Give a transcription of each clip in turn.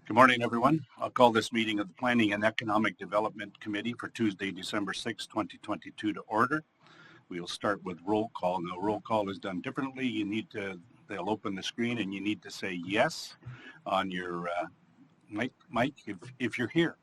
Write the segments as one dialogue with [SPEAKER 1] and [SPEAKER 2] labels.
[SPEAKER 1] Good morning, everyone. I'll call this meeting of the Planning and Economic Development Committee for Tuesday, December 6, 2022 to order. We will start with roll call. Now, roll call is done differently. They'll open the screen and you need to say yes on your mic if you're here.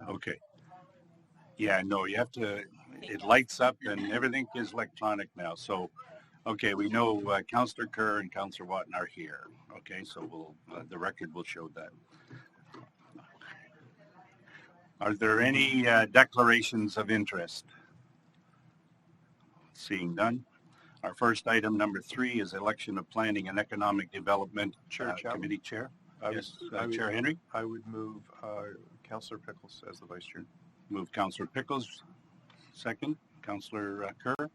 [SPEAKER 1] Okay. Yeah, no, you have to, it lights up and everything is electronic now. So, okay, we know Councillor Kerr and Councillor Watton are here. Okay, so the record will show that. Are there any declarations of interest? Seeing none. Our first item, number 3, is election of Planning and Economic Development Committee Chair. Chair Henry?
[SPEAKER 2] I would move Councillor Pickles as the Vice Chair.
[SPEAKER 1] Move Councillor Pickles. Second, Councillor Kerr.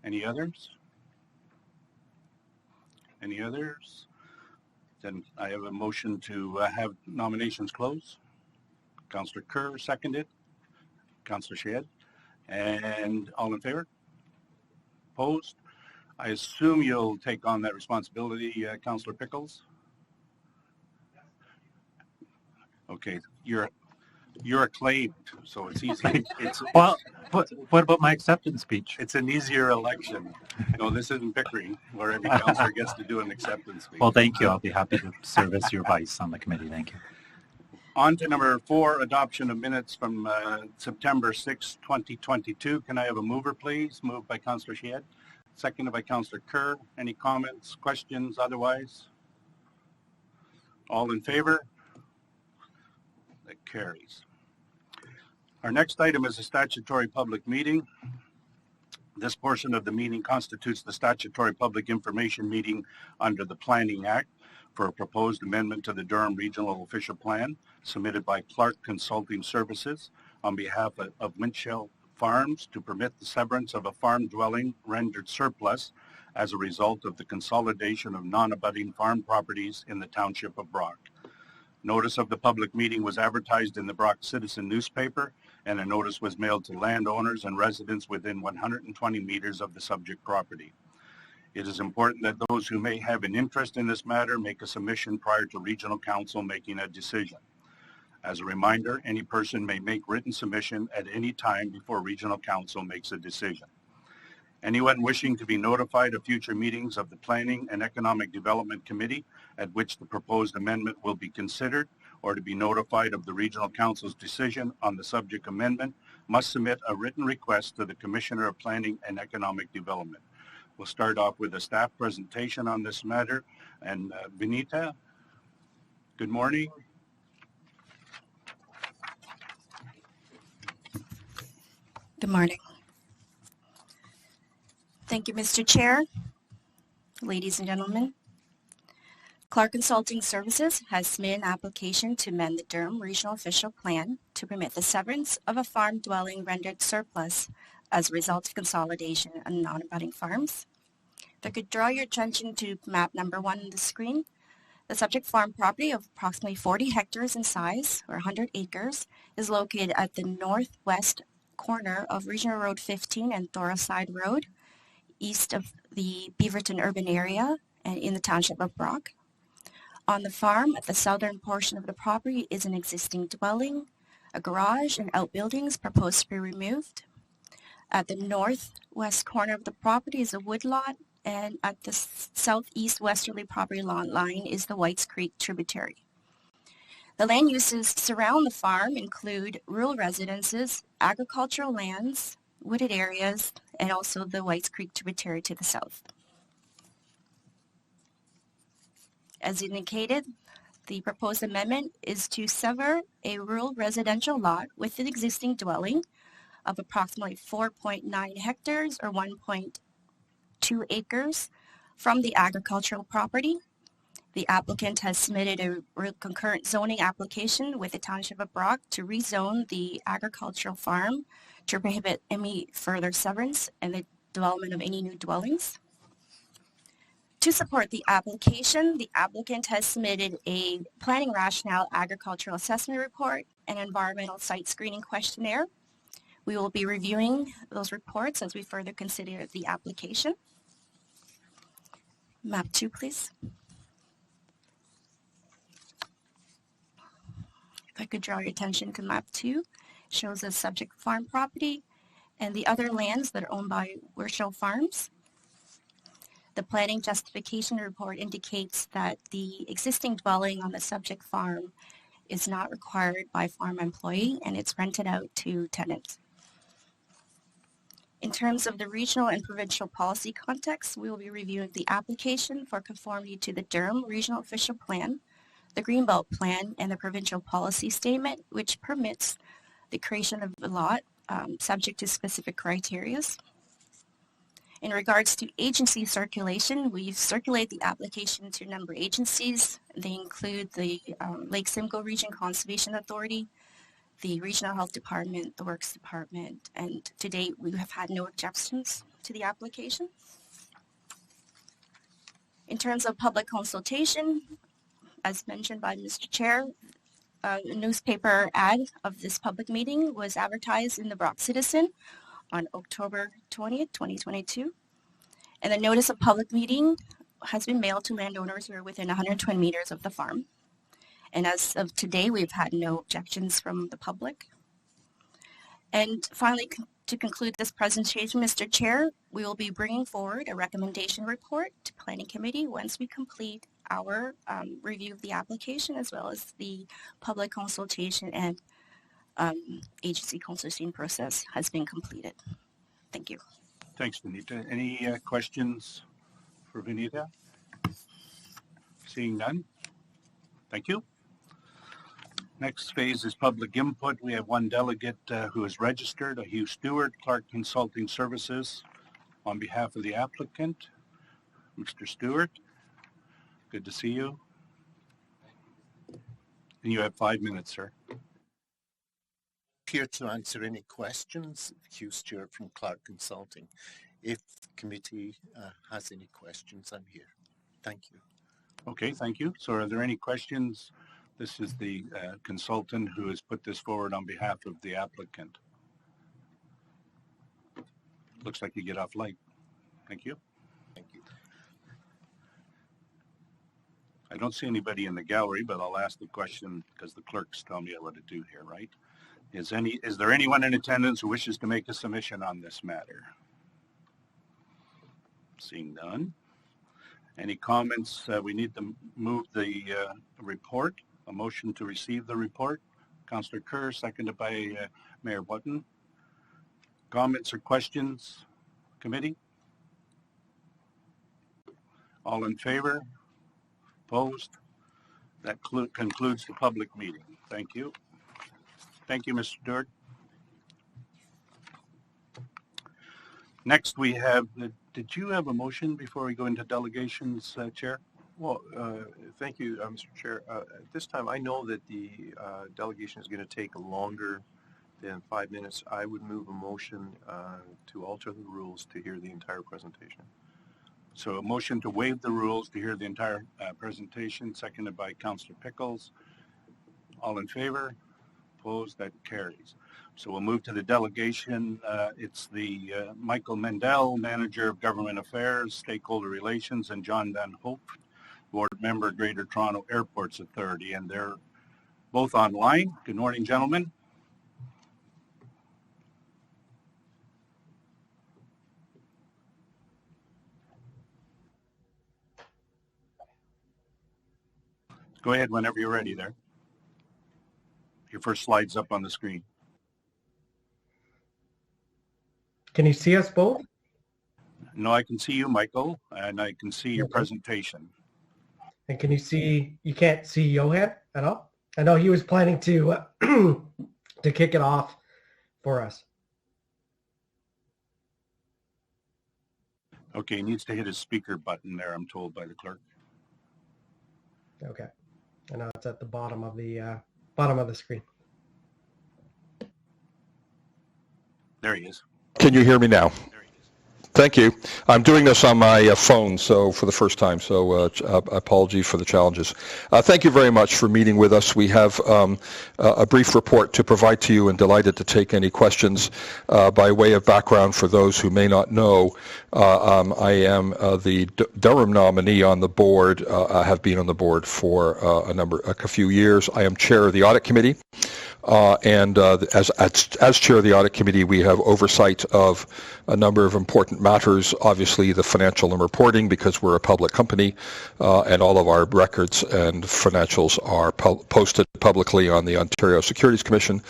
[SPEAKER 1] Any others? Any others? Then I have a motion to have nominations close. Councillor Kerr seconded. Councillor Shedd. And all in favor? Opposed? I assume you'll take on that responsibility, Councillor Pickles? Okay, you're acclaimed, so it's easy.
[SPEAKER 3] Well, what about my acceptance speech?
[SPEAKER 1] It's an easier election. No, this isn't Pickering, where every councillor gets to do an acceptance speech.
[SPEAKER 3] Well, thank you. I'll be happy to serve as your vice on the committee. Thank you.
[SPEAKER 1] On to number 4, adoption of minutes from September 6, 2022. Can I have a mover, please? Moved by Councillor Shedd, seconded by Councillor Kerr. Any comments, questions, otherwise? All in favor? That carries. Our next item is a statutory public meeting. This portion of the meeting constitutes the statutory public information meeting under the Planning Act for a proposed amendment to the Durham Regional Official Plan submitted by Clark Consulting Services on behalf of Winchell Farms to permit the severance of a farm dwelling rendered surplus as a result of the consolidation of non-abutting farm properties in the township of Brock. Notice of the public meeting was advertised in the Brock Citizen newspaper, and a notice was mailed to landowners and residents within 120 meters of the subject property. It is important that those who may have an interest in this matter make a submission prior to Regional Council making a decision. As a reminder, any person may make written submission at any time before Regional Council makes a decision. Anyone wishing to be notified of future meetings of the Planning and Economic Development Committee at which the proposed amendment will be considered, or to be notified of the Regional Council's decision on the subject amendment, must submit a written request to the Commissioner of Planning and Economic Development. We'll start off with a staff presentation on this matter. And Benita, good morning.
[SPEAKER 4] Good morning. Thank you, Mr. Chair. Ladies and gentlemen, Clark Consulting Services has submitted an application to amend the Durham Regional Official Plan to permit the severance of a farm dwelling rendered surplus as a result of consolidation of non-abutting farms. If I could draw your attention to map number 1 on the screen, the subject farm property of approximately 40 hectares in size, or 100 acres, is located at the northwest corner of Regional Road 15 and Thorside Road, east of the Beaverton urban area and in the township of Brock. On the farm, at the southern portion of the property is an existing dwelling, a garage, and outbuildings proposed to be removed. At the northwest corner of the property is a woodlot, and at the southeast westerly property line is the Whites Creek tributary. The land uses surround the farm include rural residences, agricultural lands, wooded areas, and also the Whites Creek tributary to the south. As indicated, the proposed amendment is to sever a rural residential lot with an existing dwelling of approximately 4.9 hectares or 1.8 2 acres from the agricultural property. The applicant has submitted a concurrent zoning application with the Township of Brock to rezone the agricultural farm to prohibit any further severance and the development of any new dwellings. To support the application, the applicant has submitted a planning rationale agricultural assessment report and environmental site screening questionnaire. We will be reviewing those reports as we further consider the application. Map 2, please. If I could draw your attention to map 2, shows the subject farm property and the other lands that are owned by Wershow Farms. The planning justification report indicates that the existing dwelling on the subject farm is not required by farm employee and it's rented out to tenants. In terms of the regional and provincial policy context, we will be reviewing the application for conformity to the Durham Regional Official Plan, the Greenbelt Plan, and the provincial policy statement, which permits the creation of a lot subject to specific criteria. In regards to agency circulation, we've circulated the application to a number of agencies. They include the Lake Simcoe Region Conservation Authority, the Regional Health Department, the Works Department, and to date we have had no objections to the application. In terms of public consultation, as mentioned by Mr. Chair, a newspaper ad of this public meeting was advertised in the Brock Citizen on October 20th, 2022. And the notice of public meeting has been mailed to landowners who are within 120 meters of the farm. And as of today, we've had no objections from the public. And finally, to conclude this presentation, Mr. Chair, we will be bringing forward a recommendation report to Planning Committee once we complete our review of the application as well as the public consultation and agency consultation process has been completed. Thank you.
[SPEAKER 1] Thanks, Vinita. Any questions for Vinita? Seeing none. Thank you. Next phase is public input. We have one delegate who is registered, Hugh Stewart, Clark Consulting Services, on behalf of the applicant. Mr. Stewart, good to see you. And you have 5 minutes, sir.
[SPEAKER 5] Here to answer any questions. Hugh Stewart from Clark Consulting. If the committee has any questions, I'm here. Thank you.
[SPEAKER 1] Okay, thank you. So are there any questions? This is the consultant who has put this forward on behalf of the applicant. Looks like you get off light. Thank you.
[SPEAKER 5] Thank you.
[SPEAKER 1] I don't see anybody in the gallery, but I'll ask the question because the clerks tell me what to do here, right? Is there anyone in attendance who wishes to make a submission on this matter? Seeing none. Any comments? We need to move the report. A motion to receive the report. Councillor Kerr, seconded by Mayor Button. Comments or questions, committee? All in favor? Opposed? That concludes the public meeting. Thank you. Thank you, Mr. Stewart. Next, we have, did you have a motion before we go into delegations, Chair?
[SPEAKER 2] Well, thank you, Mr. Chair. At this time, I know that the delegation is going to take longer than 5 minutes. I would move a motion to alter the rules to hear the entire presentation.
[SPEAKER 1] So a motion to waive the rules to hear the entire presentation, seconded by Councillor Pickles. All in favor? Opposed? That carries. So we'll move to the delegation. It's the Michael Mendel, Manager of Government Affairs, Stakeholder Relations, and John Van Hope, Board Member, Greater Toronto Airports Authority, and they're both online. Good morning, gentlemen. Go ahead whenever you're ready there. Your first slide's up on the screen.
[SPEAKER 6] Can you see us both?
[SPEAKER 1] No, I can see you, Michael, and I can see your presentation.
[SPEAKER 6] And can you see, you can't see Johan at all? I know he was planning to to kick it off for us.
[SPEAKER 1] Okay, he needs to hit his speaker button there, I'm told by the clerk.
[SPEAKER 6] Okay. I know it's at the bottom of the screen.
[SPEAKER 1] There he is.
[SPEAKER 7] Can you hear me now?
[SPEAKER 1] There he is.
[SPEAKER 7] Thank you. I'm doing this on my phone, so for the first time, so apology for the challenges. Thank you very much for meeting with us. We have a brief report to provide to you and delighted to take any questions. By way of background for those who may not know, I am the Durham nominee on the board. I have been on the board for a few years. I am chair of the audit committee. As chair of the audit committee, we have oversight of a number of important matters. Obviously, the financial and reporting, because we're a public company, and all of our records and financials are posted publicly on the Ontario Securities Commission.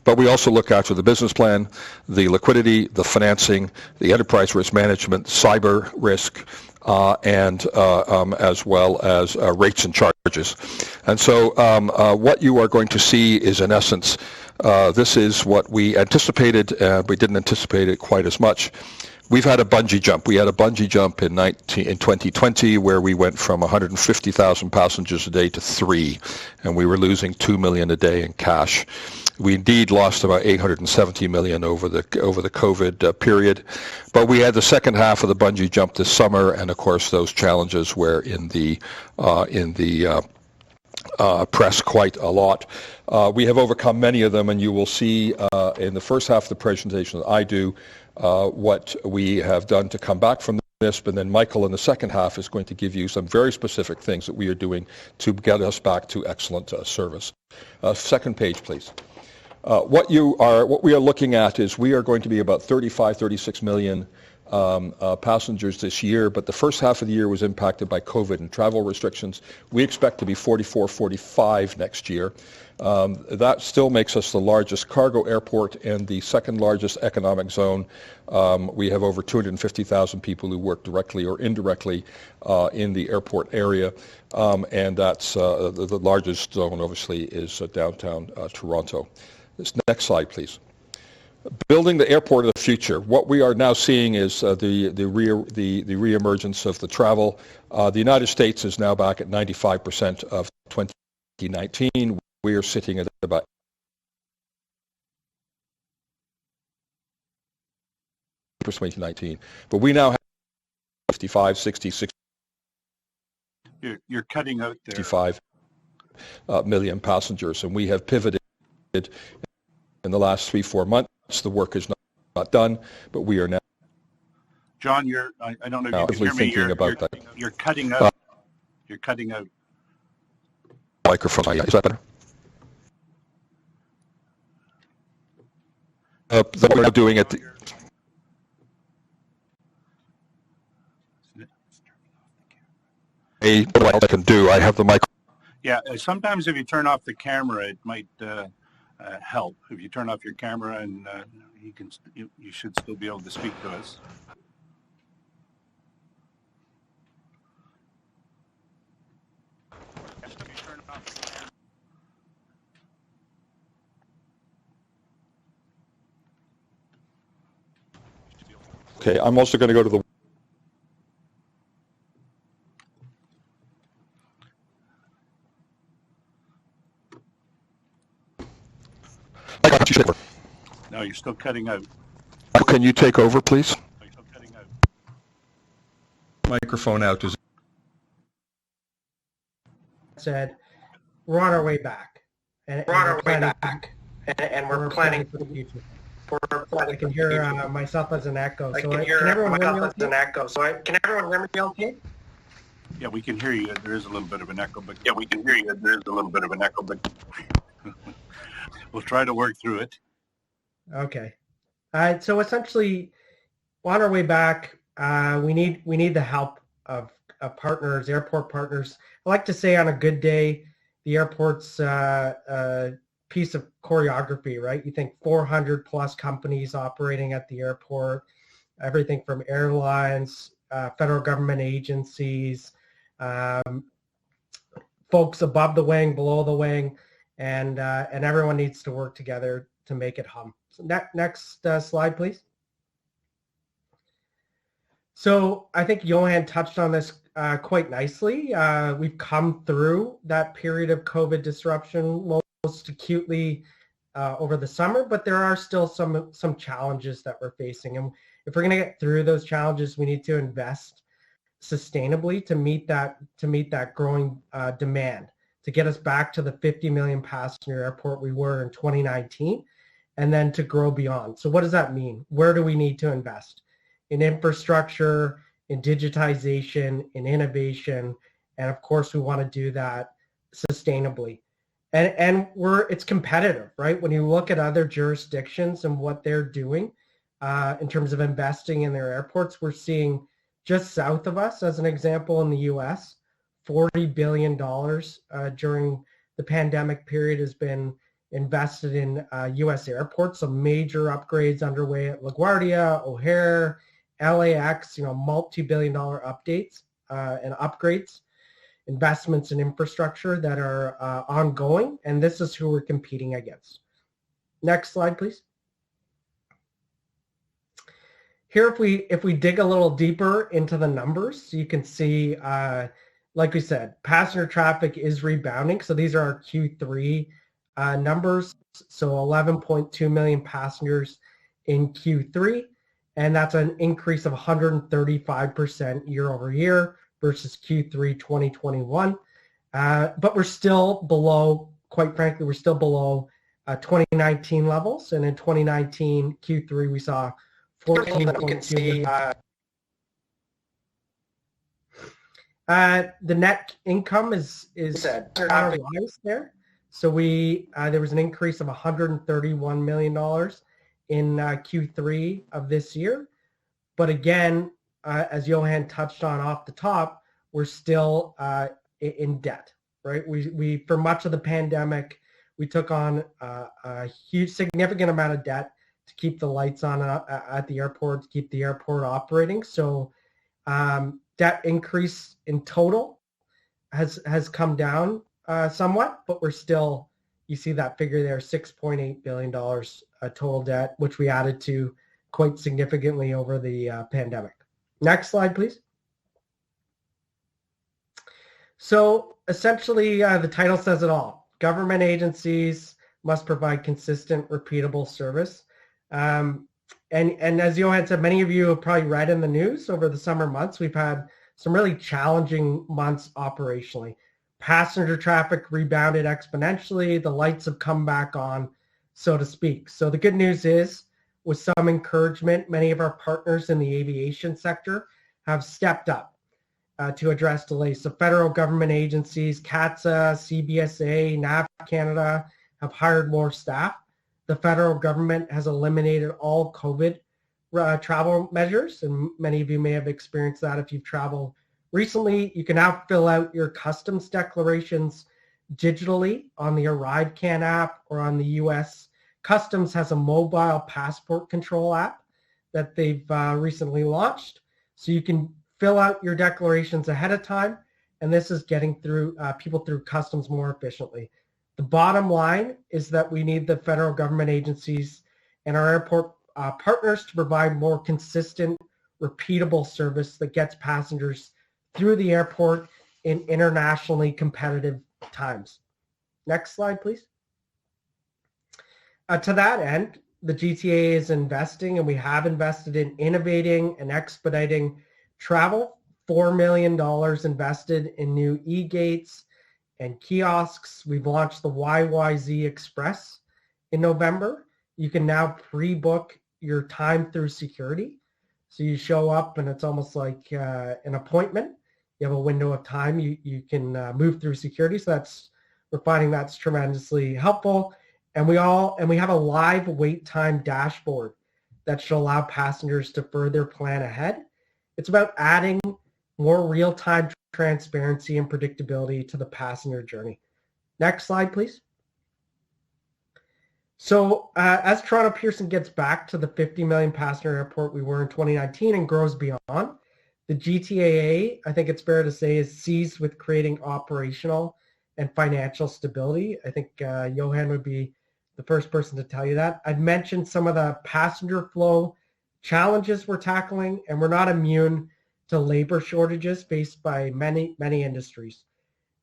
[SPEAKER 7] But we also look after the business plan, the liquidity, the financing, the enterprise risk management, cyber risk, and as well as rates and charges. And so what you are going to see is, in essence, this is what we anticipated. We didn't anticipate it quite as much. We've had a bungee jump. We had a bungee jump in 2020 where we went from 150,000 passengers a day to 3, and we were losing $2 million a day in cash. We indeed lost about $870 million over the COVID period, but we had the second half of the bungee jump this summer, and of course those challenges were in the press quite a lot. We have overcome many of them, and you will see in the first half of the presentation that I do what we have done to come back from this, but then Michael in the second half is going to give you some very specific things that we are doing to get us back to excellent service. Second page, please. What we are looking at is we are going to be about 36 million passengers this year, but the first half of the year was impacted by COVID and travel restrictions. We expect to be 45 next year. That still makes us the largest cargo airport and the second largest economic zone. We have over 250,000 people who work directly or indirectly in the airport area, and that's the largest zone obviously is downtown Toronto. This next slide, please. Building the airport of the future. What we are now seeing is the reemergence of the travel. The United States is now back at 95% of 2019. We are sitting at about 2019, but we now have 55, 60, 60.
[SPEAKER 1] You're cutting out there.
[SPEAKER 7] 55 million passengers, and we have pivoted in the last 3-4 months. The work is not done, but we are now.
[SPEAKER 1] John, I don't know if you can hear me. You're cutting out. You're cutting out.
[SPEAKER 7] Microphone. Is that better? That we're doing it. What I can do, I have the mic.
[SPEAKER 1] Yeah, sometimes if you turn off the camera, it might help. If you turn off your camera, and you should still be able to speak to us.
[SPEAKER 7] Okay, I'm also going to go to the.
[SPEAKER 1] No, you're still cutting out.
[SPEAKER 7] Can you take over, please?
[SPEAKER 1] You're still cutting out.
[SPEAKER 7] Microphone out.
[SPEAKER 6] Said, we're on our way back. And we're planning for the future. I can hear myself as an echo. Can everyone hear me okay?
[SPEAKER 1] Yeah, we can hear you. There is a little bit of an echo, but yeah, we can hear you. There is a little bit of an echo, but we'll try to work through it.
[SPEAKER 6] Okay. So essentially, on our way back, we need the help of partners, airport partners. I like to say on a good day, the airport's piece of choreography, right? You think 400 plus companies operating at the airport, everything from airlines, federal government agencies, folks above the wing, below the wing, and everyone needs to work together to make it hum. So next slide, please. So I think Johan touched on this quite nicely. We've come through that period of COVID disruption most acutely over the summer, but there are still some challenges that we're facing. And if we're going to get through those challenges, we need to invest sustainably to meet that growing demand, to get us back to the 50 million passenger airport we were in 2019, and then to grow beyond. So what does that mean? Where do we need to invest? In infrastructure, in digitization, in innovation, and of course we want to do that sustainably. And it's competitive, right? When you look at other jurisdictions and what they're doing in terms of investing in their airports, we're seeing just south of us, as an example, in the U.S., $40 billion during the pandemic period has been invested in U.S. airports. Some major upgrades underway at LaGuardia, O'Hare, LAX, multi-billion-dollar updates and upgrades, investments in infrastructure that are ongoing, and this is who we're competing against. Next slide, please. Here, if we dig a little deeper into the numbers, you can see, like we said, passenger traffic is rebounding. So these are our Q3 numbers. So 11.2 million passengers in Q3, and that's an increase of 135% year over year versus Q3 2021. But we're still below, quite frankly, we're still below 2019 levels. And in 2019 Q3, we saw 14.2. The net income is on a rise there. So there was an increase of $131 million in Q3 of this year. But again, as Johan touched on off the top, we're still in debt, right? We for much of the pandemic, we took on a huge, significant amount of debt to keep the lights on at the airport, to keep the airport operating. So debt increase in total has come down somewhat, but we're still, you see that figure there, $6.8 billion total debt, which we added to quite significantly over the pandemic. Next slide, please. So essentially, the title says it all. Government agencies must provide consistent, repeatable service. And as Johan said, many of you have probably read in the news over the summer months, we've had some really challenging months operationally. Passenger traffic rebounded exponentially. The lights have come back on, so to speak. So the good news is, with some encouragement, many of our partners in the aviation sector have stepped up to address delays. So federal government agencies, CATSA, CBSA, NAV Canada have hired more staff. The federal government has eliminated all COVID travel measures, and many of you may have experienced that if you've traveled recently. You can now fill out your customs declarations digitally on the ArriveCan app or on the U.S. Customs has a mobile passport control app that they've recently launched. So you can fill out your declarations ahead of time, and this is getting through people through customs more efficiently. The bottom line is that we need the federal government agencies and our airport partners to provide more consistent, repeatable service that gets passengers through the airport in internationally competitive times. Next slide, please. To that end, the GTA is investing, and we have invested in innovating and expediting travel. $4 million invested in new e-gates and kiosks. We've launched the YYZ Express in November. You can now pre-book your time through security. So you show up and it's almost like an appointment. You have a window of time. You can move through security. So we're finding that's tremendously helpful. And we have a live wait time dashboard that should allow passengers to further plan ahead. It's about adding more real-time transparency and predictability to the passenger journey. Next slide, please. So as Toronto Pearson gets back to the 50 million passenger airport we were in 2019 and grows beyond, the GTAA, I think it's fair to say, is seized with creating operational and financial stability. I think Johan would be the first person to tell you that. I've mentioned some of the passenger flow challenges we're tackling, and we're not immune to labor shortages faced by many industries.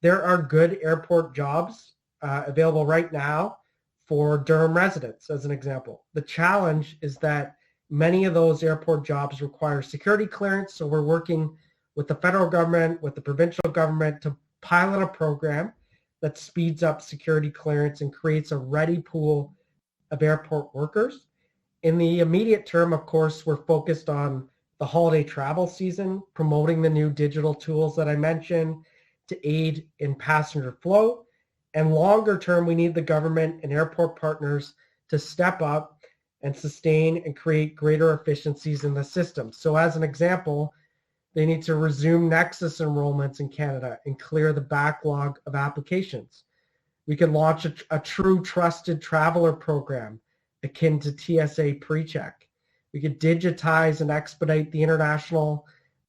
[SPEAKER 6] There are good airport jobs available right now for Durham residents, as an example. The challenge is that many of those airport jobs require security clearance, so we're working with the federal government, with the provincial government to pilot a program that speeds up security clearance and creates a ready pool of airport workers. In the immediate term, of course, we're focused on the holiday travel season, promoting the new digital tools that I mentioned to aid in passenger flow. And longer term, we need the government and airport partners to step up and sustain and create greater efficiencies in the system. So as an example, they need to resume Nexus enrollments in Canada and clear the backlog of applications. We can launch a true trusted traveler program akin to TSA PreCheck. We could digitize and expedite the international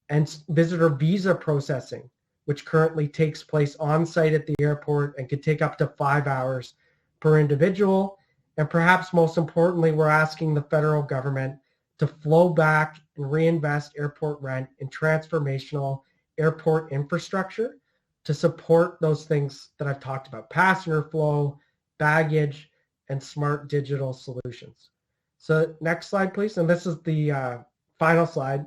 [SPEAKER 6] and visitor visa processing, which currently takes place on site at the airport and could take up to 5 hours per individual. And perhaps most importantly, we're asking the federal government to flow back and reinvest airport rent in transformational airport infrastructure to support those things that I've talked about: passenger flow, baggage, and smart digital solutions. So next slide, please. And this is the final slide.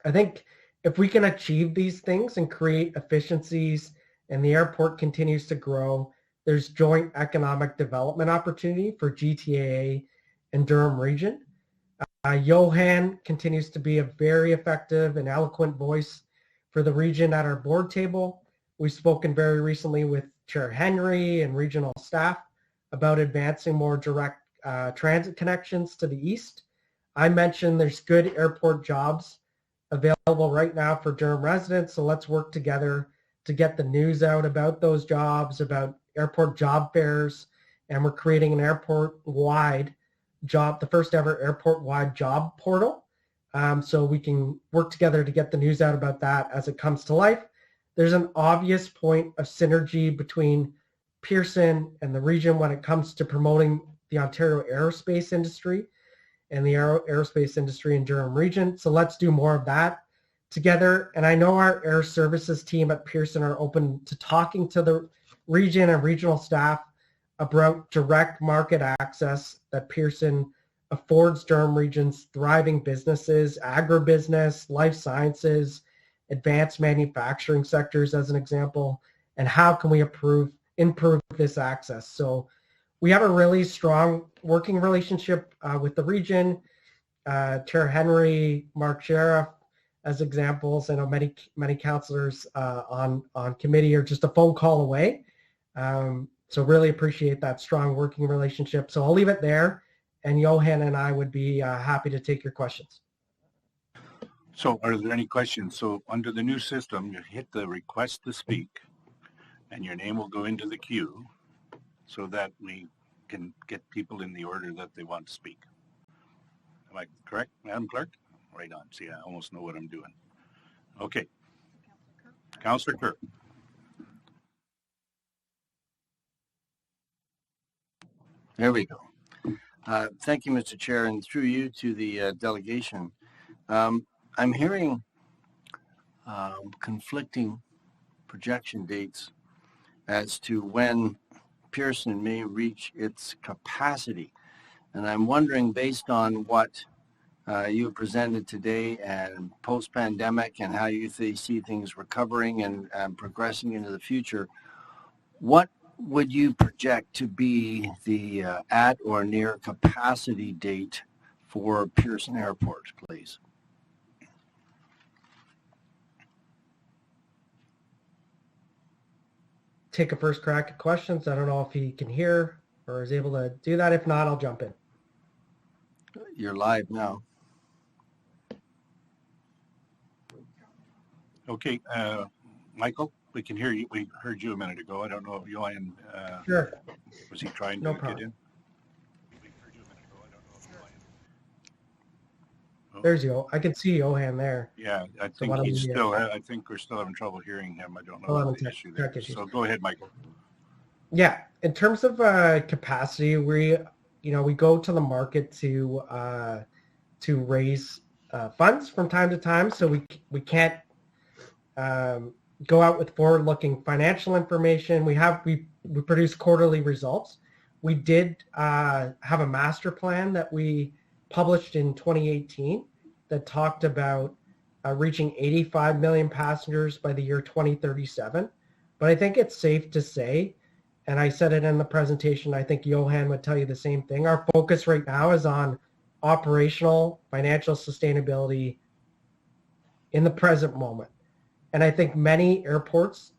[SPEAKER 6] I think if we can achieve these things and create efficiencies and the airport continues to grow, there's joint economic development opportunity for GTAA and Durham region. Johan continues to be a very effective and eloquent voice for the region at our board table. We've spoken very recently with Chair Henry and regional staff about advancing more direct transit connections to the east. I mentioned there's good airport jobs available right now for Durham residents, so let's work together to get the news out about those jobs, about airport job fairs, and we're creating an airport-wide job, the first ever airport-wide job portal, so we can work together to get the news out about that as it comes to life. There's an obvious point of synergy between Pearson and the region when it comes to promoting the Ontario aerospace industry and the aerospace industry in Durham region. So let's do more of that together. And I know our air services team at Pearson are open to talking to the region and regional staff about direct market access that Pearson affords Durham region's thriving businesses, agribusiness, life sciences, advanced manufacturing sectors as an example, and how can we improve this access. So we have a really strong working relationship with the region. Chair Henry, Mark Sheriff as examples. I know many councillors on committee are just a phone call away. So really appreciate that strong working relationship. So I'll leave it there, and Johan and I would be happy to take your questions.
[SPEAKER 1] So are there any questions? So under the new system, you hit the request to speak, and your name will go into the queue so that we can get people in the order that they want to speak. Am I correct, Madam Clerk? Right on. See, I almost know what I'm doing. Okay. Councillor Kerr.
[SPEAKER 8] There we go. Thank you, Mr. Chair, and through you to the delegation. I'm hearing conflicting projection dates as to when Pearson may reach its capacity. And I'm wondering, based on what you have presented today and post-pandemic and how you see things recovering and progressing into the future, what would you project to be the at or near capacity date for Pearson Airport, please?
[SPEAKER 6] Take a first crack at questions. I don't know if he can hear or is able to do that. If not, I'll jump in.
[SPEAKER 8] You're live now.
[SPEAKER 1] Okay, Michael, we can hear you. We heard you a minute ago. I don't know if Johan,
[SPEAKER 6] Sure.
[SPEAKER 1] was he trying
[SPEAKER 6] No
[SPEAKER 1] to
[SPEAKER 6] problem.
[SPEAKER 1] get in? We heard you a minute ago. I don't know if Johan. Oh,
[SPEAKER 6] There's Yo. I can see Johan there.
[SPEAKER 1] yeah, I
[SPEAKER 6] why
[SPEAKER 1] think
[SPEAKER 6] don't
[SPEAKER 1] he's
[SPEAKER 6] we,
[SPEAKER 1] still, I think we're still having trouble hearing him. I don't know
[SPEAKER 6] Hold on,
[SPEAKER 1] what the
[SPEAKER 6] tech-
[SPEAKER 1] issue there
[SPEAKER 6] tech
[SPEAKER 1] is.
[SPEAKER 6] issues.
[SPEAKER 1] So go ahead, Michael.
[SPEAKER 6] Yeah, in terms of capacity, we go to the market to to raise funds from time to time, so we can't go out with forward-looking financial information. We produce quarterly results. We did have a master plan that we published in 2018 that talked about reaching 85 million passengers by the year 2037. But I think it's safe to say, and I said it in the presentation, I think Johan would tell you the same thing, our focus right now is on operational financial sustainability in the present moment. And I think many airports,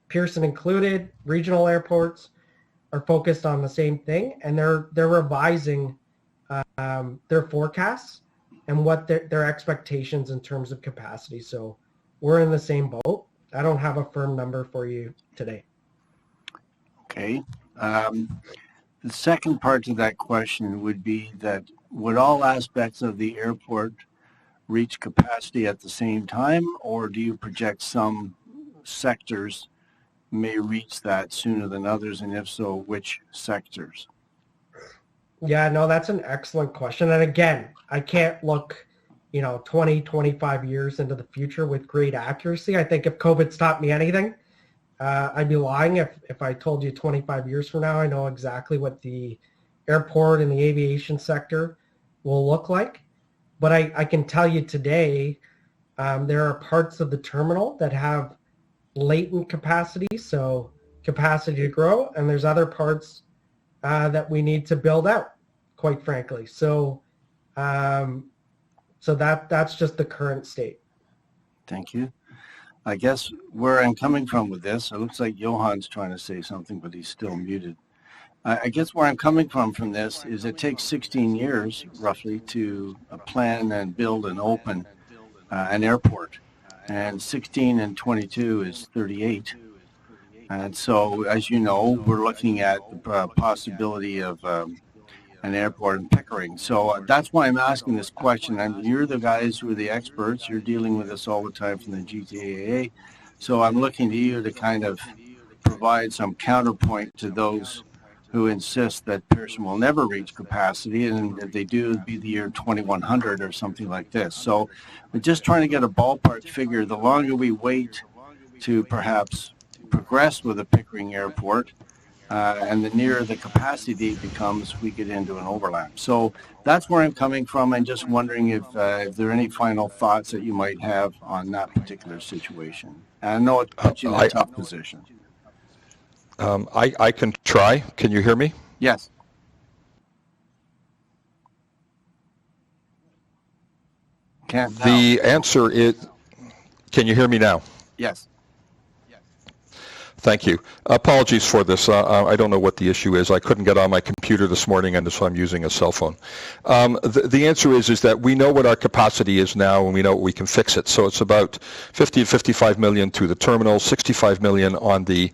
[SPEAKER 6] Pearson included, regional airports, are focused on the same thing, and they're revising their forecasts and what their expectations in terms of capacity. So we're in the same boat. I don't have a firm number for you today.
[SPEAKER 8] Okay. The second part to that question would be that would all aspects of the airport reach capacity at the same time, or do you project some sectors may reach that sooner than others, and if so, which sectors?
[SPEAKER 6] Yeah, no, that's an excellent question. And again, I can't look, 20, 25 years into the future with great accuracy. I think if COVID taught me anything, I'd be lying if I told you 25 years from now I know exactly what the airport and the aviation sector will look like. But I can tell you today, there are parts of the terminal that have latent capacity, so capacity to grow, and there's other parts that we need to build out, quite frankly. So that's just the current state.
[SPEAKER 8] Thank you. I guess where I'm coming from with this, it looks like Johan's trying to say something, but he's still muted. I guess where I'm coming from this is it takes 16 years, roughly, to plan and build and open an airport. And 16 and 22 is 38. And so, as you know, we're looking at the possibility of an airport in Pickering. So that's why I'm asking this question. You're the guys who are the experts. You're dealing with this all the time from the GTAA. So I'm looking to you to kind of provide some counterpoint to those who insist that Pearson will never reach capacity, and if they do, it'll be the year 2100 or something like this. So we're just trying to get a ballpark figure. The longer we wait to perhaps progress with the Pickering Airport, and the nearer the capacity date becomes, we get into an overlap. So that's where I'm coming from. I'm just wondering if there are any final thoughts that you might have on that particular situation. And I know it puts you in a tough position.
[SPEAKER 7] I can try. Can you hear me?
[SPEAKER 8] Yes. Can't now.
[SPEAKER 7] The answer is, can you hear me now?
[SPEAKER 8] Yes.
[SPEAKER 7] Thank you. Apologies for this. I don't know what the issue is. I couldn't get on my computer this morning, and so I'm using a cell phone. The answer is that we know what our capacity is now, and we know we can fix it. So it's about 50 to 55 million to the terminal, 65 million on the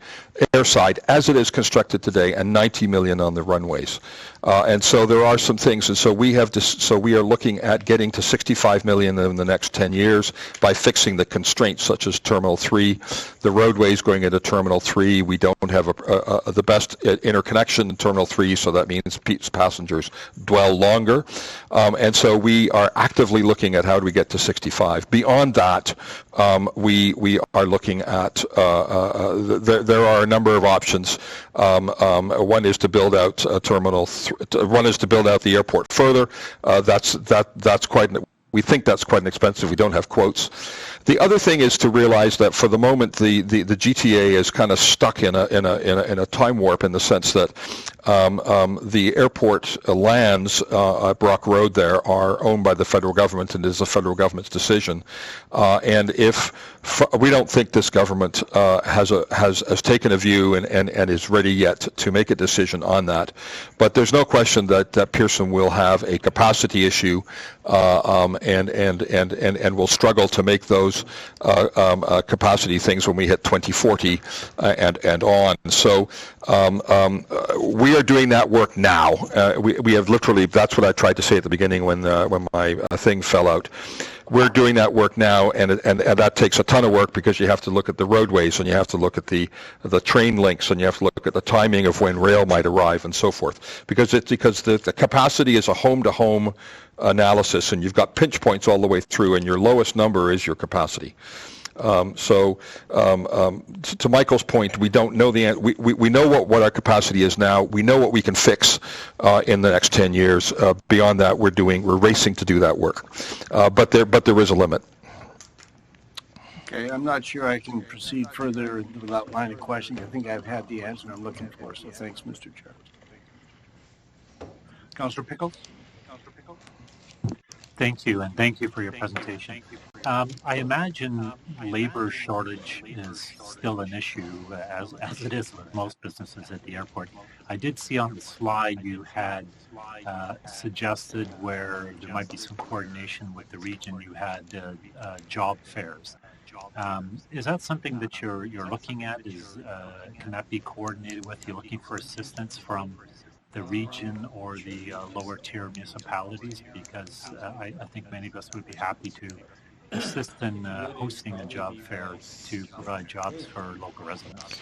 [SPEAKER 7] air side, as it is constructed today, and 90 million on the runways. And so there are some things, and so we are looking at getting to 65 million in the next 10 years by fixing the constraints, such as Terminal 3, the roadways going into Terminal 3. We don't have the best interconnection in Terminal 3, so that means passengers dwell longer. And so we are actively looking at how do we get to 65. Beyond that, we are looking at there are a number of options. One is to build out one is to build out the airport further. We think that's quite inexpensive. We don't have quotes. The other thing is to realize that for the moment the GTA is kind of stuck in a time warp, in the sense that the airport lands at Brock Road there are owned by the federal government, and it is the federal government's decision. And if we don't think this government has taken a view and is ready yet to make a decision on that, but there's no question that Pearson will have a capacity issue, and will struggle to make those capacity things when we hit 2040 and on. So we are doing that work now. We have literally, that's what I tried to say at the beginning when my thing fell out. we're doing that work now, and that takes a ton of work because you have to look at the roadways and you have to look at the train links and you have to look at the timing of when rail might arrive and so forth. Because the capacity is a home-to-home analysis, and you've got pinch points all the way through, and your lowest number is your capacity. To Michael's point, we don't know we know what our capacity is now. We know what we can fix in the next 10 years. Beyond that, we're racing to do that work. But there is a limit.
[SPEAKER 8] Okay, I'm not sure I can proceed further with that line of questioning. I think I've had the answer I'm looking for, so thanks, Mr. Chair.
[SPEAKER 1] Councillor Pickles?
[SPEAKER 3] Thank you, and thank you for your presentation. I imagine labor shortage is still an issue, as it is with most businesses at the airport. I did see on the slide you had suggested where there might be some coordination with the region. You had job fairs. Is that something that you're looking at? Can that be coordinated with you, looking for assistance from the region or the lower tier municipalities? Because I think many of us would be happy to assist in hosting a job fair to provide jobs for local residents.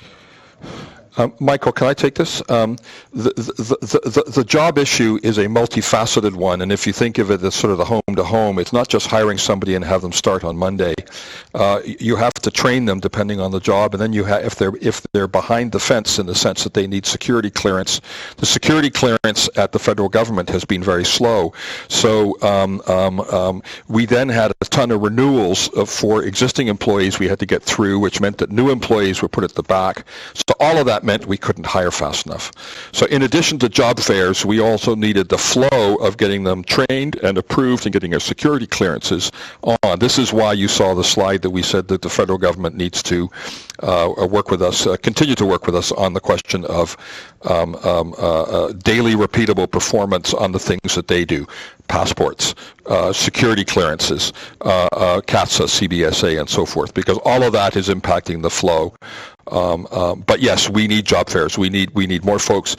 [SPEAKER 7] Michael, can I take this? The job issue is a multifaceted one, and if you think of it as sort of the home-to-home, it's not just hiring somebody and have them start on Monday. You have to train them depending on the job, and then if they're behind the fence in the sense that they need security clearance, the security clearance at the federal government has been very slow. So we then had a ton of renewals for existing employees we had to get through, which meant that new employees were put at the back. So all of that meant we couldn't hire fast enough. So in addition to job fairs, we also needed the flow of getting them trained and approved and getting their security clearances on. This is why you saw the slide that we said that the federal government needs to work with us, continue to work with us on the question of daily repeatable performance on the things that they do. Passports, security clearances, CATSA, CBSA, and so forth, because all of that is impacting the flow. But yes, we need job fairs. We need more folks.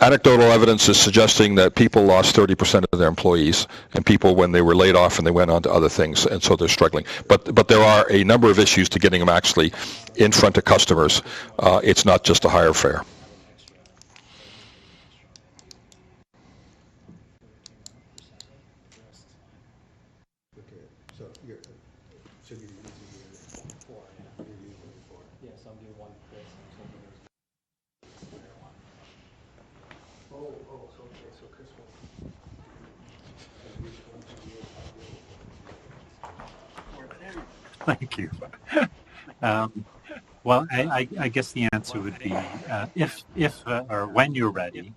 [SPEAKER 7] Anecdotal evidence is suggesting that people lost 30% of their employees, and people when they were laid off and they went on to other things, and so they're struggling. But there are a number of issues to getting them actually in front of customers. It's not just a hire fair.
[SPEAKER 3] Thank you. Well, I guess the answer would be if or when you're ready,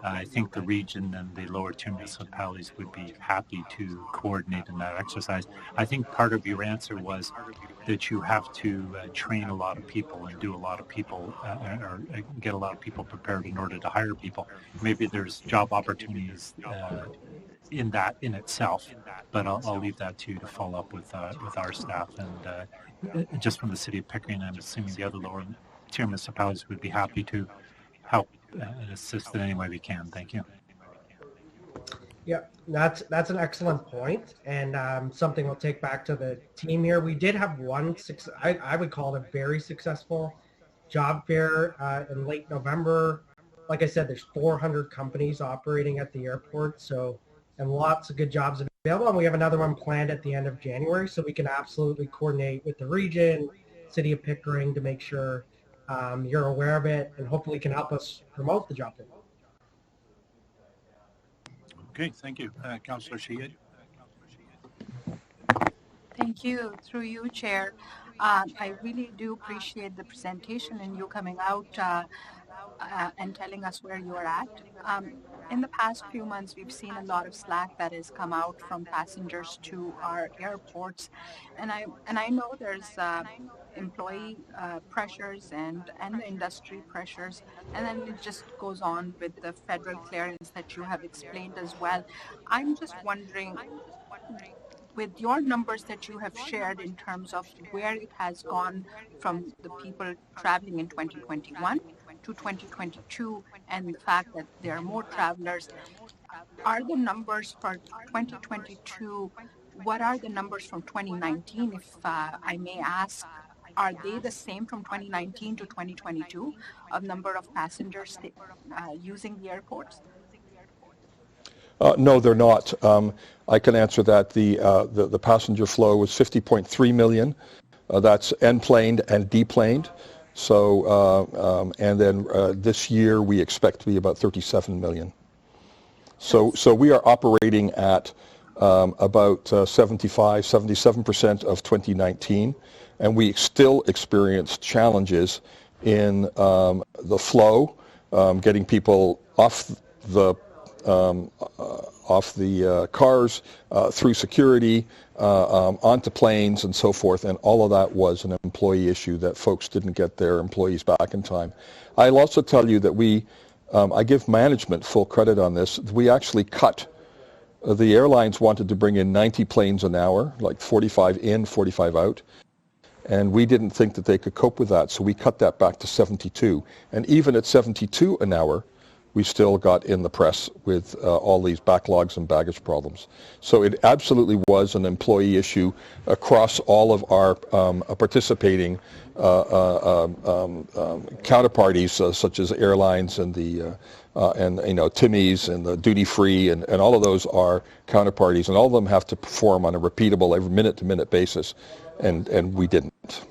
[SPEAKER 3] I think the region and the lower tier municipalities would be happy to coordinate in that exercise. I think part of your answer was that you have to train a lot of people and do a lot of people or get a lot of people prepared in order to hire people. Maybe there's job opportunities in that in itself, but I'll leave that to you to follow up with our staff, and just from the city of Pickering, I'm assuming the other lower tier municipalities would be happy to help and assist in any way we can. Thank you.
[SPEAKER 6] Yeah, that's an excellent point, and something we'll take back to the team here. We did have one, I would call it a very successful job fair in late November. Like I said, there's 400 companies operating at the airport, and lots of good jobs available. And we have another one planned at the end of January, so we can absolutely coordinate with the region, City of Pickering, to make sure you're aware of it, and hopefully can help us promote the job fair.
[SPEAKER 1] Okay, thank you. Councillor Sheehan.
[SPEAKER 9] Thank you. Through you, Chair. I really do appreciate the presentation and you coming out and telling us where you are at. In the past few months, we've seen a lot of slack that has come out from passengers to our airports, and I know there's employee pressures and the industry pressures, and then it just goes on with the federal clearance that you have explained as well. I'm just wondering, with your numbers that you have shared in terms of where it has gone from the people traveling in 2021 to 2022, and the fact that there are more travelers, are the numbers for 2022, what are the numbers from 2019, if I may ask? Are they the same from 2019 to 2022 of number of passengers using the airports?
[SPEAKER 7] No, they're not. I can answer that. The passenger flow was 50.3 million. That's enplaned and deplaned. So, and then this year we expect to be about 37 million. So we are operating at about 75, 77% of 2019, and we still experienced challenges in the flow, getting people off the cars, through security, onto planes and so forth, and all of that was an employee issue that folks didn't get their employees back in time. I'll also tell you that I give management full credit on this. We actually cut. The airlines wanted to bring in 90 planes an hour, like 45 in, 45 out, and we didn't think that they could cope with that, so we cut that back to 72. And even at 72 an hour, we still got in the press with all these backlogs and baggage problems. So it absolutely was an employee issue across all of our participating counterparties, such as airlines and Timmy's and the duty free, and all of those are counterparties, and all of them have to perform on a repeatable, every minute-to-minute basis, and we didn't.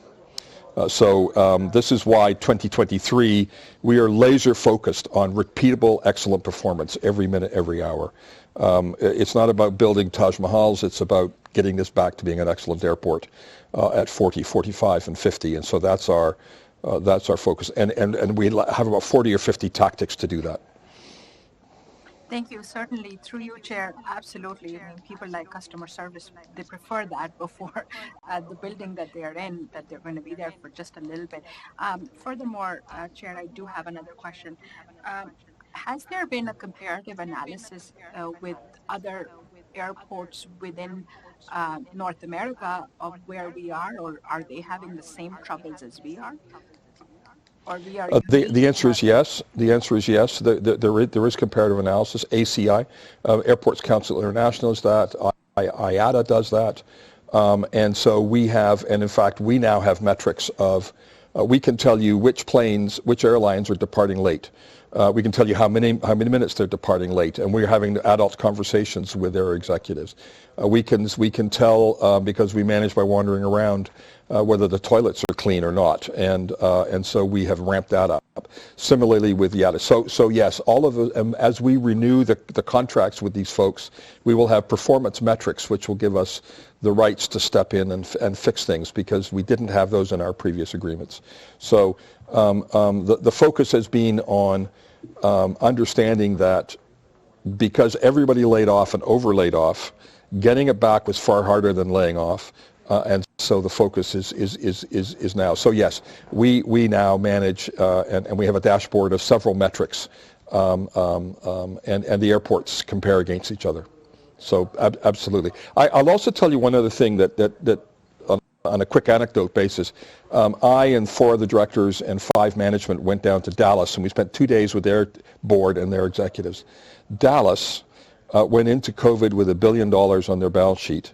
[SPEAKER 7] So this is why 2023, we are laser focused on repeatable, excellent performance every minute, every hour. It's not about building Taj Mahals, it's about getting this back to being an excellent airport at 40, 45, and 50. And so that's our focus. And we have about 40 or 50 tactics to do that.
[SPEAKER 9] Thank you. Certainly, through you, Chair, absolutely. I mean, people like customer service, they prefer that before the building that they are in, that they're going to be there for just a little bit. Furthermore, Chair, I do have another question. Has there been a comparative analysis with other airports within North America of where we are, or are they having the same troubles as we are?
[SPEAKER 7] The answer is yes. The answer is yes. There is comparative analysis. ACI, Airports Council International, does that. IATA does that. And so we have, and in fact, we now have metrics of, we can tell you which airlines are departing late. We can tell you how many minutes they're departing late, and we're having adult conversations with their executives. We can tell, because we manage by wandering around, whether the toilets are clean or not, and so we have ramped that up. Similarly with IATA. So yes, all of the, as we renew the contracts with these folks, we will have performance metrics which will give us the rights to step in and fix things, because we didn't have those in our previous agreements. So the focus has been on understanding that because everybody laid off and overlaid off, getting it back was far harder than laying off. And so the focus is now. So yes, we now manage, and we have a dashboard of several metrics, and the airports compare against each other. So absolutely. I'll also tell you one other thing that on a quick anecdote basis. I and 4 of the directors and 5 management went down to Dallas, and we spent 2 days with their board and their executives. Dallas went into COVID with $1 billion on their balance sheet.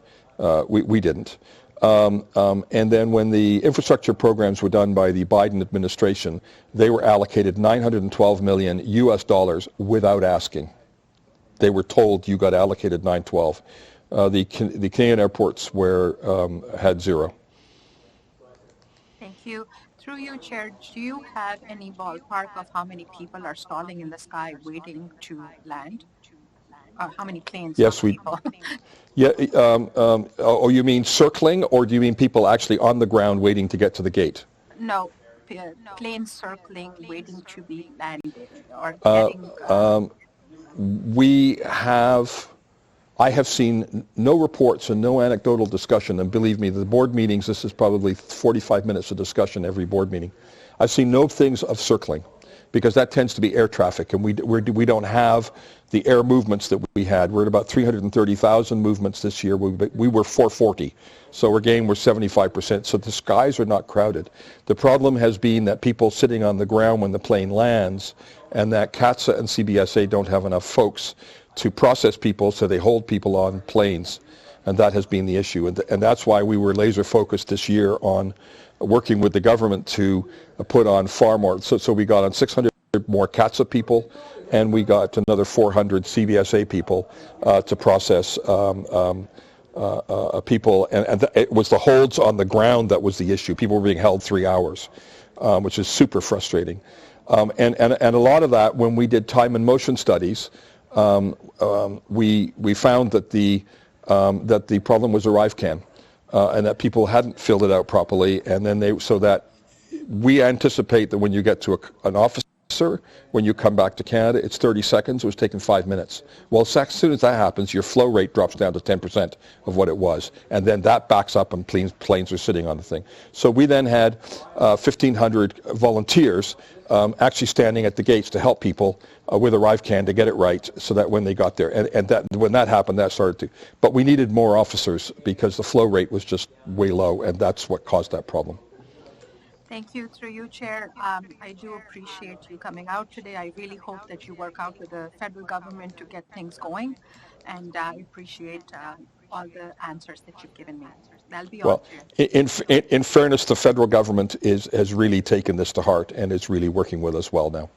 [SPEAKER 7] We didn't. And then when the infrastructure programs were done by the Biden administration, they were allocated $912 million US without asking. They were told you got allocated 912. The Canadian airports had zero.
[SPEAKER 9] Thank you. Through you, Chair, do you have any ballpark of how many people are stalling in the sky waiting to land? Or how many planes?
[SPEAKER 7] Yes, Yeah. Oh, you mean circling, or do you mean people actually on the ground waiting to get to the gate?
[SPEAKER 9] No, planes circling, waiting to be landed, or getting. I have seen no reports and no anecdotal discussion, and believe me, the board meetings, this is probably 45 minutes of discussion every board meeting. I've seen no things of circling, because that tends to be air traffic, and we don't have the air movements that we had. We're at about 330,000 movements this year. We were 440, so again, we're 75%, so the skies are not crowded. The problem has been that people sitting on the ground when the plane lands, and that CATSA and CBSA don't have enough folks
[SPEAKER 7] to process people so they hold people on planes. And that has been the issue. And that's why we were laser focused this year on working with the government to put on far more. So we got on 600 more CATSA people, and we got another 400 CBSA people to process people. And it was the holds on the ground that was the issue. People were being held 3 hours, which is super frustrating. And a lot of that, when we did time and motion studies, we found that the problem was ArriveCAN, and that people hadn't filled it out properly, and then so that we anticipate that when you get to an officer, when you come back to Canada, it's 30 seconds. It was taking 5 minutes. Well, as soon as that happens, your flow rate drops down to 10% of what it was, and then that backs up and planes are sitting on the thing. So we then had 1,500 volunteers actually standing at the gates to help people with ArriveCAN to get it right, so that when they got there, and that when that happened, that started to. But we needed more officers because the flow rate was just way low, and that's what caused that problem.
[SPEAKER 9] Thank you. Through you, Chair. I do appreciate you coming out today. I really hope that you work out with the federal government to get things going, and I appreciate all the answers that you've given me. That'll be all, Chair.
[SPEAKER 7] In fairness, the federal government has really taken this to heart and is really working with us well now.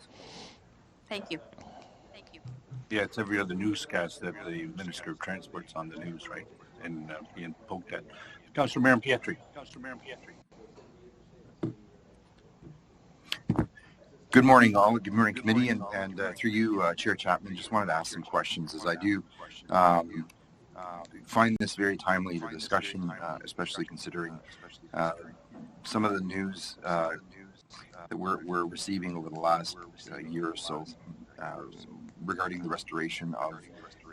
[SPEAKER 9] Thank you.
[SPEAKER 1] Yeah, it's every other newscast that the Minister of Transport's on the news, right? And being poked at. Councillor Marin Pietri.
[SPEAKER 10] Good morning, all. Good morning, committee, and through you, Chair Chapman, just wanted to ask some questions, as I do find this very timely to discussion, especially considering some of the news that we're receiving over the last year or so regarding the restoration of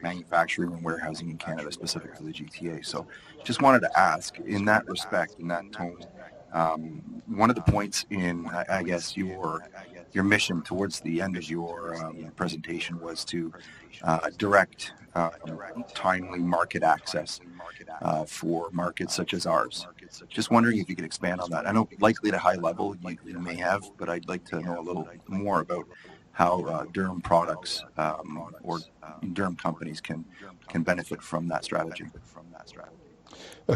[SPEAKER 10] manufacturing and warehousing in Canada, specific to the GTA. So just wanted to ask, in that respect, in that tone, one of the points in, I guess, your mission towards the end of your presentation was to direct timely market access for markets such as ours. Just wondering if you could expand on that. I know likely at a high level you may have, but I'd like to know a little more about how Durham products or Durham companies can benefit from that strategy.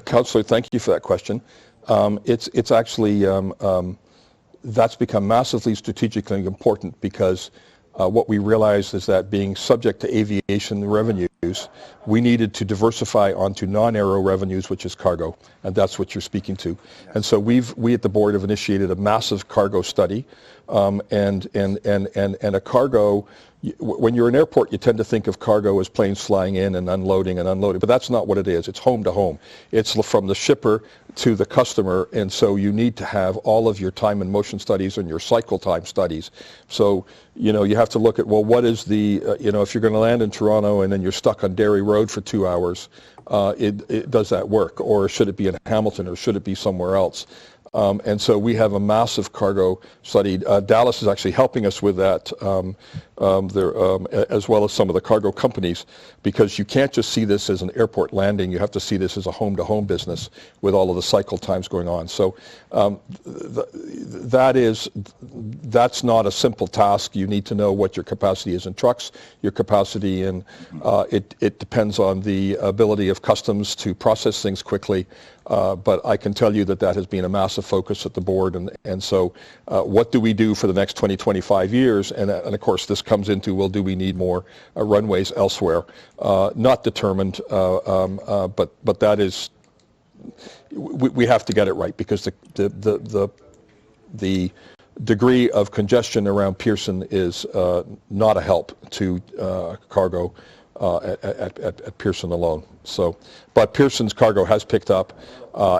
[SPEAKER 7] Councillor, thank you for that question. It's actually that's become massively strategically important because what we realized is that being subject to aviation revenues, we needed to diversify onto non-aero revenues, which is cargo, and that's what you're speaking to. And so we at the board have initiated a massive cargo study, and a cargo. When you're an airport, you tend to think of cargo as planes flying in and unloading, but that's not what it is. It's home to home. It's from the shipper to the customer, and so you need to have all of your time and motion studies and your cycle time studies. So, you have to look at, well, what is the, if you're going to land in Toronto and then you're stuck on Derry Road for 2 hours, does that work? Or should it be in Hamilton, or should it be somewhere else? And so we have a massive cargo study. Dallas is actually helping us with that, as well as some of the cargo companies, because you can't just see this as an airport landing. You have to see this as a home-to-home business with all of the cycle times going on. So that's not a simple task. You need to know what your capacity is in trucks, your capacity in, it depends on the ability of customs to process things quickly. But I can tell you that has been a massive focus at the board, and so what do we do for the next 20, 25 years? And of course this comes into, well, do we need more runways elsewhere? Not determined, but that is, we have to get it right, because the degree of congestion around Pearson is not a help to cargo at Pearson alone. So, but Pearson's cargo has picked up,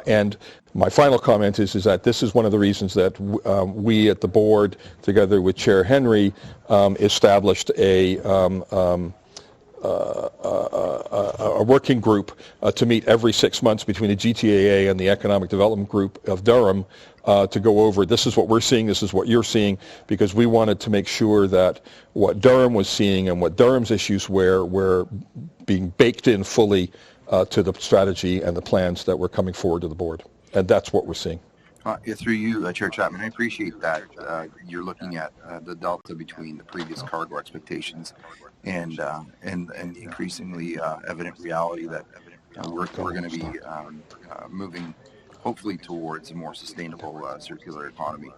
[SPEAKER 7] and my final comment is that this is one of the reasons that we at the board, together with Chair Henry, established a working group to meet every 6 months between the GTAA and the Economic Development Group of Durham to go over, this is what we're seeing, this is what you're seeing, because we wanted to make sure that what Durham was seeing and what Durham's issues were being baked in fully to the strategy and the plans that were coming forward to the board. And that's what we're seeing.
[SPEAKER 10] Through you, Chair Chapman, I appreciate that you're looking at the delta between the previous cargo expectations and the increasingly evident reality that we're going to be moving hopefully towards a more sustainable circular economy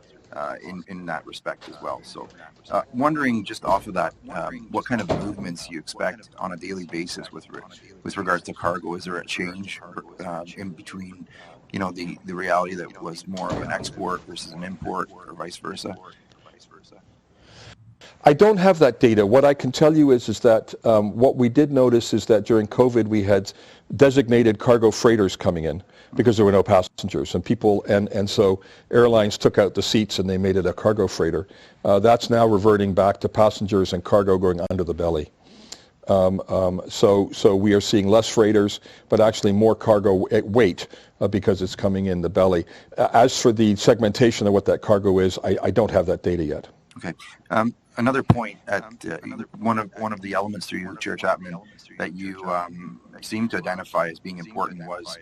[SPEAKER 10] in that respect as well. So wondering just off of that, what kind of movements you expect on a daily basis with regards to cargo? Is there a change in between, you know, the reality that was more of an export versus an import, or vice versa?
[SPEAKER 7] I don't have that data. What I can tell you is that what we did notice is that during COVID we had designated cargo freighters coming in because there were no passengers, and so airlines took out the seats and they made it a cargo freighter. That's now reverting back to passengers and cargo going under the belly. So we are seeing less freighters, but actually more cargo weight because it's coming in the belly. As for the segmentation of what that cargo is, I don't have that data yet.
[SPEAKER 10] Okay. Another point at one of the elements through you, Chair Chapman, that you seem to identify as being important was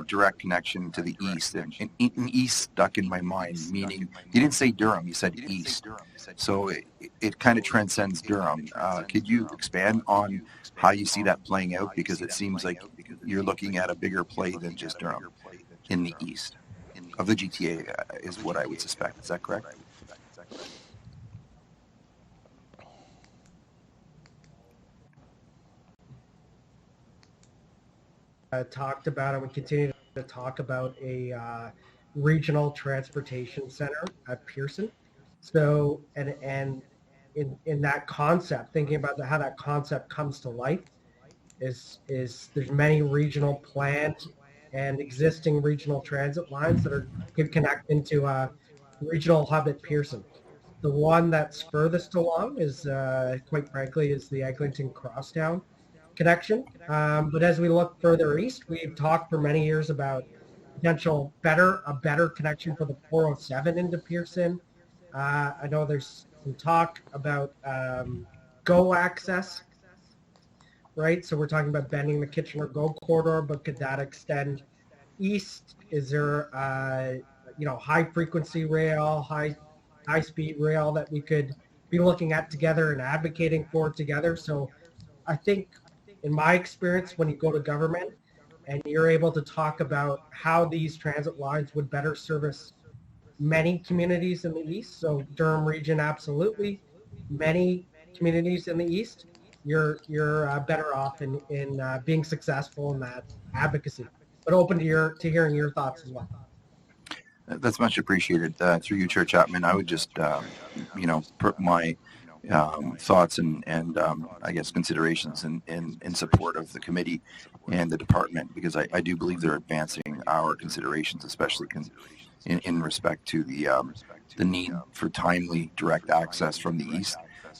[SPEAKER 10] direct connection to the east. And east stuck in my mind, meaning you didn't say Durham, you said east. So it kind of transcends Durham. Could you expand on how you see that playing out? Because it seems like you're looking at a bigger play than just Durham in the east of the GTA is what I would suspect. Is that correct?
[SPEAKER 6] Talked about, and we continue to talk about a regional transportation center at Pearson. So, and in that concept, thinking about how that concept comes to life, is there's many regional planned and existing regional transit lines that could connect into a regional hub at Pearson. The one that's furthest along is, quite frankly, is the Eglinton Crosstown connection. But as we look further east, we've talked for many years about potential a better connection for the 407 into Pearson. I know there's some talk about GO access, right? So we're talking about bending the Kitchener GO corridor, but could that extend east? Is there high frequency rail, high speed rail that we could be looking at together and advocating for together? So I think, in my experience, when you go to government and you're able to talk about how these transit lines would better service many communities in the east, so Durham region, absolutely, many communities in the east, you're better off in being successful in that advocacy. But open to hearing your thoughts as well.
[SPEAKER 10] That's much appreciated. Through you, Chair Chapman, I would just put my thoughts and I guess considerations in support of the committee and the department, because I do believe they're advancing our considerations, especially in respect to the need for timely direct access from the east,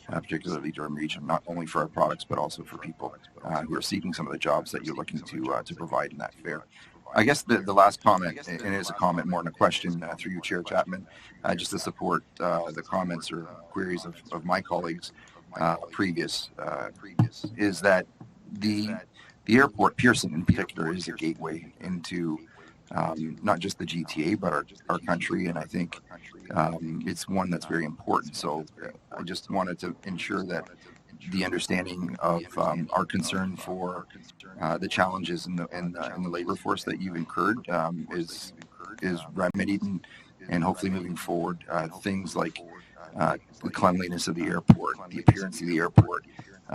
[SPEAKER 10] particularly Durham region, not only for our products but also for people who are seeking some of the jobs that you're looking to provide in that fair. I guess the last comment, and it is a comment more than a question through you, Chair Chapman, just to support the comments or queries of my colleagues previous, is that the airport, Pearson in particular, is a gateway into not just the GTA, but our country, and I think it's one that's very important. So I just wanted to ensure that the understanding of our concern for the challenges in the labor force that you've incurred is remedied, and hopefully moving forward, things like the cleanliness of the airport, the appearance of the airport,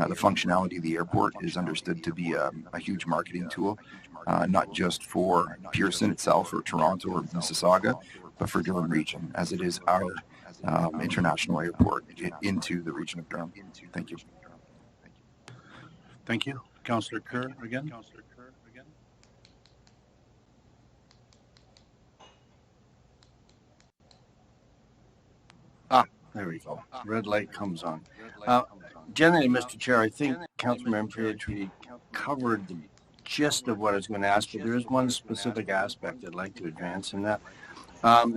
[SPEAKER 10] the functionality of the airport is understood to be a huge marketing tool, not just for Pearson itself or Toronto or Mississauga, but for Durham region, as it is our international airport into the region of Durham. Thank you.
[SPEAKER 1] Thank you. Councillor Kerr again. There we go. Red light comes on. Generally, Mr. Chair, I think Councilmember Pietri covered the gist of what I was going to ask, but there is one specific aspect I'd like to advance in that.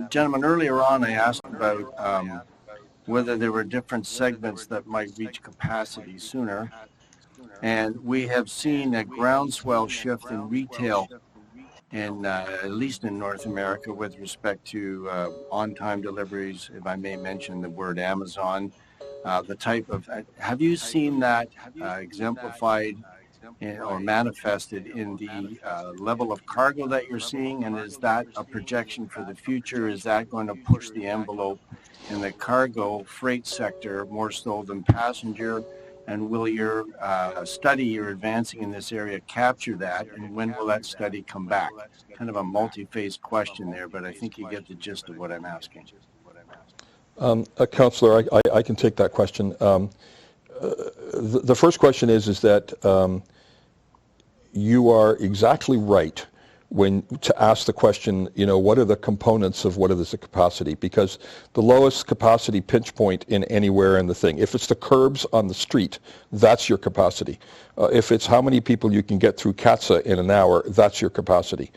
[SPEAKER 1] Gentlemen, earlier on I asked about whether there were different segments that might reach capacity sooner. And we have seen a groundswell shift in retail at least in North America, with respect to on-time deliveries, if I may mention the word Amazon,
[SPEAKER 8] the type of, have you seen that exemplified or manifested in the level of cargo that you're seeing? And is that a projection for the future? Is that going to push the envelope in the cargo freight sector more so than passenger? And will your study you're advancing in this area capture that? And when will that study come back? Kind of a multi-phase question there, but I think you get the gist of what I'm asking.
[SPEAKER 7] Councillor, I can take that question. The first question is that you are exactly right when to ask the question, what are the components of what is the capacity? Because the lowest capacity pinch point in anywhere in the thing, if it's the curbs on the street, that's your capacity. If it's how many people you can get through CATSA in an hour, that's your capacity.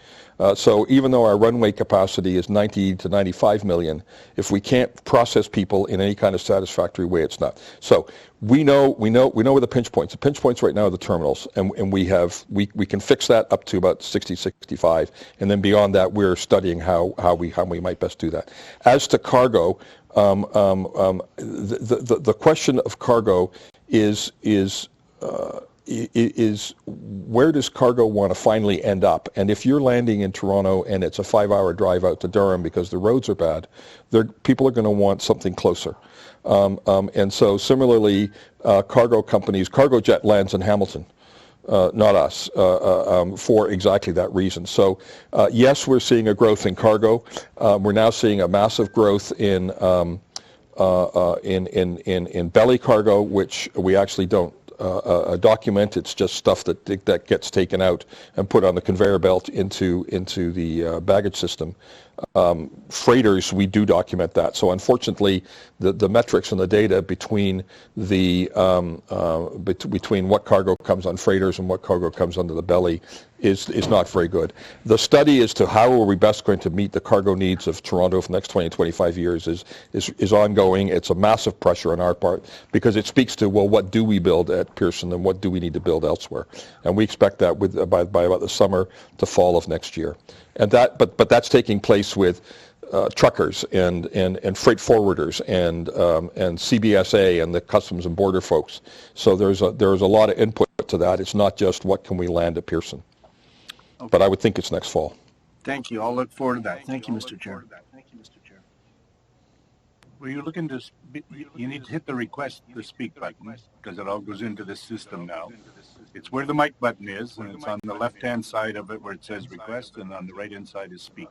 [SPEAKER 7] So even though our runway capacity is 90 to 95 million, if we can't process people in any kind of satisfactory way, it's not. So we know where the pinch points. The pinch points right now are the terminals, and we can fix that up to about 60, 65, and then beyond that, we're studying how we might best do that. As to cargo, the question of cargo is where does cargo want to finally end up? And if you're landing in Toronto and it's a 5-hour drive out to Durham because the roads are bad, people are going to want something closer. And so similarly, cargo companies, Cargojet lands in Hamilton, not us, for exactly that reason. So yes, we're seeing a growth in cargo. We're now seeing a massive growth in belly cargo, which we actually don't document. It's just stuff that gets taken out and put on the conveyor belt into the baggage system. Freighters, we do document that. So unfortunately, the metrics and the data between between what cargo comes on freighters and what cargo comes under the belly is not very good. The study as to how are we best going to meet the cargo needs of Toronto for the next 20, 25 years is ongoing. It's a massive pressure on our part because it speaks to, well, what do we build at Pearson and what do we need to build elsewhere? And we expect that by about the summer to fall of next year. And but that's taking place with truckers and freight forwarders and CBSA and the Customs and Border folks. So there's a lot of input to that. It's not just what can we land at Pearson. Okay. But I would think it's next fall.
[SPEAKER 8] Thank you. I'll look forward to that. Thank you, Mr. Chair.
[SPEAKER 1] Were you looking to? You need to hit the request to speak button because it all goes into the system now. It's where the mic button is, and it's on the left-hand side of it where it says request, and on the right-hand side is speak.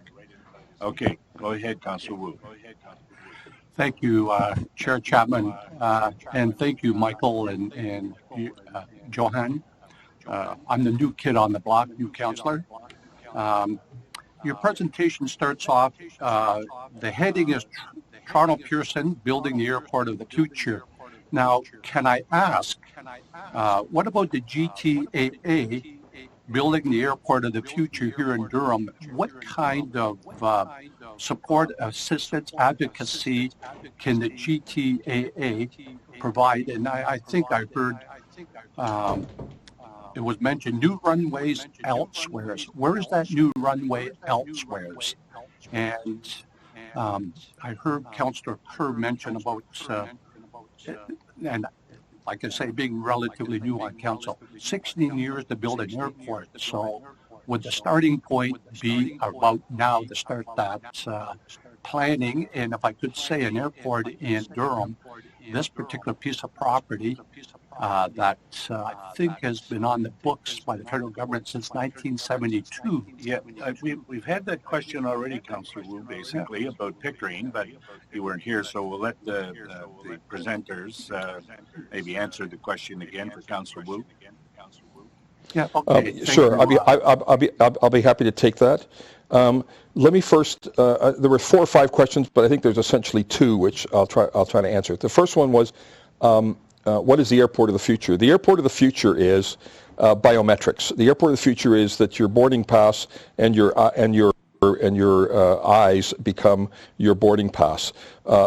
[SPEAKER 1] Okay, go ahead, Councillor Wu.
[SPEAKER 11] Thank you, Chair Chapman, and thank you, Michael and Johan. I'm the new kid on the block, new councillor. Your presentation starts off, the heading is Toronto Pearson, Building the Airport of the Future. Now, can I ask, what about the GTAA, Building the Airport of the Future here in Durham? What kind of support, assistance, advocacy can the GTAA provide? And I think I heard it was mentioned new runways elsewhere. Where is that new runway elsewhere? And I heard Councillor Kerr mention about, and like I say, being relatively new on council, 16 years to build an airport. So would the starting point be about now to start that planning? And if I could say an airport in Durham, this particular piece of property that I think has been on the books by the federal government since 1972.
[SPEAKER 1] Yeah, we've had that question already, Councillor Wu, basically, about Pickering, but you weren't here, so we'll let the presenters maybe answer the question again for Councillor Wu.
[SPEAKER 11] Yeah, okay.
[SPEAKER 7] Sure, I'll be happy to take that. Let me first. There were 4 or 5 questions, but I think there's essentially 2 which I'll try to answer. The first one was, what is the airport of the future? The airport of the future is biometrics. The airport of the future is that your boarding pass and your eyes become your boarding pass,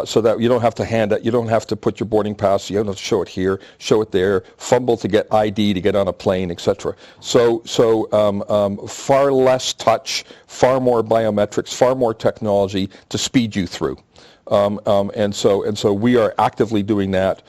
[SPEAKER 7] so that you don't have to hand it. You don't have to put your boarding pass. You don't have to show it here, show it there, fumble to get ID to get on a plane, etc. So far less touch, far more biometrics, far more technology to speed you through. And so we are actively doing that.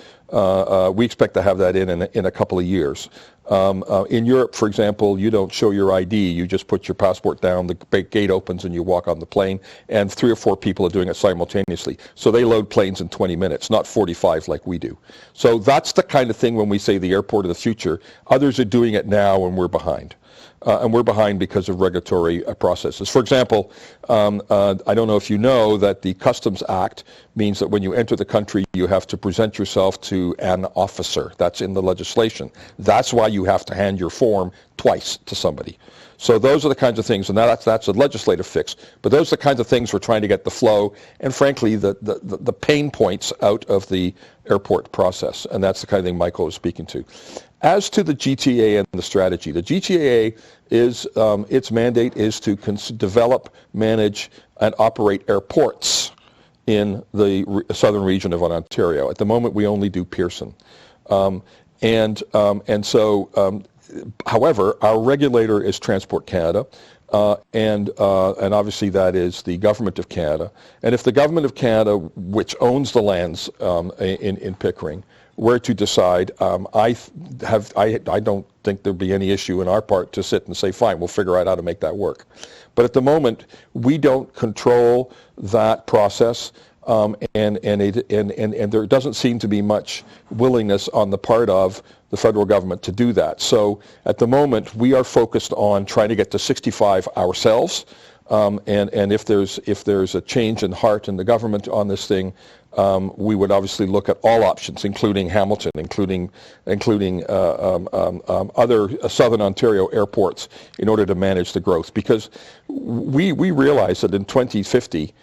[SPEAKER 7] We expect to have that in a couple of years. In Europe, for example, you don't show your ID. You just put your passport down, the gate opens, and you walk on the plane, and 3 or 4 people are doing it simultaneously. So they load planes in 20 minutes, not 45 like we do. So that's the kind of thing when we say the airport of the future. Others are doing it now, and we're behind. And we're behind because of regulatory processes. For example, I don't know if you know that the Customs Act means that when you enter the country, you have to present yourself to an officer. That's in the legislation. That's why you have to hand your form twice to somebody. So those are the kinds of things, and that's a legislative fix. But those are the kinds of things we're trying to get the flow and, frankly, the pain points out of the airport process. And that's the kind of thing Michael was speaking to. As to the GTA and the strategy, the GTA is its mandate is to develop, manage, and operate airports in the southern region of Ontario. At the moment, we only do Pearson, however, our regulator is Transport Canada, and obviously that is the Government of Canada. And if the Government of Canada, which owns the lands in Pickering, were to decide, I don't think there'd be any issue in our part to sit and say, fine, we'll figure out how to make that work. But at the moment, we don't control that process, and there doesn't seem to be much willingness on the part of the federal government to do that. So at the moment, we are focused on trying to get to 65 ourselves, and if there's a change in heart in the government on this thing, we would obviously look at all options, including Hamilton, including other Southern Ontario airports, in order to manage the growth. Because we realize that in 2050,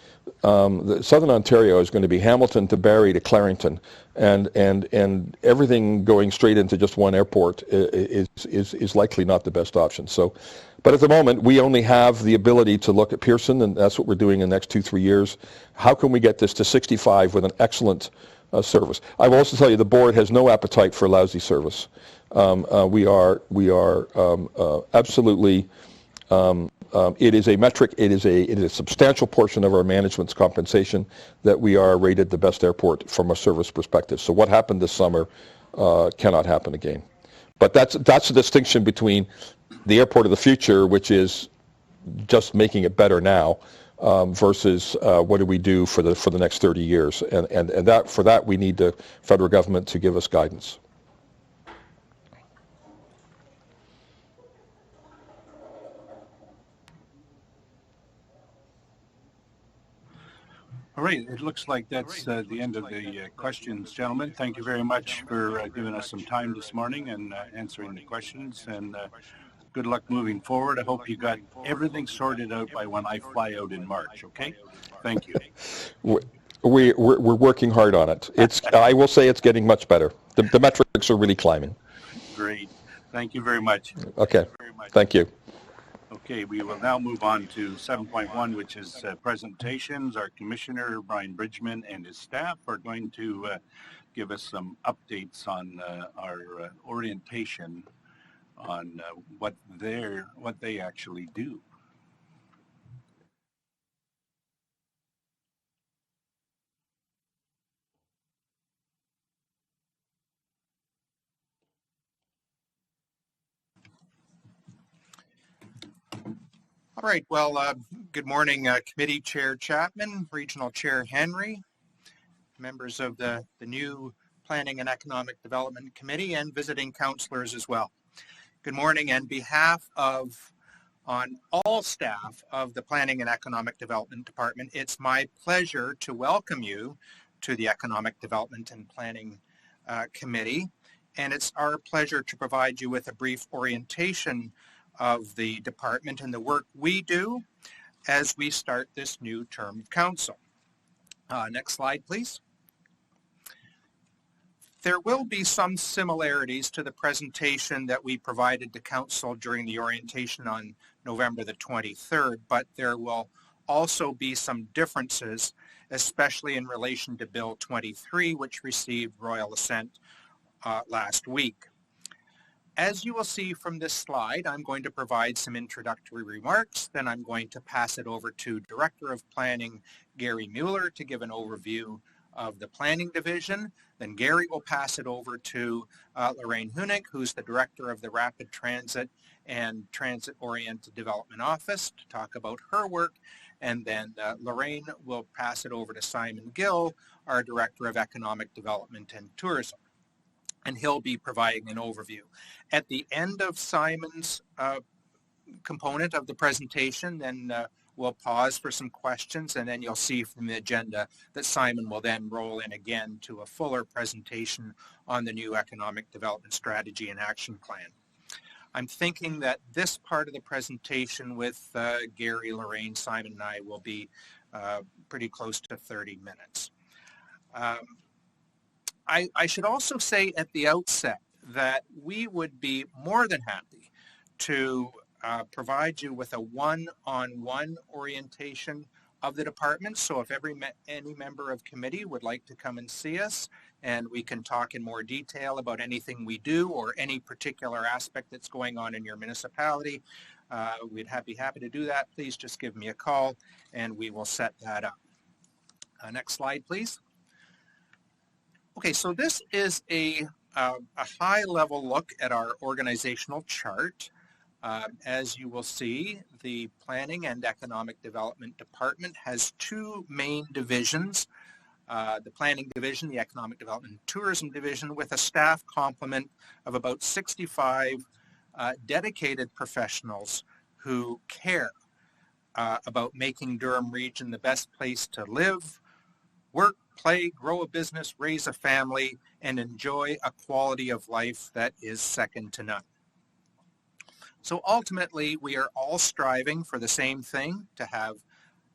[SPEAKER 7] Southern Ontario is going to be Hamilton to Barrie to Clarington, and everything going straight into just one airport is likely not the best option. So, but at the moment, we only have the ability to look at Pearson, and that's what we're doing in the next 2-3 years. How can we get this to 65 with an excellent service? I will also tell you the board has no appetite for lousy service. We are absolutely. It is a metric. It is a substantial portion of our management's compensation that we are rated the best airport from a service perspective. So what happened this summer cannot happen again. But that's the distinction between the airport of the future, which is just making it better now, versus what do we do for the next 30 years, and that for that we need the federal government to give us guidance.
[SPEAKER 1] All right, it looks like that's the end of the questions, gentlemen. Thank you very much for giving us some time this morning and answering the questions, and good luck moving forward. I hope you got everything sorted out by when I fly out in March, okay? Thank you.
[SPEAKER 7] We're working hard on it. I will say it's getting much better. The metrics are really climbing.
[SPEAKER 1] Great. Thank you very much.
[SPEAKER 7] Okay. Thank you.
[SPEAKER 1] Okay, we will now move on to 7.1, which is presentations. Our Commissioner, Brian Bridgman, and his staff are going to give us some updates on our orientation on what they actually do.
[SPEAKER 12] All right, well, good morning, Committee Chair Chapman, Regional Chair Henry, members of the new Planning and Economic Development Committee, and visiting councillors as well. Good morning. On behalf of all staff of the Planning and Economic Development Department, it's my pleasure to welcome you to the Economic Development and Planning Committee, and it's our pleasure to provide you with a brief orientation of the department and the work we do as we start this new term of council. Next slide, please. There will be some similarities to the presentation that we provided to council during the orientation on November the 23rd, but there will also be some differences, especially in relation to Bill 23, which received royal assent last week. As you will see from this slide, I'm going to provide some introductory remarks. Then I'm going to pass it over to Director of Planning, Gary Mueller, to give an overview of the Planning Division. Then Gary will pass it over to Lorraine Hunig, who's the Director of the Rapid Transit and Transit-Oriented Development Office, to talk about her work. And then Lorraine will pass it over to Simon Gill, our Director of Economic Development and Tourism, and he'll be providing an overview. At the end of Simon's component of the presentation, then we'll pause for some questions, and then you'll see from the agenda that Simon will then roll in again to a fuller presentation on the new Economic Development Strategy and Action Plan. I'm thinking that this part of the presentation with Gary, Lorraine, Simon, and I will be pretty close to 30 minutes. I should also say at the outset that we would be more than happy to provide you with a one-on-one orientation of the department. So if any member of committee would like to come and see us, and we can talk in more detail about anything we do or any particular aspect that's going on in your municipality, we'd be happy to do that. Please just give me a call and we will set that up. Next slide, please. Okay, so this is a high-level look at our organizational chart. As you will see, the Planning and Economic Development Department has two main divisions, the Planning Division, the Economic Development and Tourism Division, with a staff complement of about 65 dedicated professionals who care about making Durham Region the best place to live, work, play, grow a business, raise a family, and enjoy a quality of life that is second to none. So ultimately, we are all striving for the same thing, to have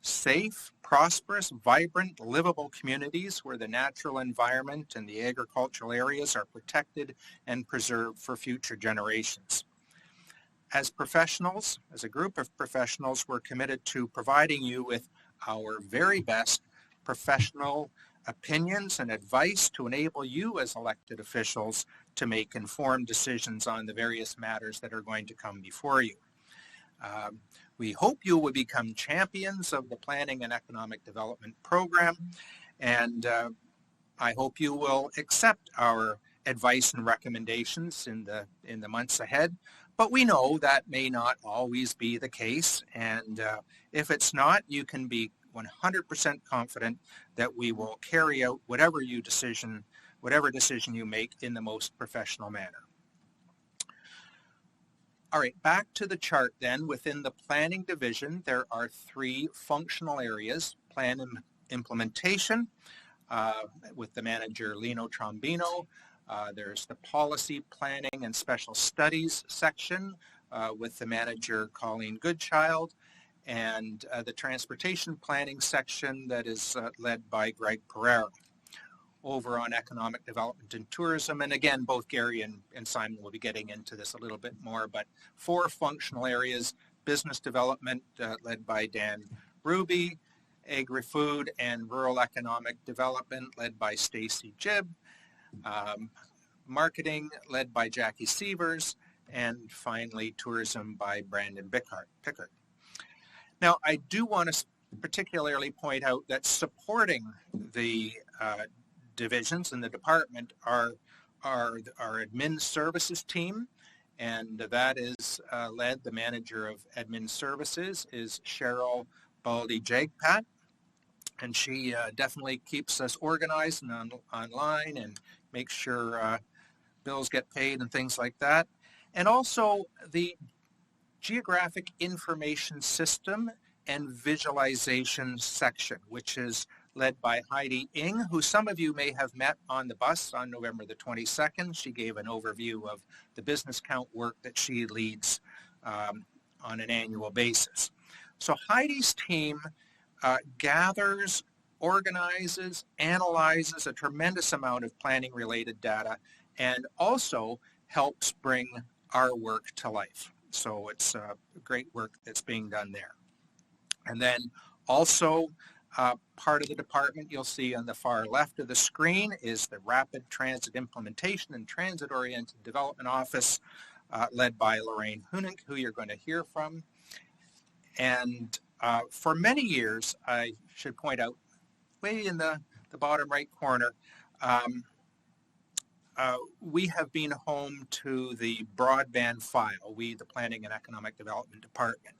[SPEAKER 12] safe, prosperous, vibrant, livable communities where the natural environment and the agricultural areas are protected and preserved for future generations. As professionals, as a group of professionals, we're committed to providing you with our very best professional opinions and advice to enable you as elected officials to make informed decisions on the various matters that are going to come before you. We hope you will become champions of the Planning and Economic Development Program, and I hope you will accept our advice and recommendations in the months ahead. But we know that may not always be the case, and if it's not, you can be 100% confident that we will carry out whatever decision you make in the most professional manner. All right, back to the chart then. Within the Planning Division, there are three functional areas: plan and implementation with the manager Lino Trombino. There's the policy, planning, and special studies section with the manager Colleen Goodchild, and the transportation planning section that is led by Greg Pereira. Over on economic development and tourism, and again, both Gary and Simon will be getting into this a little bit more, but four functional areas: business development led by Dan Ruby, agri-food and rural economic development led by Stacy Jibb, marketing led by Jackie Sievers, and finally tourism by Brandon Pickard. Now, I do want to particularly point out that supporting the divisions in the department are our admin services team, and that is led, the manager of admin services is Cheryl Baldy-Jagpat, and she definitely keeps us organized and online and makes sure bills get paid and things like that. And also the Geographic Information System and Visualization section, which is led by Heidi Ng, who some of you may have met on the bus on November the 22nd. She gave an overview of the business count work that she leads on an annual basis. So Heidi's team gathers, organizes, analyzes a tremendous amount of planning-related data, and also helps bring our work to life. So it's great work that's being done there. And then also part of the department you'll see on the far left of the screen is the Rapid Transit Implementation and Transit-Oriented Development Office, led by Lorraine Hunink, who you're going to hear from. And for many years, I should point out, way in the bottom right corner, we have been home to the broadband file, we, the Planning and Economic Development Department.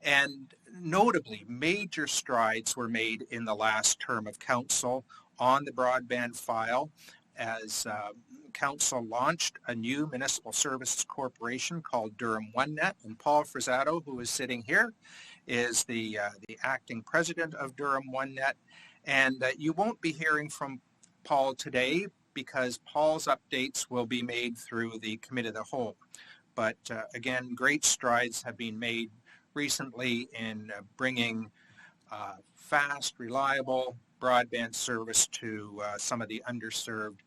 [SPEAKER 12] And notably, major strides were made in the last term of council on the broadband file as council launched a new municipal services corporation called Durham OneNet. And Paul Frizzato, who is sitting here, is the acting president of Durham OneNet. And you won't be hearing from Paul today because Paul's updates will be made through the Committee of the Whole. But again, great strides have been made recently in bringing fast, reliable broadband service to some of the underserved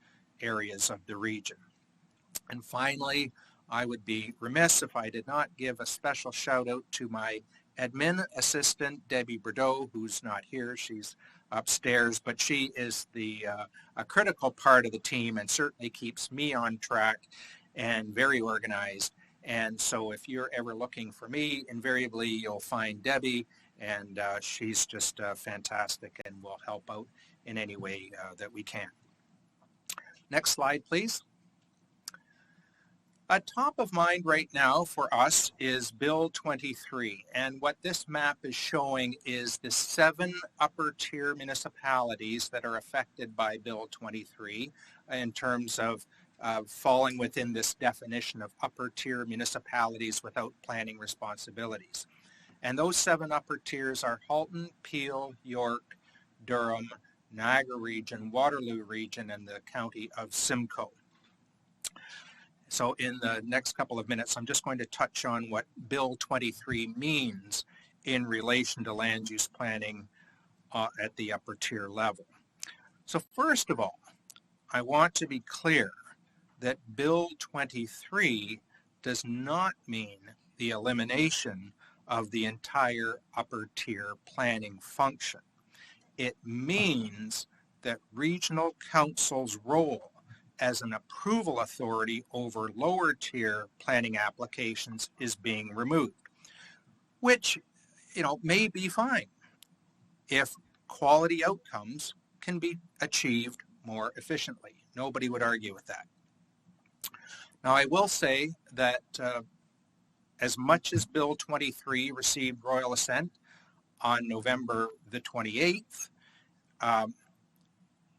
[SPEAKER 12] areas of the region. And finally, I would be remiss if I did not give a special shout out to my admin assistant, Debbie Bordeaux, who's not here. She's upstairs, but she is a critical part of the team and certainly keeps me on track and very organized. And so if you're ever looking for me, invariably you'll find Debbie, and she's just fantastic and will help out in any way that we can. Next slide, please. Top of mind right now for us is Bill 23, and what this map is showing is the 7 upper tier municipalities that are affected by Bill 23 in terms of falling within this definition of upper tier municipalities without planning responsibilities. And those 7 upper tiers are Halton, Peel, York, Durham, Niagara Region, Waterloo Region, and the County of Simcoe. So in the next couple of minutes, I'm just going to touch on what Bill 23 means in relation to land use planning at the upper tier level. So first of all, I want to be clear that Bill 23 does not mean the elimination of the entire upper tier planning function. It means that regional council's role as an approval authority over lower tier planning applications is being removed, which, may be fine if quality outcomes can be achieved more efficiently. Nobody would argue with that. Now, I will say that as much as Bill 23 received royal assent on November the 28th,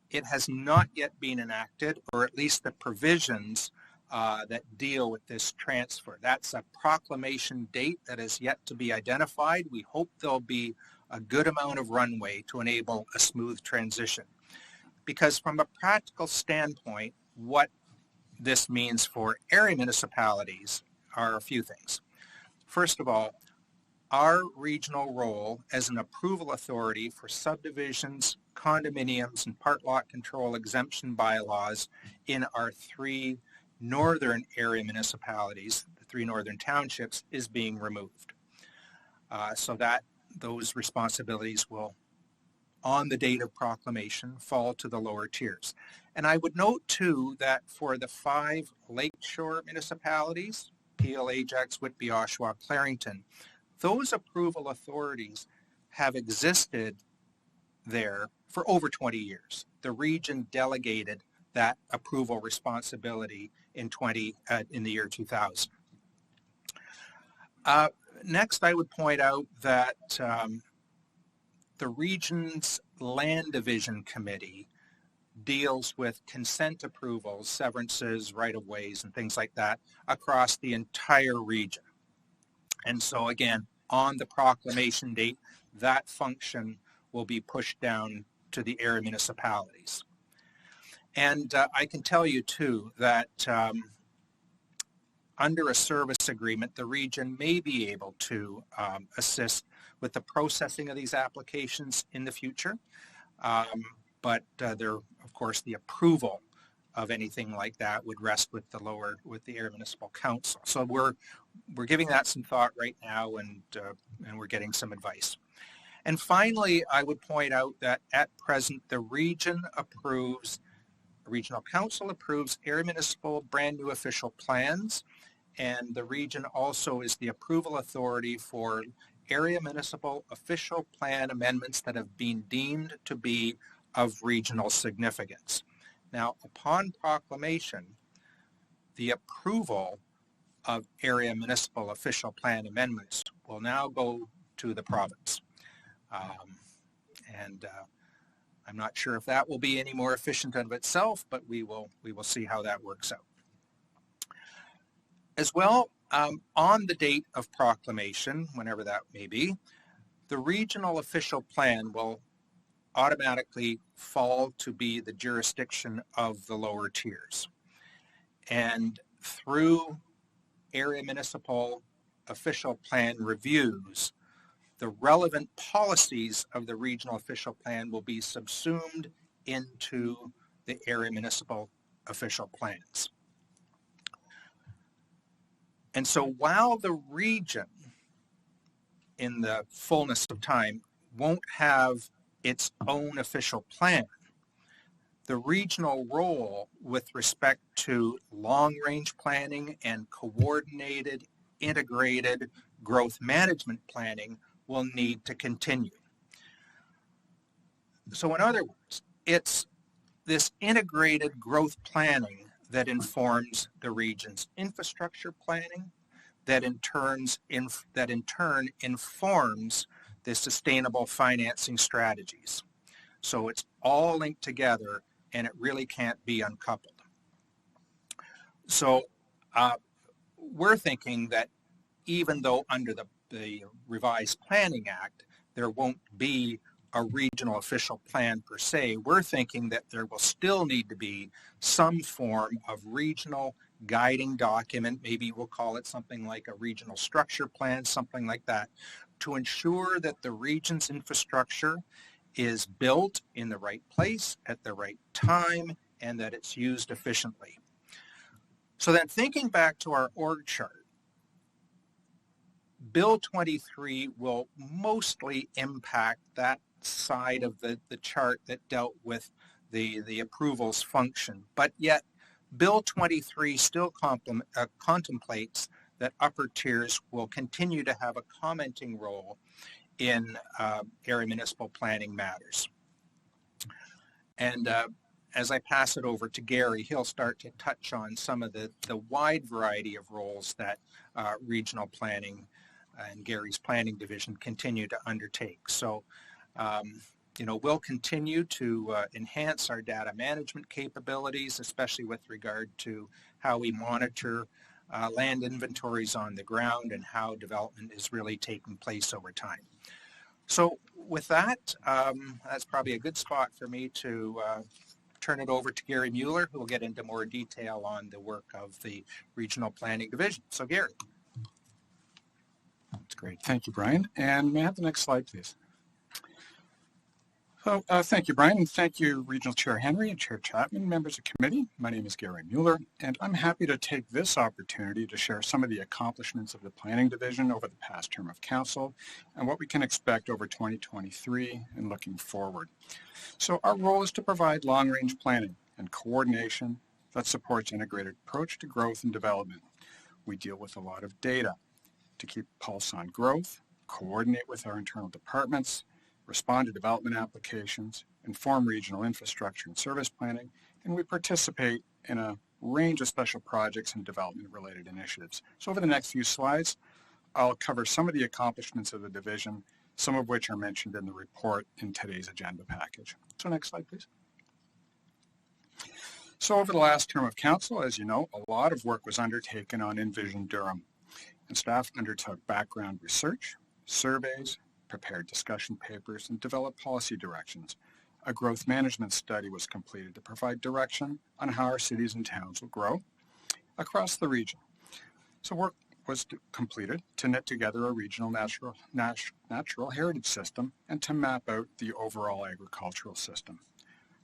[SPEAKER 12] it has not yet been enacted, or at least the provisions that deal with this transfer. That's a proclamation date that is yet to be identified. We hope there'll be a good amount of runway to enable a smooth transition. Because from a practical standpoint, what this means for area municipalities are a few things. First of all, our regional role as an approval authority for subdivisions, condominiums, and part lot control exemption bylaws in our 3 northern area municipalities, the 3 northern townships, is being removed. So that those responsibilities will, on the date of proclamation, fall to the lower tiers. And I would note too that for the 5 lakeshore municipalities, Peel, Ajax, Whitby, Oshawa, Clarington, those approval authorities have existed there for over 20 years. The region delegated that approval responsibility in the year 2000. Next, I would point out that the region's land division committee deals with consent approvals, severances, right-of-ways, and things like that across the entire region. And so again, on the proclamation date, that function will be pushed down to the area municipalities. And I can tell you too that under a service agreement, the region may be able to assist with the processing of these applications in the future. But of course, the approval of anything like that would rest with the area municipal council. So we're giving that some thought right now, and we're getting some advice. And finally, I would point out that at present, the regional council approves area municipal brand new official plans, and the region also is the approval authority for area municipal official plan amendments that have been deemed to be of regional significance. Now, upon proclamation, the approval of area municipal official plan amendments will now go to the province. I'm not sure if that will be any more efficient of itself, but we will see how that works out. As well, on the date of proclamation, whenever that may be, the regional official plan will automatically fall to be the jurisdiction of the lower tiers. And through area municipal official plan reviews, the relevant policies of the regional official plan will be subsumed into the area municipal official plans. And so while the region, in the fullness of time, won't have its own official plan, the regional role with respect to long-range planning and coordinated, integrated growth management planning will need to continue. So in other words, it's this integrated growth planning that informs the region's infrastructure planning, that in turn informs the sustainable financing strategies. So it's all linked together, and it really can't be uncoupled. So we're thinking that even though under the Revised Planning Act, there won't be a regional official plan per se, we're thinking that there will still need to be some form of regional guiding document, maybe we'll call it something like a regional structure plan, something like that, to ensure that the region's infrastructure is built in the right place at the right time and that it's used efficiently. So then thinking back to our org chart, Bill 23 will mostly impact that side of the chart that dealt with the approvals function, but yet Bill 23 still contemplates that upper tiers will continue to have a commenting role in area municipal planning matters. And as I pass it over to Gary, he'll start to touch on some of the wide variety of roles that regional planning and Gary's planning division continue to undertake. So, we'll continue to enhance our data management capabilities, especially with regard to how we monitor land inventories on the ground and how development is really taking place over time. So with that, that's probably a good spot for me to turn it over to Gary Mueller, who will get into more detail on the work of the Regional Planning Division. So Gary.
[SPEAKER 11] That's great. Thank you, Brian. And may I have the next slide, please? So thank you, Brian, and thank you, Regional Chair Henry and Chair Chapman, members of committee. My name is Gary Mueller, and I'm happy to take this opportunity to share some of the accomplishments of the Planning Division over the past term of Council and what we can expect over 2023 and looking forward. So our role is to provide long-range planning and coordination that supports integrated approach to growth and development. We deal with a lot of data to keep pulse on growth, coordinate with our internal departments, respond to development applications, inform regional infrastructure and service planning, and we participate in a range of special projects and development-related initiatives. So over the next few slides, I'll cover some of the accomplishments of the division, some of which are mentioned in the report in today's agenda package. So next slide, please. So over the last term of Council, as you know, a lot of work was undertaken on Envision Durham, and staff undertook background research, surveys, prepared discussion papers, and developed policy directions. A growth management study was completed to provide direction on how our cities and towns will grow across the region. So work was completed to knit together a regional natural heritage system and to map out the overall agricultural system.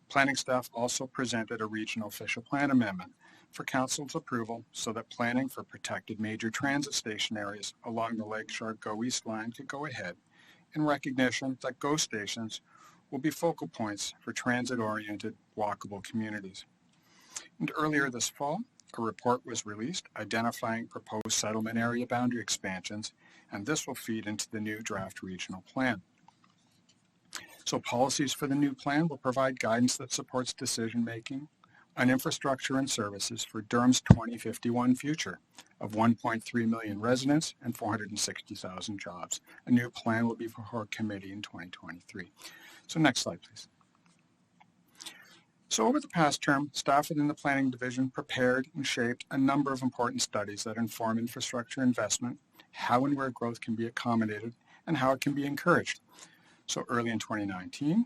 [SPEAKER 11] Planning staff also presented a regional official plan amendment for Council's approval so that planning for protected major transit station areas along the Lakeshore Go East line could go ahead,
[SPEAKER 13] in recognition that GO stations will be focal points for transit-oriented walkable communities. And earlier this fall, a report was released identifying proposed settlement area boundary expansions, and this will feed into the new draft regional plan. So policies for the new plan will provide guidance that supports decision-making on infrastructure and services for Durham's 2051 future of 1.3 million residents and 460,000 jobs. A new plan will be before committee in 2023. So next slide, please. So over the past term, staff within the Planning Division prepared and shaped a number of important studies that inform infrastructure investment, how and where growth can be accommodated, and how it can be encouraged. So early in 2019,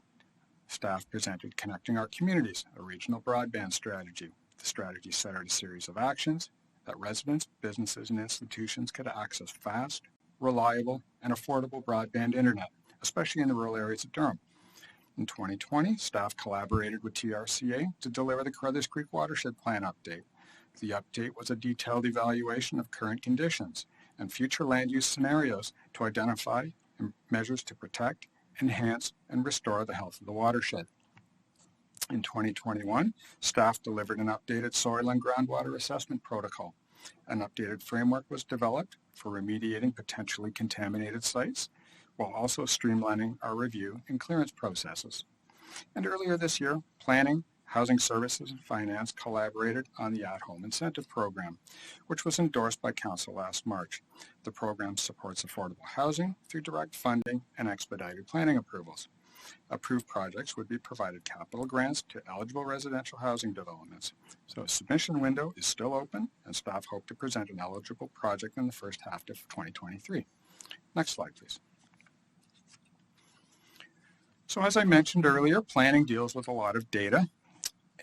[SPEAKER 13] staff presented Connecting Our Communities, a regional broadband strategy. The strategy set out a series of actions that residents, businesses, and institutions could access fast, reliable, and affordable broadband internet, especially in the rural areas of Durham. In 2020, staff collaborated with TRCA to deliver the Carruthers Creek Watershed Plan update. The update was a detailed evaluation of current conditions and future land use scenarios to identify measures to protect, enhance, and restore the health of the watershed. In 2021, staff delivered an updated soil and groundwater assessment protocol. An updated framework was developed for remediating potentially contaminated sites, while also streamlining our review and clearance processes. And earlier this year, Planning, Housing Services, and Finance collaborated on the At-Home Incentive Program, which was endorsed by Council last March. The program supports affordable housing through direct funding and expedited planning approvals. Approved projects would be provided capital grants to eligible residential housing developments. So a submission window is still open, and staff hope to present an eligible project in the first half of 2023. Next slide, please. So as I mentioned earlier, planning deals with a lot of data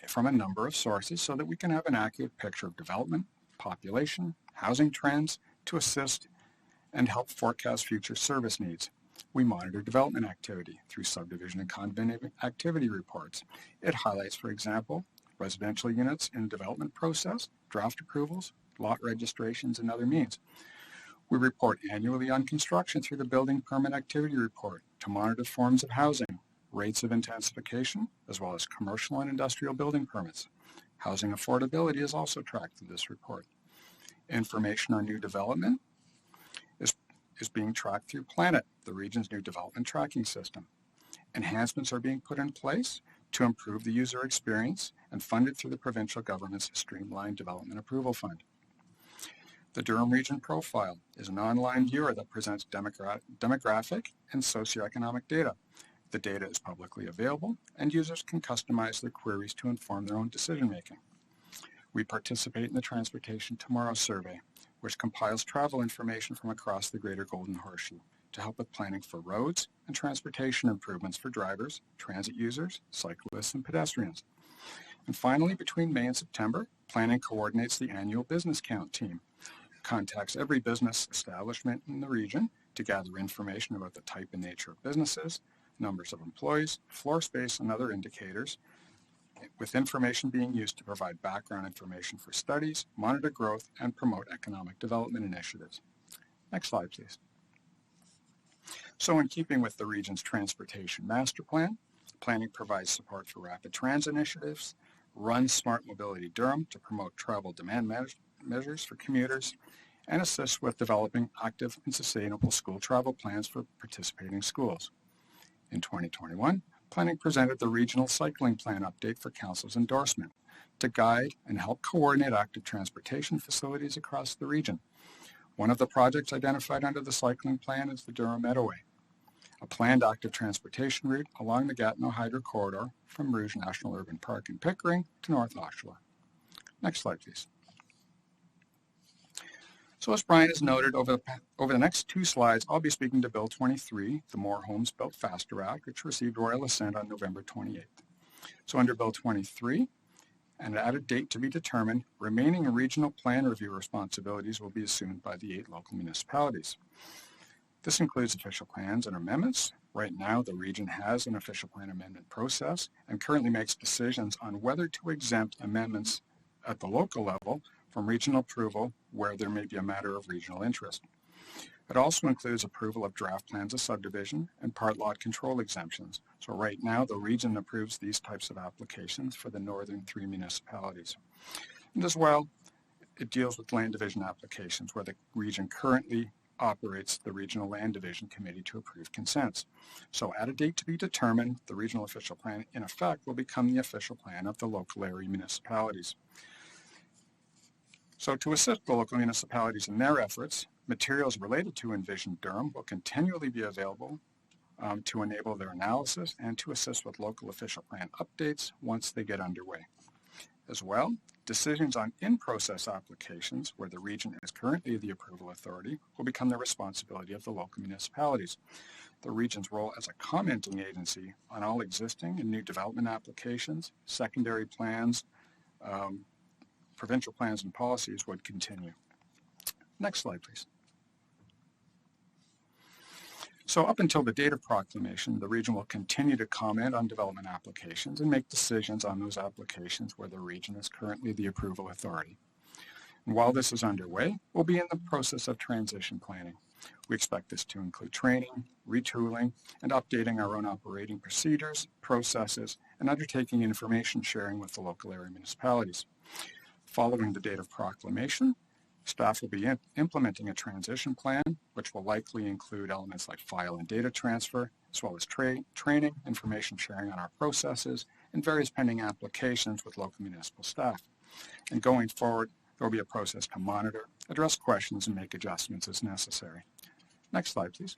[SPEAKER 13] from a number of sources so that we can have an accurate picture of development, population, housing trends to assist and help forecast future service needs. We monitor development activity through subdivision and condominium activity reports. It highlights, for example, residential units in the development process, draft approvals, lot registrations, and other means. We report annually on construction through the Building Permit Activity Report to monitor forms of housing, rates of intensification, as well as commercial and industrial building permits. Housing affordability is also tracked through this report. Information on new development is being tracked through Planet, the region's new development tracking system. Enhancements are being put in place to improve the user experience and funded through the provincial government's Streamlined Development Approval Fund. The Durham Region Profile is an online viewer that presents demographic and socioeconomic data. The data is publicly available, and users can customize their queries to inform their own decision-making. We participate in the Transportation Tomorrow survey, which compiles travel information from across the Greater Golden Horseshoe to help with planning for roads and transportation improvements for drivers, transit users, cyclists, and pedestrians. And finally, between May and September, planning coordinates the annual business count team, contacts every business establishment in the region to gather information about the type and nature of businesses, numbers of employees, floor space, and other indicators, with information being used to provide background information for studies, monitor growth, and promote economic development initiatives. Next slide, please. So in keeping with the region's transportation master plan, planning provides support for rapid transit initiatives, runs Smart Mobility Durham to promote travel demand measures for commuters, and assists with developing active and sustainable school travel plans for participating schools. In 2021, Planning presented the Regional Cycling Plan update for Council's endorsement to guide and help coordinate active transportation facilities across the region. One of the projects identified under the cycling plan is the Durham Meadowway, a planned active transportation route along the Gatineau Hydro Corridor from Rouge National Urban Park in Pickering to North Oshawa. Next slide, please. So as Brian has noted, over the next two slides, I'll be speaking to Bill 23, the More Homes Built Faster Act, which received royal assent on November 28th. So under Bill 23, and at a date to be determined, remaining regional plan review responsibilities will be assumed by the 8 local municipalities. This includes official plans and amendments. Right now, the region has an official plan amendment process and currently makes decisions on whether to exempt amendments at the local level from regional approval where there may be a matter of regional interest. It also includes approval of draft plans of subdivision and part lot control exemptions. So right now, the region approves these types of applications for the northern 3 municipalities. And as well, it deals with land division applications where the region currently operates the Regional Land Division Committee to approve consents. So at a date to be determined, the regional official plan in effect will become the official plan of the local area municipalities. So to assist the local municipalities in their efforts, materials related to Envision Durham will continually be available to enable their analysis and to assist with local official plan updates once they get underway. As well, decisions on in-process applications where the region is currently the approval authority will become the responsibility of the local municipalities. The region's role as a commenting agency on all existing and new development applications, secondary plans, provincial plans and policies would continue. Next slide, please. So up until the date of proclamation, the region will continue to comment on development applications and make decisions on those applications where the region is currently the approval authority. And while this is underway, we'll be in the process of transition planning. We expect this to include training, retooling, and updating our own operating procedures, processes, and undertaking information sharing with the local area municipalities. Following the date of proclamation, staff will be implementing a transition plan, which will likely include elements like file and data transfer, as well as training, information sharing on our processes, and various pending applications with local municipal staff. And going forward, there will be a process to monitor, address questions, and make adjustments as necessary. Next slide, please.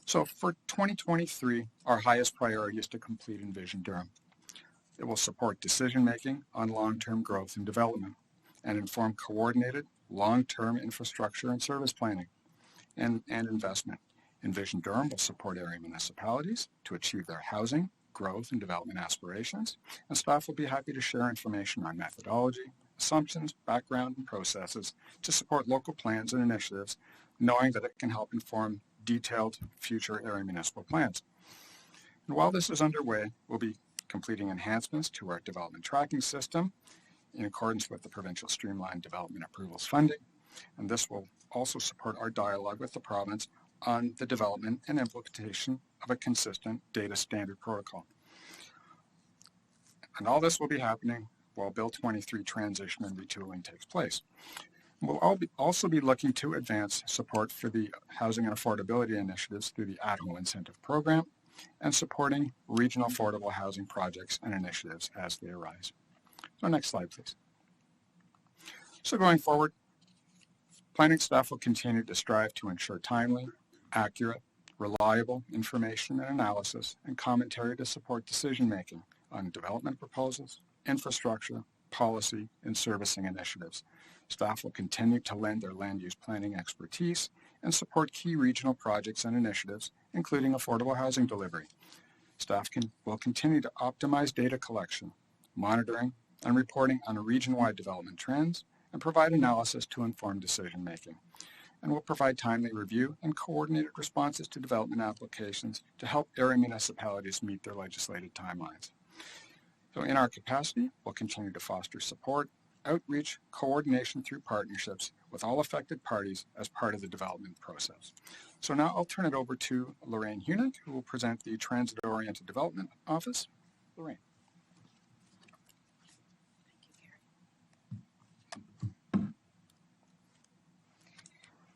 [SPEAKER 13] So for 2023, our highest priority is to complete Envision Durham. It will support decision-making on long-term growth and development and inform coordinated long-term infrastructure and service planning and investment. Envision Durham will support area municipalities to achieve their housing, growth, and development aspirations, and staff will be happy to share information on methodology, assumptions, background, and processes to support local plans and initiatives, knowing that it can help inform detailed future area municipal plans. And while this is underway, we'll be completing enhancements to our development tracking system in accordance with the provincial streamlined development approvals funding, and this will also support our dialogue with the province on the development and implementation of a consistent data standard protocol. And all this will be happening while Bill 23 transition and retooling takes place. We'll also be looking to advance support for the housing and affordability initiatives through the ATMO incentive program and supporting regional affordable housing projects and initiatives as they arise. So next slide, please. So going forward, planning staff will continue to strive to ensure timely, accurate, reliable information and analysis and commentary to support decision-making on development proposals, infrastructure, policy, and servicing initiatives. Staff will continue to lend their land use planning expertise and support key regional projects and initiatives, including affordable housing delivery. Staff will continue to optimize data collection, monitoring, and reporting on region-wide development trends and provide analysis to inform decision-making. And will provide timely review and coordinated responses to development applications to help area municipalities meet their legislated timelines. So in our capacity, we'll continue to foster support, outreach, coordination through partnerships with all affected parties as part of the development process. So now I'll turn it over to Lorraine Hunick, who will present the Transit-Oriented Development Office. Lorraine.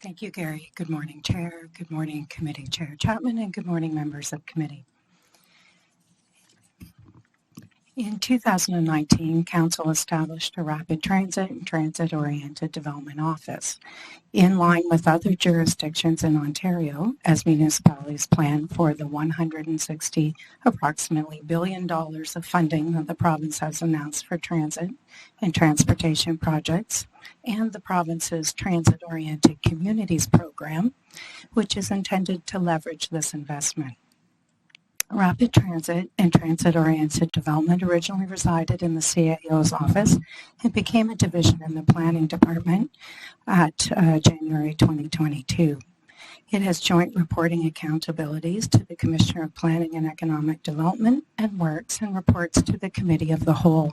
[SPEAKER 14] Thank you, Gary. Good morning, Chair. Good morning, Committee Chair Chapman, and good morning, members of committee. In 2019, Council established a Rapid Transit and Transit-Oriented Development Office. In line with other jurisdictions in Ontario, as municipalities plan for the approximately $160 billion of funding that the province has announced for transit and transportation projects, and the province's Transit-Oriented Communities Program, which is intended to leverage this investment. Rapid Transit and Transit-Oriented Development originally resided in the CAO's office and became a division in the Planning Department at January 2022. It has joint reporting accountabilities to the Commissioner of Planning and Economic Development and works and reports to the Committee of the Whole.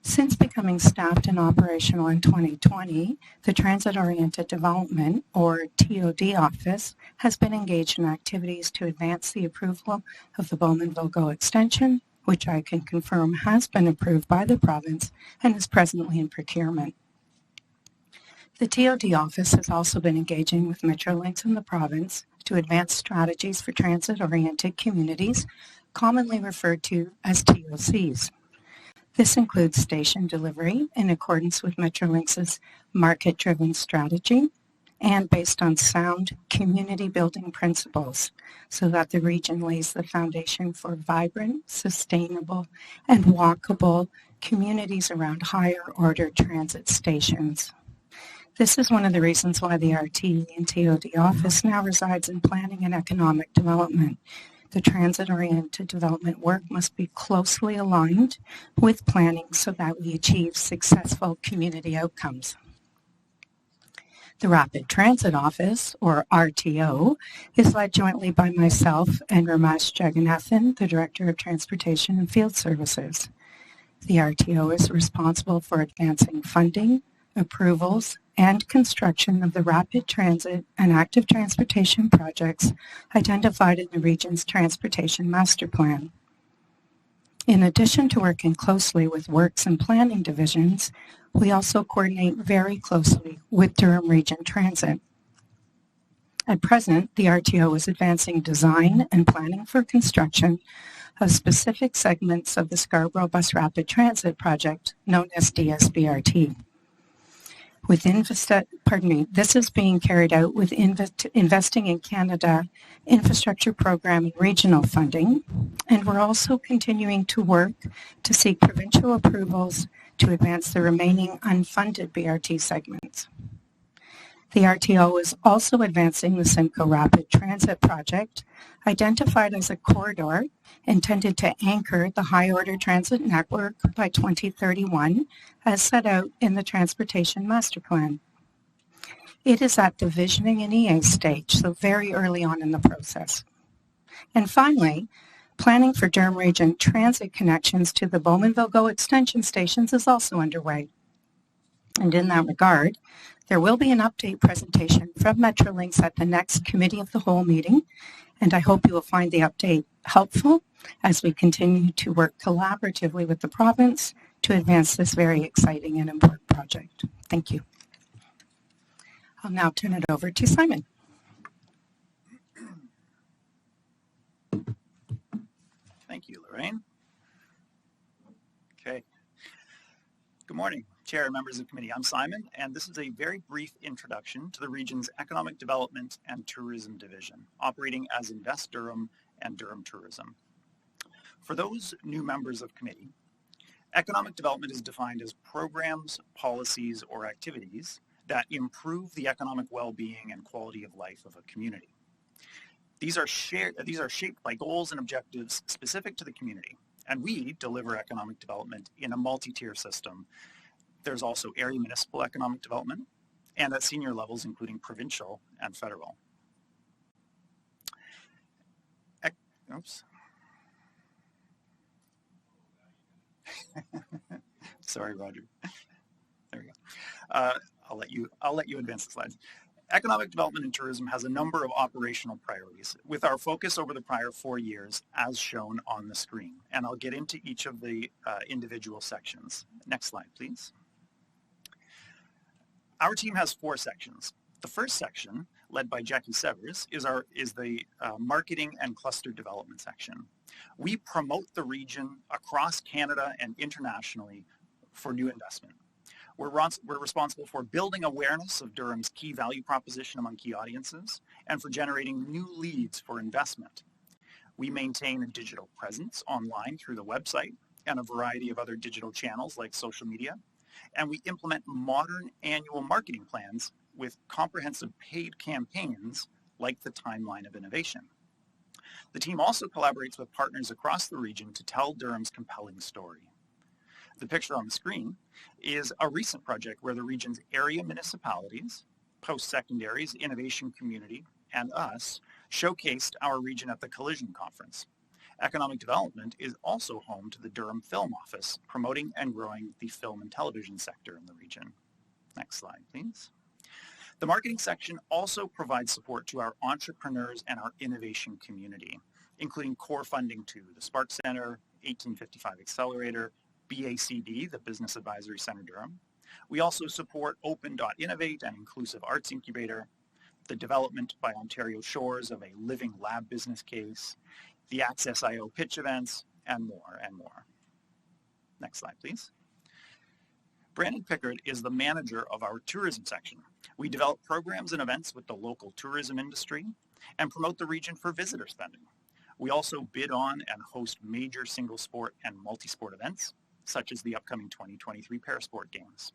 [SPEAKER 14] Since becoming staffed and operational in 2020, the Transit-Oriented Development, or TOD office, has been engaged in activities to advance the approval of the Bowmanville-Go extension, which I can confirm has been approved by the province and is presently in procurement. The TOD office has also been engaging with Metrolinx in the province to advance strategies for transit-oriented communities, commonly referred to as TOCs. This includes station delivery in accordance with Metrolinx's market-driven strategy and based on sound community-building principles so that the region lays the foundation for vibrant, sustainable, and walkable communities around higher-order transit stations. This is one of the reasons why the RT and TOD office now resides in Planning and Economic Development. The transit-oriented development work must be closely aligned with planning so that we achieve successful community outcomes. The Rapid Transit Office, or RTO, is led jointly by myself and Ramesh Jagannathan, the Director of Transportation and Field Services. The RTO is responsible for advancing funding, approvals, and construction of the rapid transit and active transportation projects identified in the region's Transportation Master Plan. In addition to working closely with Works and Planning divisions, we also coordinate very closely with Durham Region Transit. At present, the RTO is advancing design and planning for construction of specific segments of the Scarborough Bus Rapid Transit project, known as DSBRT. This is being carried out with Investing in Canada Infrastructure Program and regional funding, and we're also continuing to work to seek provincial approvals to advance the remaining unfunded BRT segments. The RTO is also advancing the Simcoe Rapid Transit project, identified as a corridor intended to anchor the high-order transit network by 2031, as set out in the Transportation Master Plan. It is at the visioning and EA stage, so very early on in the process. And finally, planning for Durham Region transit connections to the Bowmanville-Go extension stations is also underway. And in that regard, there will be an update presentation from Metrolinx at the next Committee of the Whole meeting, and I hope you will find the update helpful as we continue to work collaboratively with the province to advance this very exciting and important project. Thank you. I'll now turn it over to Simon.
[SPEAKER 15] Thank you, Lorraine. Okay. Good morning, Chair, members of the committee. I'm Simon, and this is a very brief introduction to the region's Economic Development and Tourism Division, operating as Invest Durham and Durham Tourism. For those new members of committee, economic development is defined as programs, policies, or activities that improve the economic well-being and quality of life of a community. These are shaped by goals and objectives specific to the community, and we deliver economic development in a multi-tier system. There's also area municipal economic development, and at senior levels, including provincial and federal. Oops. Sorry, Roger. There we go. I'll let you advance the slides. Economic development and tourism has a number of operational priorities, with our focus over the prior 4 years as shown on the screen. And I'll get into each of the individual sections. Next slide, please. Our team has 4 sections. The first section, led by Jackie Severs, is the marketing and cluster development section. We promote the region across Canada and internationally for new investment. We're responsible for building awareness of Durham's key value proposition among key audiences and for generating new leads for investment. We maintain a digital presence online through the website and a variety of other digital channels like social media, and we implement modern annual marketing plans with comprehensive paid campaigns like the Timeline of Innovation. The team also collaborates with partners across the region to tell Durham's compelling story. The picture on the screen is a recent project where the region's area municipalities, post-secondaries, innovation community, and us showcased our region at the Collision Conference. Economic Development is also home to the Durham Film Office, promoting and growing the film and television sector in the region. Next slide, please. The marketing section also provides support to our entrepreneurs and our innovation community, including core funding to the Spark Center, 1855 Accelerator, BACD, the Business Advisory Center Durham. We also support Open.Innovate and Inclusive Arts Incubator, the development by Ontario Shores of a living lab business case, the Access.io pitch events, and more and more. Next slide, please. Brandon Pickard is the manager of our tourism section. We develop programs and events with the local tourism industry and promote the region for visitor spending. We also bid on and host major single sport and multi-sport events, such as the upcoming 2023 Parasport Games.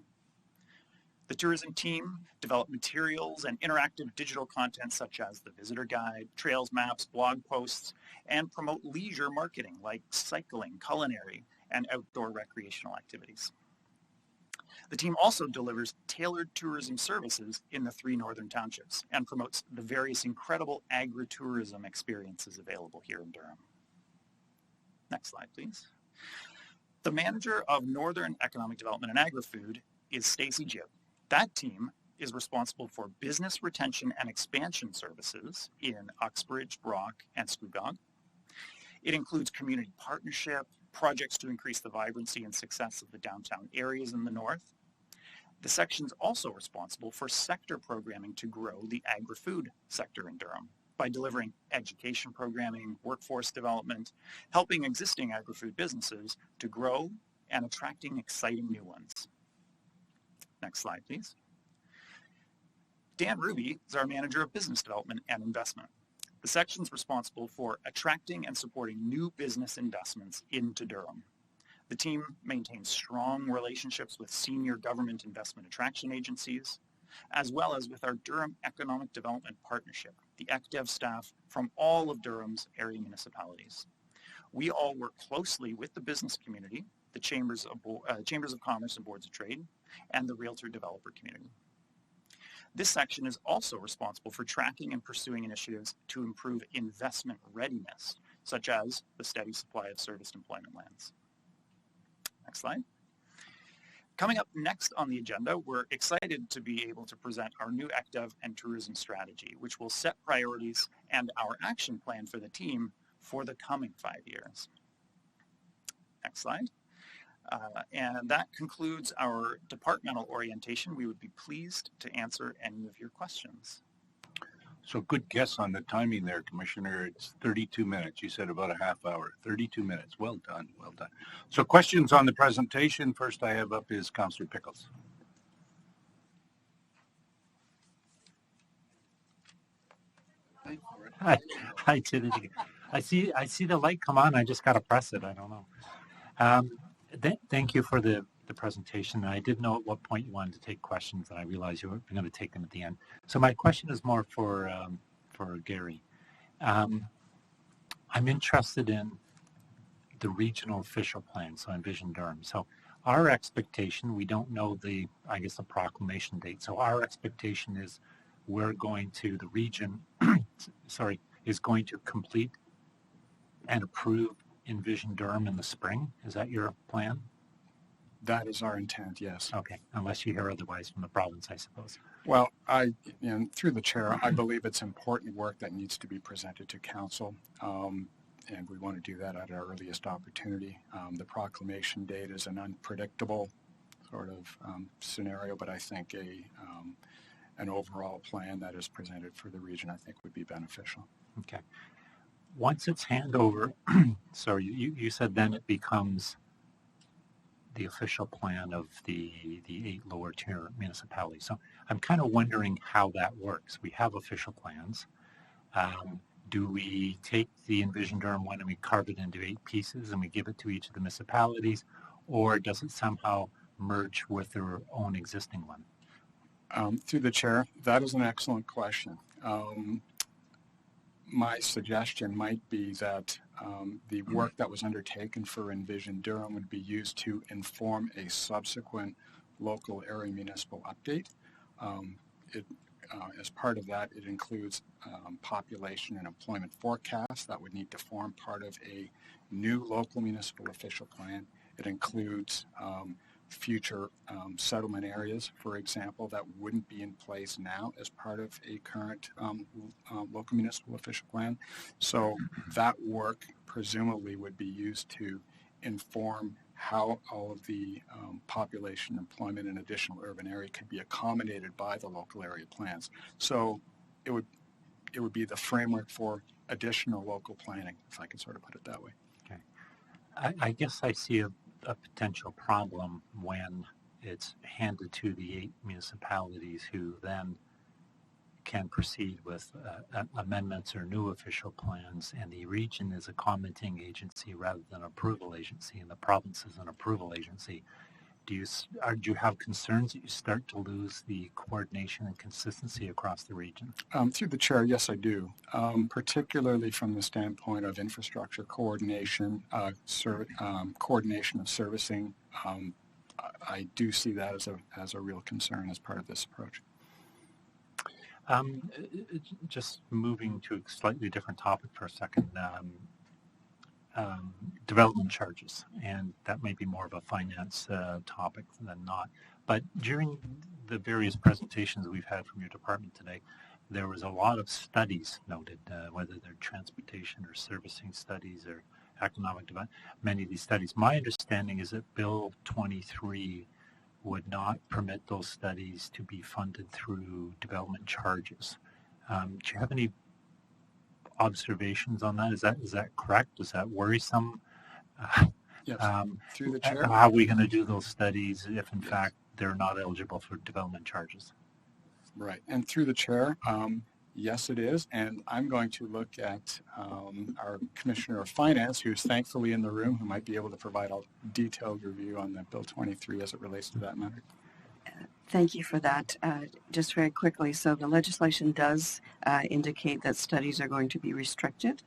[SPEAKER 15] The tourism team develop materials and interactive digital content such as the visitor guide, trails maps, blog posts, and promote leisure marketing like cycling, culinary, and outdoor recreational activities. The team also delivers tailored tourism services in the 3 northern townships and promotes the various incredible agritourism experiences available here in Durham. Next slide, please. The manager of Northern Economic Development and Agri-Food is Stacey Jibb. That team is responsible for business retention and expansion services in Uxbridge, Brock, and Scugog. It includes community partnership, projects to increase the vibrancy and success of the downtown areas in the north. The section is also responsible for sector programming to grow the agri-food sector in Durham by delivering education programming, workforce development, helping existing agri-food businesses to grow and attracting exciting new ones. Next slide, please. Dan Ruby is our manager of business development and investment. The section is responsible for attracting and supporting new business investments into Durham. The team maintains strong relationships with senior government investment attraction agencies, as well as with our Durham Economic Development Partnership, the ECDEV staff from all of Durham's area municipalities. We all work closely with the business community, the Chambers of Commerce and Boards of Trade, and the Realtor Developer community. This section is also responsible for tracking and pursuing initiatives to improve investment readiness, such as the steady supply of serviced employment lands. Next slide. Coming up next on the agenda, we're excited to be able to present our new ECDEV and tourism strategy, which will set priorities and our action plan for the team for the coming 5 years. Next slide. And that concludes our departmental orientation. We would be pleased to answer any of your questions.
[SPEAKER 1] So good guess on the timing there, Commissioner. It's 32 minutes. You said about a half hour. 32 minutes. Well done. Well done. So questions on the presentation. First I have up is Councillor Pickles.
[SPEAKER 3] Hi, Timothy. I see the light come on. I just got to press it. I don't know. Thank you for the presentation. I didn't know at what point you wanted to take questions, and I realized you were going to take them at the end. So my question is more for Gary. I'm interested in the regional official plan, so Envision Durham. So our expectation, we don't know the proclamation date. So our expectation is we're going to, the region, is going to complete and approve Envision Durham in the spring. Is that your plan?
[SPEAKER 13] That is our intent, yes.
[SPEAKER 3] Okay, unless you hear otherwise from the province, I suppose.
[SPEAKER 13] Well, through the chair, I believe it's important work that needs to be presented to council, and we want to do that at our earliest opportunity. The proclamation date is an unpredictable sort of scenario, but I think an overall plan that is presented for the region, I think, would be beneficial.
[SPEAKER 3] Okay. Once it's handover, so you said then it becomes the official plan of the 8 lower tier municipalities. So I'm kind of wondering how that works. We have official plans. Do we take the Envision Durham one and we carve it into 8 pieces and we give it to each of the municipalities, or does it somehow merge with their own existing one?
[SPEAKER 13] Through the chair, that is an excellent question. My suggestion might be that the work that was undertaken for Envision Durham would be used to inform a subsequent local area municipal update. as part of that, it includes population and employment forecasts that would need to form part of a new local municipal official plan. It includes future settlement areas, for example, that wouldn't be in place now as part of a current local municipal official plan. So that work presumably would be used to inform how all of the population, employment, and additional urban area could be accommodated by the local area plans. So it would be the framework for additional local planning, if I can sort of put it that way.
[SPEAKER 3] Okay. I guess I see a potential problem when it's handed to the 8 municipalities who then can proceed with amendments or new official plans, and the region is a commenting agency rather than approval agency, and the province is an approval agency. Do you have concerns that you start to lose the coordination and consistency across the region?
[SPEAKER 13] Through the chair, yes, I do. Particularly from the standpoint of infrastructure coordination, coordination of servicing. I do see that as a real concern as part of this approach.
[SPEAKER 3] Just moving to a slightly different topic for a second. Development charges, and that may be more of a finance topic than not. But during the various presentations we've had from your department today, there was a lot of studies noted, whether they're transportation or servicing studies or economic development, many of these studies. My understanding is that Bill 23 would not permit those studies to be funded through development charges. Do you have any observations on that? Is that correct? Is that worrisome?
[SPEAKER 13] Yes. Through the chair.
[SPEAKER 3] How are we going to do those studies if, in fact, they're not eligible for development charges?
[SPEAKER 13] Right. And through the chair, yes, it is. And I'm going to look at our Commissioner of Finance, who's thankfully in the room, who might be able to provide a detailed review on the Bill 23 as it relates to that matter.
[SPEAKER 16] Thank you for that. Just very quickly, so the legislation does indicate that studies are going to be restricted.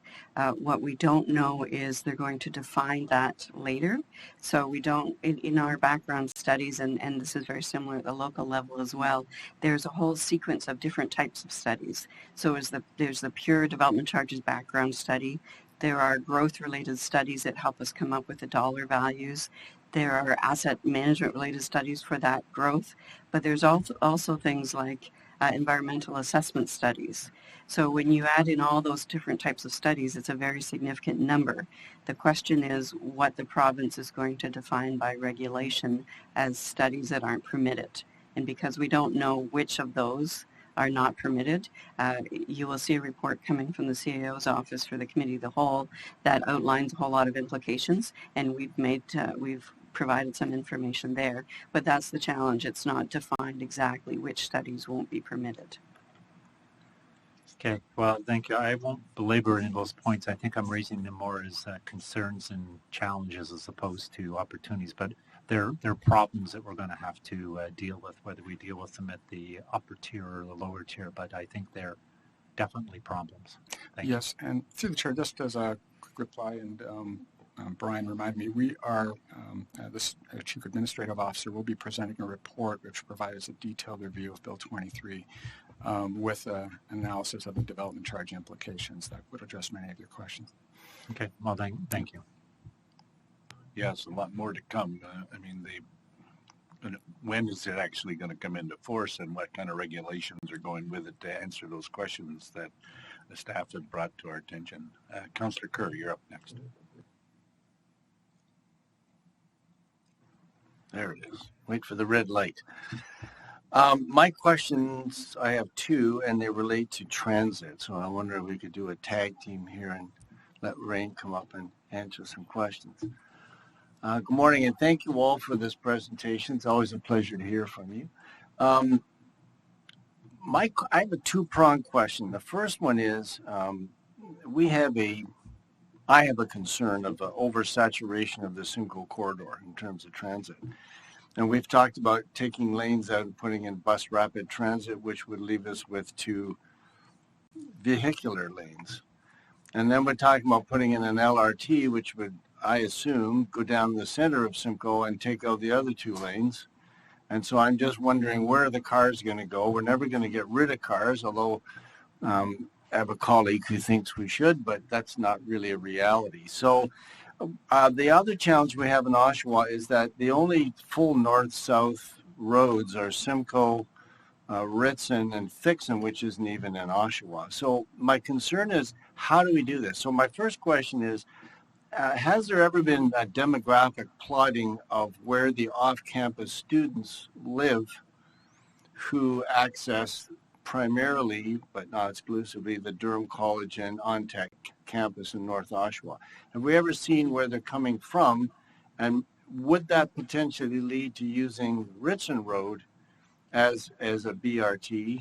[SPEAKER 16] What we don't know is they're going to define that later. So we don't, in our background studies, and this is very similar at the local level as well, there's a whole sequence of different types of studies. So there's the pure development charges background study. There are growth-related studies that help us come up with the dollar values. There are asset management related studies for that growth, but there's also things like environmental assessment studies. So when you add in all those different types of studies, it's a very significant number. The question is what the province is going to define by regulation as studies that aren't permitted. And because we don't know which of those are not permitted, you will see a report coming from the CAO's office for the Committee of the Whole that outlines a whole lot of implications, and we've provided some information there, but that's the challenge. It's not defined exactly which studies won't be permitted.
[SPEAKER 3] Okay, well, thank you. I won't belabor any of those points. I think I'm raising them more as concerns and challenges as opposed to opportunities, but they're problems that we're going to have to deal with, whether we deal with them at the upper tier or the lower tier, but I think they're definitely problems. Thank you.
[SPEAKER 13] Yes, and through the chair, just as a quick reply, and Brian reminded me, we are, this Chief Administrative Officer will be presenting a report which provides a detailed review of Bill 23 with an analysis of the development charge implications that would address many of your questions.
[SPEAKER 3] Okay, well, thank you.
[SPEAKER 1] Yes, a lot more to come. I mean, when is it actually going to come into force, and what kind of regulations are going with it to answer those questions that the staff have brought to our attention? Councillor Kerr, you're up next. There it is. Wait for the red light. My questions, I have two, and they relate to transit. So I wonder if we could do a tag team here and let Rain come up and answer some questions. Good morning, and thank you all for this presentation. It's always a pleasure to hear from you. I have a two-pronged question. The first one is, I have a concern of oversaturation of the Simcoe corridor in terms of transit. And we've talked about taking lanes out and putting in bus rapid transit, which would leave us with 2 vehicular lanes. And then we're talking about putting in an LRT, which would, I assume, go down the center of Simcoe and take out the other 2 lanes.
[SPEAKER 8] And so I'm just wondering where are the cars going to go? We're never going to get rid of cars, although I have a colleague who thinks we should, but that's not really a reality. So the other challenge we have in Oshawa is that the only full north-south roads are Simcoe, Ritson, and Fixon, which isn't even in Oshawa. So my concern is, how do we do this? So my first question is, has there ever been a demographic plotting of where the off-campus students live who access primarily, but not exclusively, the Durham College and ONTEC campus in North Oshawa? Have we ever seen where they're coming from, and would that potentially lead to using Ritson Road as a BRT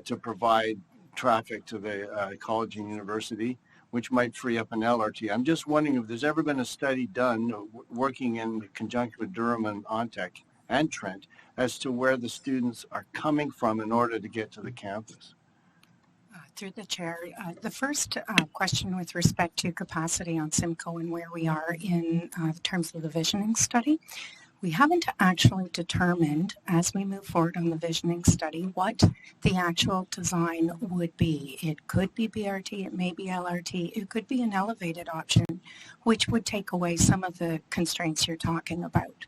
[SPEAKER 8] to provide traffic to the college and university, which might free up an LRT? I'm just wondering if there's ever been a study done working in conjunction with Durham and ONTEC and Trent as to where the students are coming from in order to get to the campus.
[SPEAKER 14] Through the chair, the first question with respect to capacity on Simcoe and where we are in terms of the visioning study, we haven't actually determined, as we move forward on the visioning study, what the actual design would be. It could be BRT, it may be LRT, it could be an elevated option, which would take away some of the constraints you're talking about.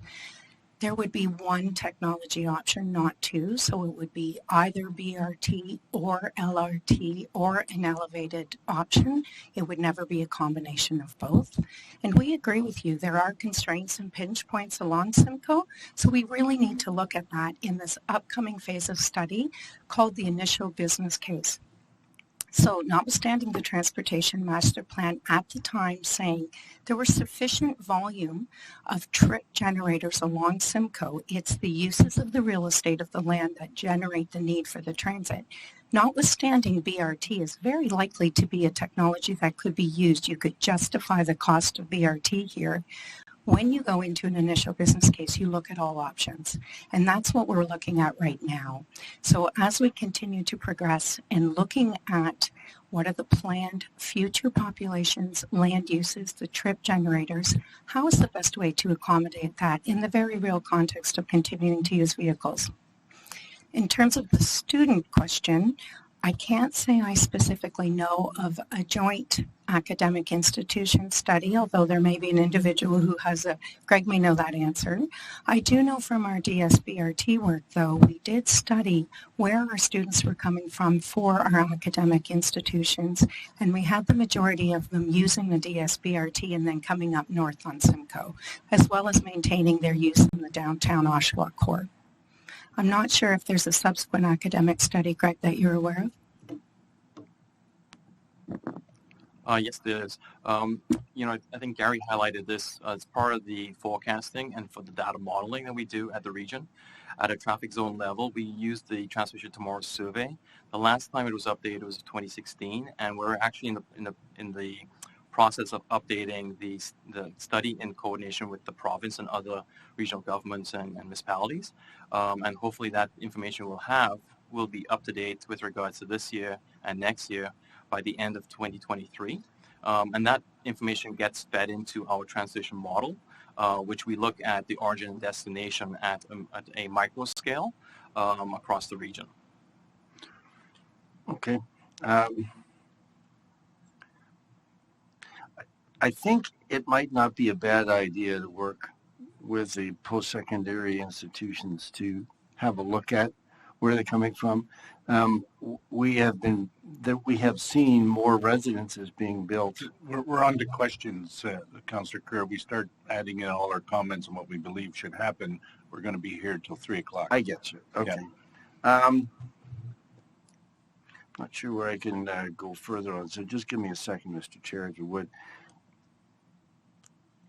[SPEAKER 14] There would be one technology option, not two, so it would be either BRT or LRT or an elevated option. It would never be a combination of both. And we agree with you, there are constraints and pinch points along Simcoe, so we really need to look at that in this upcoming phase of study called the initial business case. So notwithstanding the transportation master plan at the time saying there was sufficient volume of trip generators along Simcoe, it's the uses of the real estate of the land that generate the need for the transit. Notwithstanding BRT is very likely to be a technology that could be used. You could justify the cost of BRT here. When you go into an initial business case, you look at all options, and that's what we're looking at right now. So as we continue to progress in looking at what are the planned future populations, land uses, the trip generators, how is the best way to accommodate that in the very real context of continuing to use vehicles? In terms of the student question, I can't say I specifically know of a joint academic institution study, although there may be an individual who has Greg may know that answer. I do know from our DSBRT work, though, we did study where our students were coming from for our academic institutions, and we had the majority of them using the DSBRT and then coming up north on Simcoe, as well as maintaining their use in the downtown Oshawa core. I'm not sure if there's a subsequent academic study, Greg, that you're aware of.
[SPEAKER 17] Yes, there is. I think Gary highlighted this as part of the forecasting and for the data modeling that we do at the region. At a traffic zone level, we use the Transportation Tomorrow survey. The last time it was updated was 2016, and we're actually in the process of updating the study in coordination with the province and other regional governments and municipalities. And hopefully that information will be up to date with regards to this year and next year by the end of 2023. And that information gets fed into our transition model, which we look at the origin and destination at a micro scale across the region.
[SPEAKER 8] Okay. I think it might not be a bad idea to work with the post-secondary institutions to have a look at where they're coming from. We have seen more residences being built.
[SPEAKER 1] We're on to questions, Councillor Kerr. We start adding in all our comments on what we believe should happen. We're going to be here till 3 o'clock.
[SPEAKER 8] I get you. Okay.
[SPEAKER 1] Yeah.
[SPEAKER 8] Not sure where I can go further on. So just give me a second, Mr. Chair, if you would.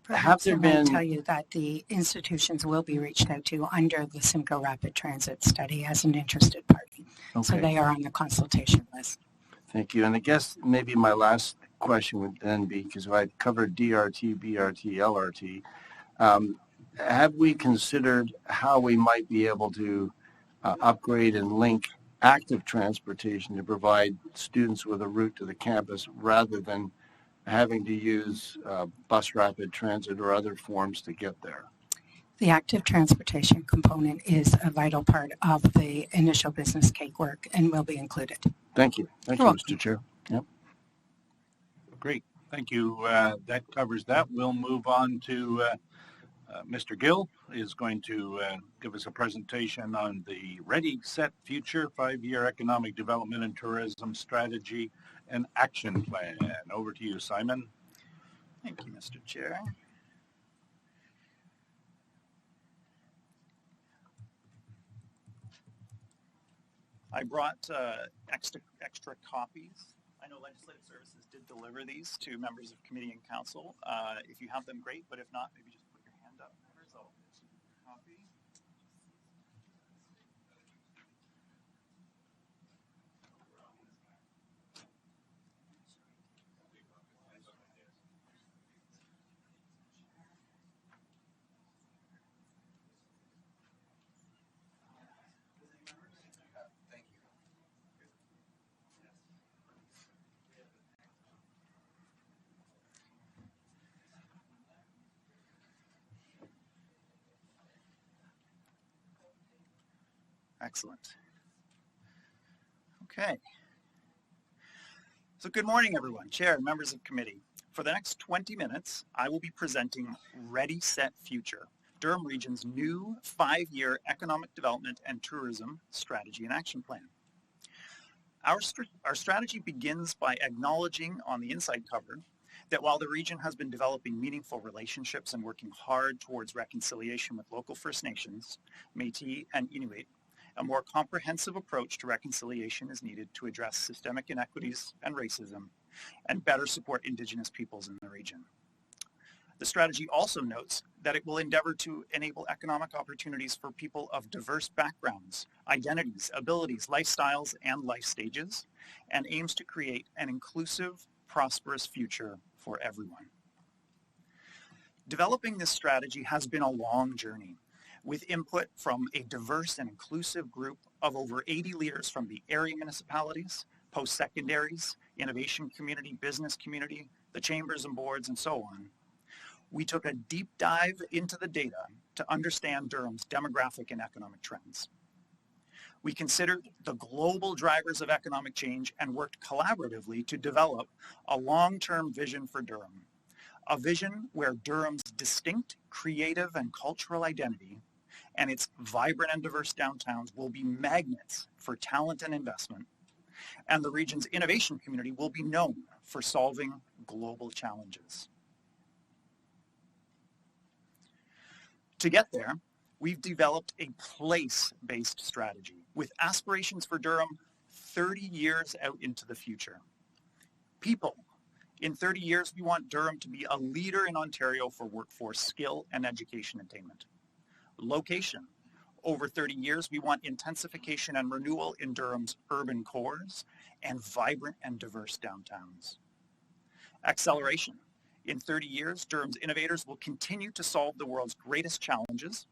[SPEAKER 14] Perhaps I will tell you that the institutions will be reached out to under the Simcoe Rapid Transit Study as an interested party. Okay. So they are on the consultation list.
[SPEAKER 8] Thank you. And I guess maybe my last question would then be, because I covered DRT, BRT, LRT, have we considered how we might be able to upgrade and link active transportation to provide students with a route to the campus rather than having to use bus rapid transit or other forms to get there?
[SPEAKER 14] The active transportation component is a vital part of the initial business case work and will be included.
[SPEAKER 8] Thank you. Thank you, Mr. Chair. Yep.
[SPEAKER 1] Great. Thank you. That covers that. We'll move on to Mr. Gill is going to give us a presentation on the Ready, Set, Future 5-Year Economic Development and Tourism Strategy and Action Plan. Over to you, Simon.
[SPEAKER 15] Thank you, Mr. Chair. I brought extra copies. I know Legislative Services did deliver these to members of committee and council. If you have them, great, but if not, maybe just put your hand up. Here's a copy. Excellent. Okay. So good morning, everyone. Chair, members of committee. For the next 20 minutes, I will be presenting Ready, Set, Future, Durham Region's new 5-year economic development and tourism strategy and action plan. Our strategy begins by acknowledging on the inside cover that while the region has been developing meaningful relationships and working hard towards reconciliation with local First Nations, Métis, and Inuit, a more comprehensive approach to reconciliation is needed to address systemic inequities and racism and better support Indigenous peoples in the region. The strategy also notes that it will endeavor to enable economic opportunities for people of diverse backgrounds, identities, abilities, lifestyles, and life stages, and aims to create an inclusive, prosperous future for everyone. Developing this strategy has been a long journey, with input from a diverse and inclusive group of over 80 leaders from the area municipalities, post-secondaries, innovation community, business community, the chambers and boards, and so on. We took a deep dive into the data to understand Durham's demographic and economic trends. We considered the global drivers of economic change and worked collaboratively to develop a long-term vision for Durham, a vision where Durham's distinct creative and cultural identity and its vibrant and diverse downtowns will be magnets for talent and investment, and the region's innovation community will be known for solving global challenges. To get there, we've developed a place-based strategy with aspirations for Durham 30 years out into the future. People. In 30 years, we want Durham to be a leader in Ontario for workforce skill and education attainment. Location. Over 30 years, we want intensification and renewal in Durham's urban cores and vibrant and diverse downtowns. Acceleration. In 30 years, Durham's innovators will continue to solve the world's greatest challenges.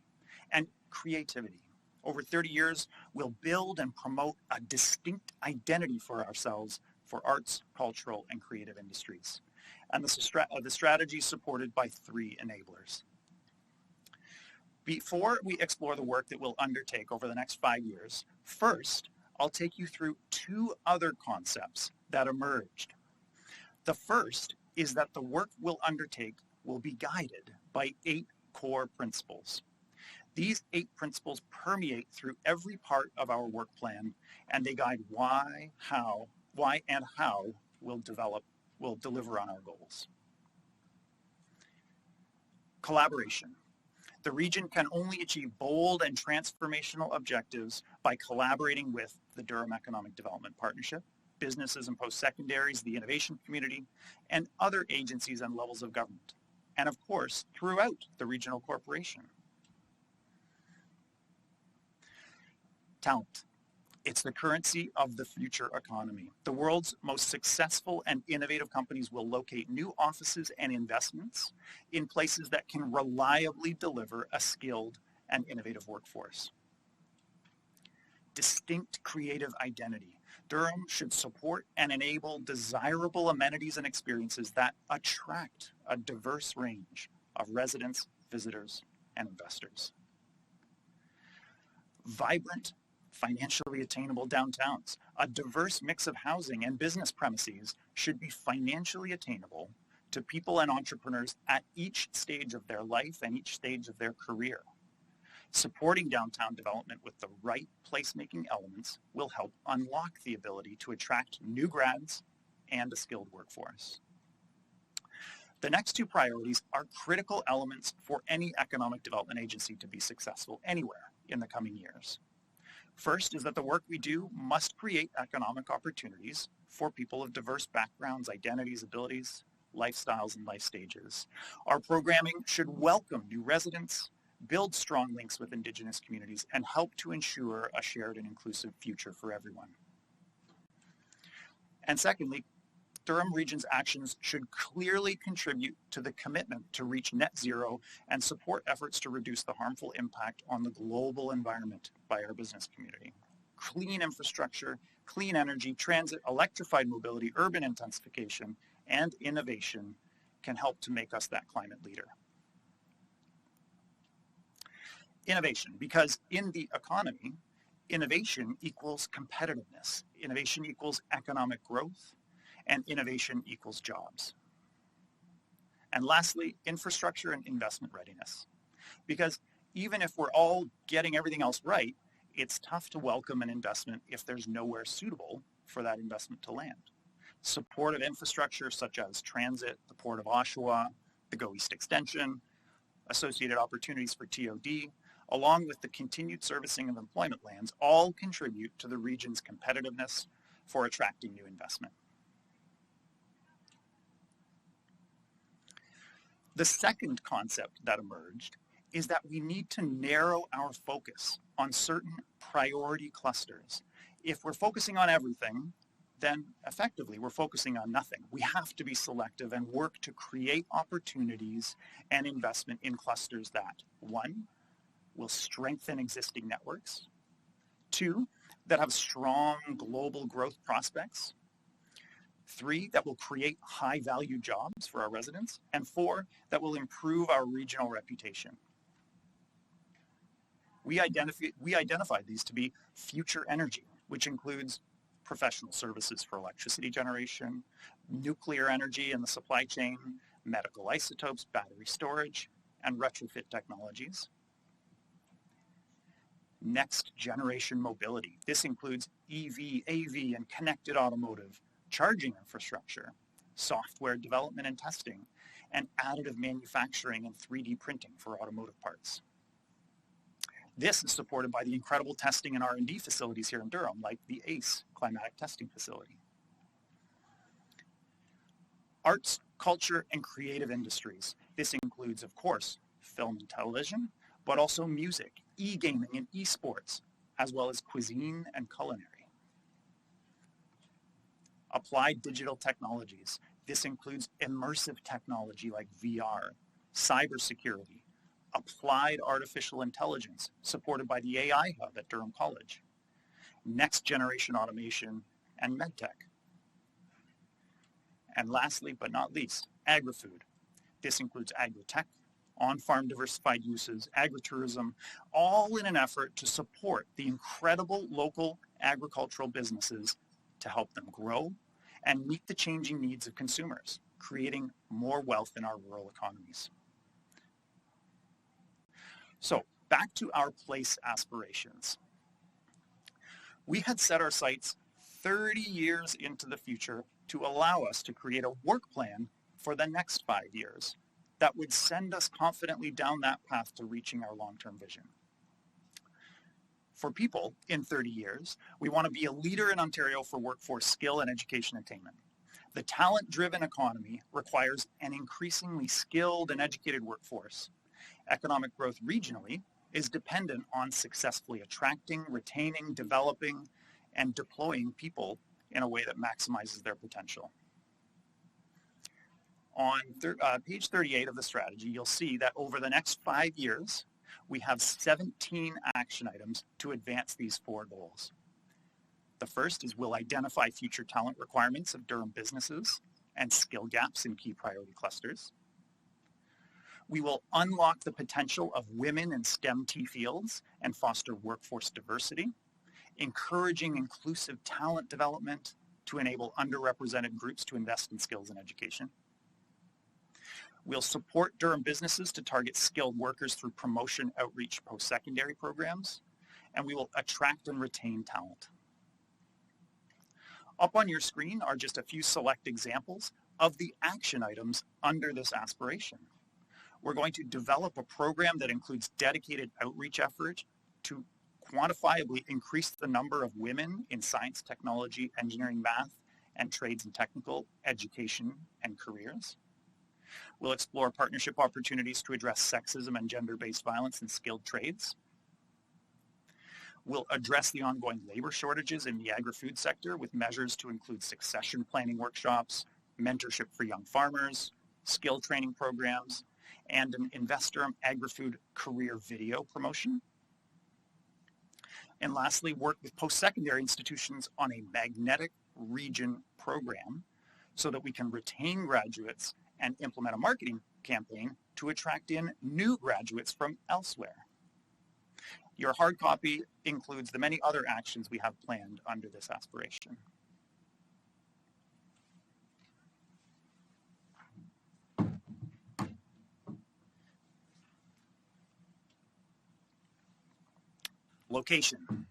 [SPEAKER 15] And creativity. Over 30 years, we'll build and promote a distinct identity for ourselves for arts, cultural, and creative industries. And the strategy is supported by 3 enablers. Before we explore the work that we'll undertake over the next 5 years, first, I'll take you through 2 other concepts that emerged. The first is that the work we'll undertake will be guided by 8 core principles. These 8 principles permeate through every part of our work plan, and they guide why and how we'll deliver on our goals. Collaboration. The region can only achieve bold and transformational objectives by collaborating with the Durham Economic Development Partnership, businesses and post-secondaries, the innovation community, and other agencies and levels of government, and of course, throughout the regional corporation. Talent. It's the currency of the future economy. The world's most successful and innovative companies will locate new offices and investments in places that can reliably deliver a skilled and innovative workforce. Distinct creative identity. Durham should support and enable desirable amenities and experiences that attract a diverse range of residents, visitors, and investors. Vibrant, financially attainable downtowns. A diverse mix of housing and business premises should be financially attainable to people and entrepreneurs at each stage of their life and each stage of their career. Supporting downtown development with the right placemaking elements will help unlock the ability to attract new grads and a skilled workforce. The next two priorities are critical elements for any economic development agency to be successful anywhere in the coming years. First is that the work we do must create economic opportunities for people of diverse backgrounds, identities, abilities, lifestyles, and life stages. Our programming should welcome new residents, build strong links with Indigenous communities, and help to ensure a shared and inclusive future for everyone. And secondly, Durham Region's actions should clearly contribute to the commitment to reach net zero and support efforts to reduce the harmful impact on the global environment by our business community. Clean infrastructure, clean energy, transit, electrified mobility, urban intensification, and innovation can help to make us that climate leader. Innovation, because in the economy, innovation equals competitiveness, innovation equals economic growth, and innovation equals jobs. And lastly, infrastructure and investment readiness. Because even if we're all getting everything else right, it's tough to welcome an investment if there's nowhere suitable for that investment to land. Supportive infrastructure such as transit, the Port of Oshawa, the Go East Extension, associated opportunities for TOD, along with the continued servicing of employment lands, all contribute to the region's competitiveness for attracting new investment. The second concept that emerged is that we need to narrow our focus on certain priority clusters. If we're focusing on everything, then effectively we're focusing on nothing. We have to be selective and work to create opportunities and investment in clusters that, one, will strengthen existing networks, two, that have strong global growth prospects, three, that will create high-value jobs for our residents, and four, that will improve our regional reputation. We identified these to be future energy, which includes professional services for electricity generation, nuclear energy in the supply chain, medical isotopes, battery storage, and retrofit technologies. Next generation mobility. This includes EV, AV, and connected automotive, charging infrastructure, software development and testing, and additive manufacturing and 3D printing for automotive parts. This is supported by the incredible testing and R&D facilities here in Durham, like the ACE climatic testing facility. Arts, culture, and creative industries. This includes, of course, film and television, but also music, e-gaming, and esports, as well as cuisine and culinary. Applied digital technologies. This includes immersive technology like VR, cybersecurity, applied artificial intelligence, supported by the AI Hub at Durham College, next generation automation, and medtech. And lastly, but not least, agri-food. This includes agri-tech, on-farm diversified uses, agritourism, all in an effort to support the incredible local agricultural businesses to help them grow and meet the changing needs of consumers, creating more wealth in our rural economies. So, back to our place aspirations. We had set our sights 30 years into the future to allow us to create a work plan for the next 5 years that would send us confidently down that path to reaching our long-term vision. For people in 30 years, we want to be a leader in Ontario for workforce skill and education attainment. The talent-driven economy requires an increasingly skilled and educated workforce. Economic growth regionally is dependent on successfully attracting, retaining, developing, and deploying people in a way that maximizes their potential. On page 38 of the strategy, you'll see that over the next 5 years, we have 17 action items to advance these 4 goals. The first is we'll identify future talent requirements of Durham businesses and skill gaps in key priority clusters. We will unlock the potential of women in STEM fields and foster workforce diversity, encouraging inclusive talent development to enable underrepresented groups to invest in skills and education. We'll support Durham businesses to target skilled workers through promotion, outreach, post-secondary programs, and we will attract and retain talent. Up on your screen are just a few select examples of the action items under this aspiration. We're going to develop a program that includes dedicated outreach effort to quantifiably increase the number of women in science, technology, engineering, math, and trades and technical education and careers. We'll explore partnership opportunities to address sexism and gender-based violence in skilled trades. We'll address the ongoing labor shortages in the agri-food sector with measures to include succession planning workshops, mentorship for young farmers, skill training programs, and an InvestDurham agri-food career video promotion. And lastly, work with post-secondary institutions on a magnetic region program so that we can retain graduates and implement a marketing campaign to attract in new graduates from elsewhere. Your hard copy includes the many other actions we have planned under this aspiration. Location.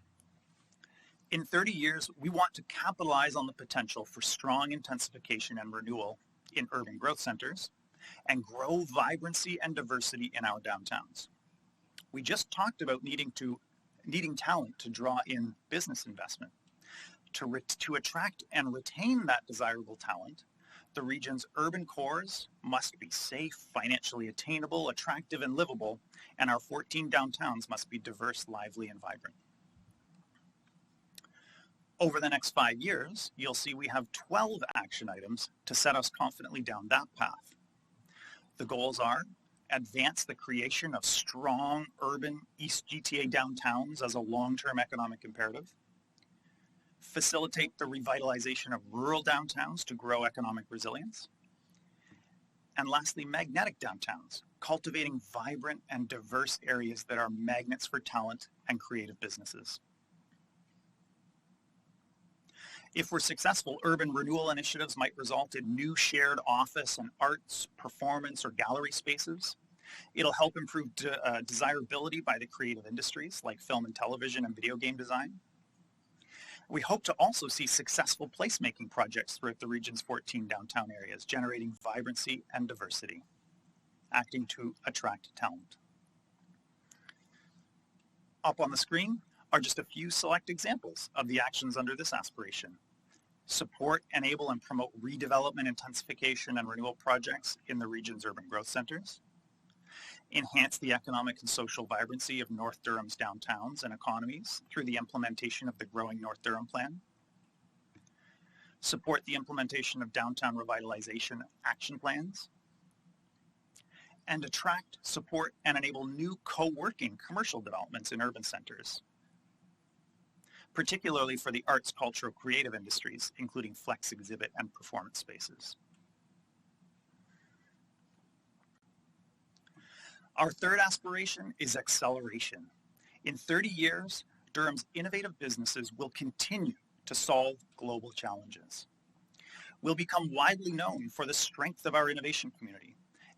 [SPEAKER 15] In 30 years, we want to capitalize on the potential for strong intensification and renewal in urban growth centers and grow vibrancy and diversity in our downtowns. We just talked about needing talent to draw in business investment. To attract and retain that desirable talent, the region's urban cores must be safe, financially attainable, attractive, and livable, and our 14 downtowns must be diverse, lively, and vibrant. Over the next 5 years, you'll see we have 12 action items to set us confidently down that path. The goals are: advance the creation of strong urban East GTA downtowns as a long-term economic imperative, facilitate the revitalization of rural downtowns to grow economic resilience, and lastly, magnetic downtowns, cultivating vibrant and diverse areas that are magnets for talent and creative businesses. If we're successful, urban renewal initiatives might result in new shared office and arts, performance, or gallery spaces. It'll help improve desirability by the creative industries like film and television and video game design. We hope to also see successful placemaking projects throughout the region's 14 downtown areas, generating vibrancy and diversity, acting to attract talent. Up on the screen are just a few select examples of the actions under this aspiration. Support, enable, and promote redevelopment, intensification, and renewal projects in the region's urban growth centers. Enhance the economic and social vibrancy of North Durham's downtowns and economies through the implementation of the Growing North Durham Plan. Support the implementation of downtown revitalization action plans. And attract, support, and enable new co-working commercial developments in urban centers, particularly for the arts, cultural, creative industries, including flex exhibit and performance spaces. Our third aspiration is acceleration. In 30 years, Durham's innovative businesses will continue to solve global challenges. We'll become widely known for the strength of our innovation community.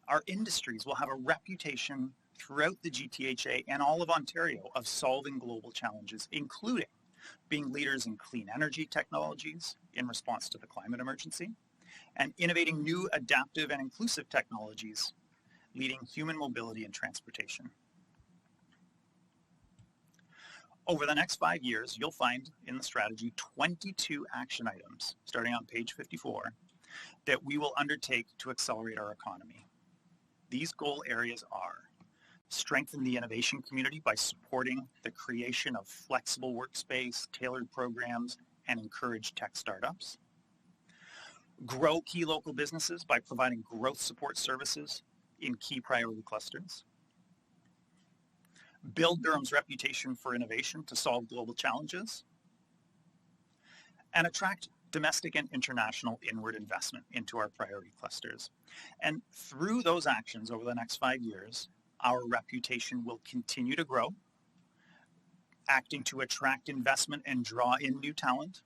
[SPEAKER 15] Our industries will have a reputation throughout the GTHA and all of Ontario of solving global challenges, including being leaders in clean energy technologies in response to the climate emergency, and innovating new adaptive and inclusive technologies leading human mobility and transportation. Over the next 5 years, you'll find in the strategy 22 action items, starting on page 54, that we will undertake to accelerate our economy. These goal areas are: strengthen the innovation community by supporting the creation of flexible workspace, tailored programs, and encourage tech startups. Grow key local businesses by providing growth support services in key priority clusters. Build Durham's reputation for innovation to solve global challenges. And attract domestic and international inward investment into our priority clusters. And through those actions over the next 5 years, our reputation will continue to grow, acting to attract investment and draw in new talent,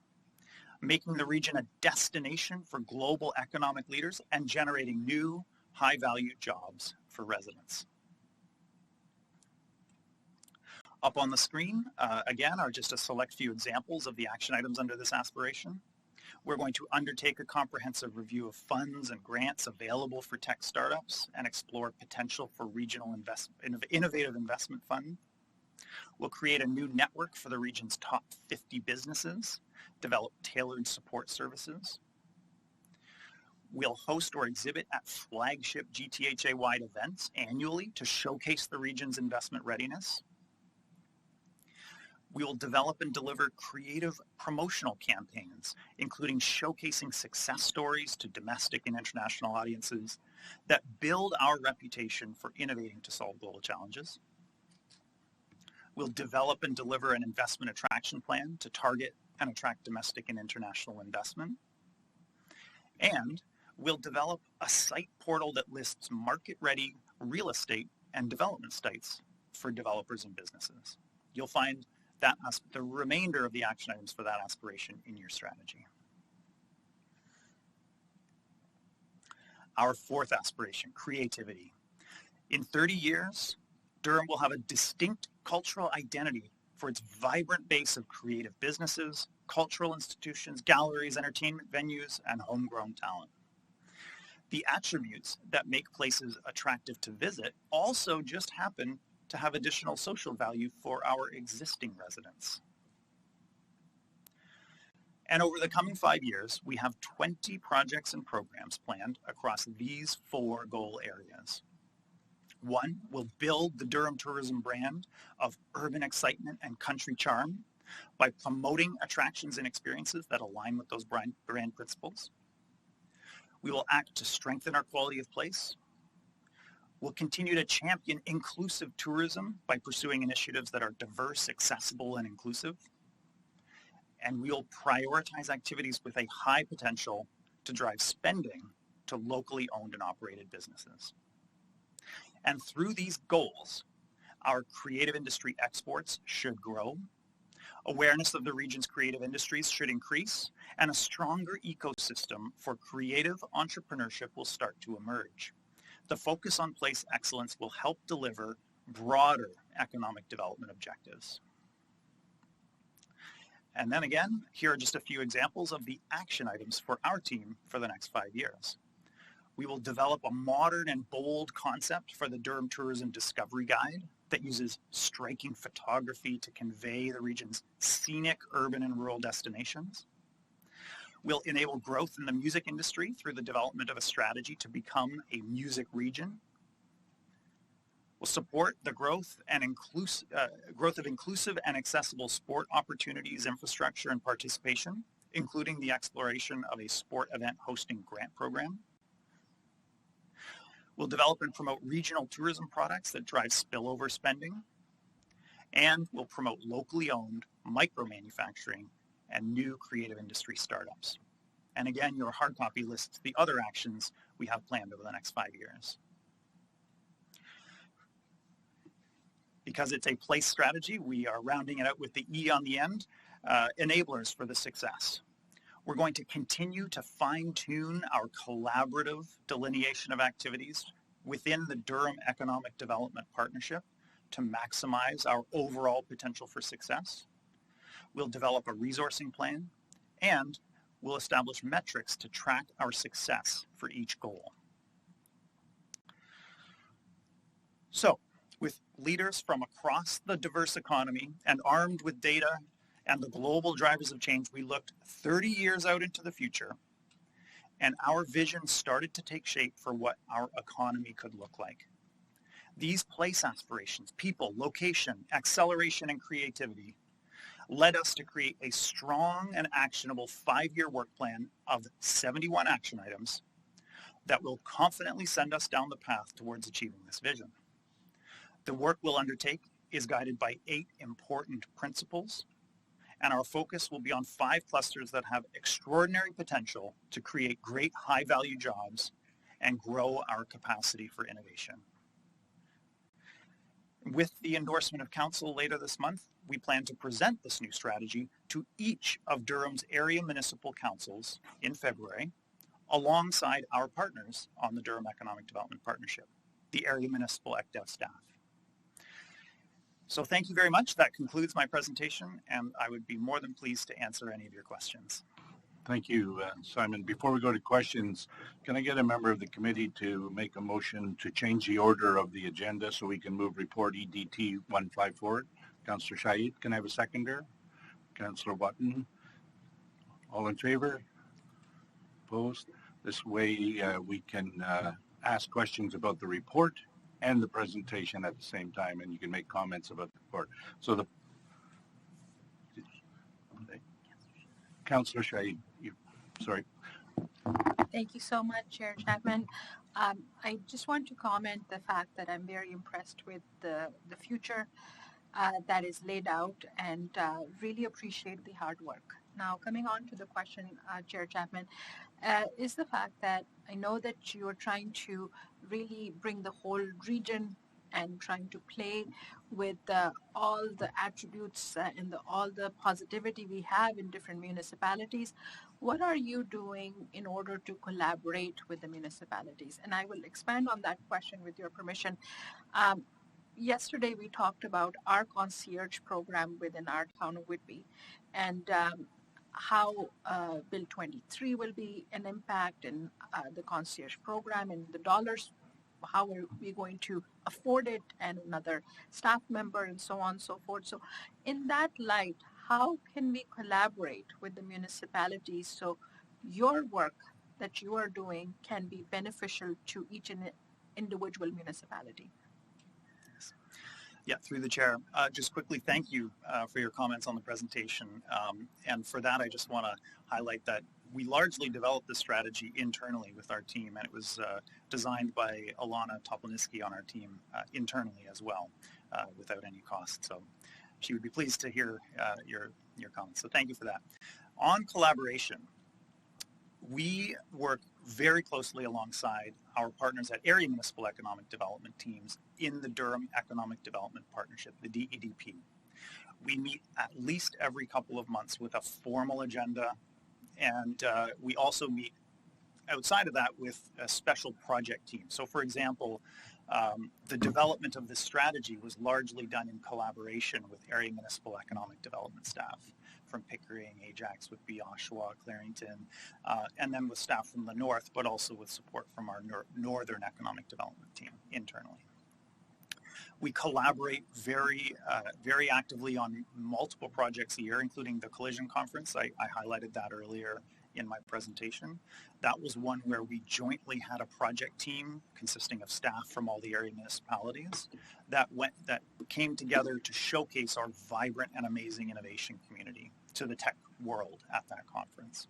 [SPEAKER 15] making the region a destination for global economic leaders, and generating new high-value jobs for residents. Up on the screen, again, are just a select few examples of the action items under this aspiration. We're going to undertake a comprehensive review of funds and grants available for tech startups and explore potential for regional innovative investment fund. We'll create a new network for the region's top 50 businesses, develop tailored support services. We'll host or exhibit at flagship GTHA-wide events annually to showcase the region's investment readiness. We will develop and deliver creative promotional campaigns, including showcasing success stories to domestic and international audiences that build our reputation for innovating to solve global challenges. We'll develop and deliver an investment attraction plan to target and attract domestic and international investment. And we'll develop a site portal that lists market-ready real estate and development sites for developers and businesses. You'll find that the remainder of the action items for that aspiration in your strategy. Our fourth aspiration, creativity. In 30 years, Durham will have a distinct cultural identity for its vibrant base of creative businesses, cultural institutions, galleries, entertainment venues, and homegrown talent. The attributes that make places attractive to visit also just happen to have additional social value for our existing residents. And over the coming 5 years, we have 20 projects and programs planned across these 4 goal areas. 1, we'll build the Durham tourism brand of urban excitement and country charm by promoting attractions and experiences that align with those brand principles. We will act to strengthen our quality of place. We'll continue to champion inclusive tourism by pursuing initiatives that are diverse, accessible, and inclusive. And we'll prioritize activities with a high potential to drive spending to locally owned and operated businesses. And through these goals, our creative industry exports should grow, awareness of the region's creative industries should increase, and a stronger ecosystem for creative entrepreneurship will start to emerge. The focus on place excellence will help deliver broader economic development objectives. And then again, here are just a few examples of the action items for our team for the next 5 years. We will develop a modern and bold concept for the Durham Tourism Discovery Guide that uses striking photography to convey the region's scenic urban and rural destinations. We'll enable growth in the music industry through the development of a strategy to become a music region. We'll support the growth of inclusive and accessible sport opportunities, infrastructure, and participation, including the exploration of a sport event hosting grant program. We'll develop and promote regional tourism products that drive spillover spending. And we'll promote locally owned micro-manufacturing and new creative industry startups. And again, your hard copy lists the other actions we have planned over the next 5 years. Because it's a place strategy, we are rounding it out with the E on the end, enablers for the success. We're going to continue to fine-tune our collaborative delineation of activities within the Durham Economic Development Partnership to maximize our overall potential for success. We'll develop a resourcing plan, and we'll establish metrics to track our success for each goal. So, with leaders from across the diverse economy and armed with data and the global drivers of change, we looked 30 years out into the future, and our vision started to take shape for what our economy could look like. These place aspirations, people, location, acceleration, and creativity led us to create a strong and actionable 5-year work plan of 71 action items that will confidently send us down the path towards achieving this vision. The work we'll undertake is guided by 8 important principles, And our focus will be on 5 clusters that have extraordinary potential to create great high-value jobs and grow our capacity for innovation. With the endorsement of Council later this month, we plan to present this new strategy to each of Durham's area municipal councils in February, alongside our partners on the Durham Economic Development Partnership, the area municipal ECDEV staff. So thank you very much. That concludes my presentation, and I would be more than pleased to answer any of your questions.
[SPEAKER 1] Thank you, Simon. Before we go to questions, can I get a member of the committee to make a motion to change the order of the agenda so we can move report EDT 15 forward? Councillor Shaid, can I have a seconder? Councillor Watton, all in favor? Opposed? This way we can ask questions about the report and the presentation at the same time, and you can make comments about the report. So the Councillor Shaid, sorry.
[SPEAKER 9] Thank you so much, Chair Chapman. I just want to comment the fact that I'm very impressed with the future that is laid out, and really appreciate the hard work. Now, coming on to the question, Chair Chapman, is the fact that I know that you are trying to really bring the whole region and trying to play with all the attributes and all the positivity we have in different municipalities. What are you doing in order to collaborate with the municipalities? And I will expand on that question with your permission. Yesterday we talked about our concierge program within our town of Whitby, and how Bill 23 will be an impact in the concierge program and the dollars, how are we going to afford it, and another staff member, and so on and so forth. So in that light, how can we collaborate with the municipalities so your work that you are doing can be beneficial to each individual municipality?
[SPEAKER 15] Yeah, through the chair. Just quickly, thank you for your comments on the presentation. And for that, I just want to highlight that we largely developed this strategy internally with our team, and it was designed by Alana Topolinsky on our team internally as well, without any cost. So she would be pleased to hear your comments. So thank you for that. On collaboration, we work very closely alongside our partners at area municipal economic development teams in the Durham Economic Development Partnership, the DEDP. We meet at least every couple of months with a formal agenda, and we also meet outside of that with a special project team. So for example, the development of this strategy was largely done in collaboration with area municipal economic development staff from Pickering, Ajax, with Oshawa, Clarington, and then with staff from the north, but also with support from our northern economic development team internally. We collaborate very actively on multiple projects a year, including the Collision Conference. I highlighted that earlier in my presentation. That was one where we jointly had a project team consisting of staff from all the area municipalities that came together to showcase our vibrant and amazing innovation community to the tech world at that conference.